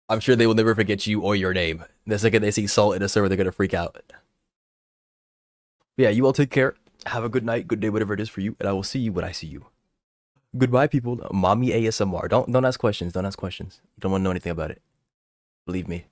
A: I'm sure they will never forget you or your name. The second they see salt in a server, they're gonna freak out. Yeah, you all take care. Have a good night, good day, whatever it is for you, and I will see you when I see you. Goodbye, people. Mommy ASMR. Don't ask questions. Don't ask questions. You don't want to know anything about it. Believe me.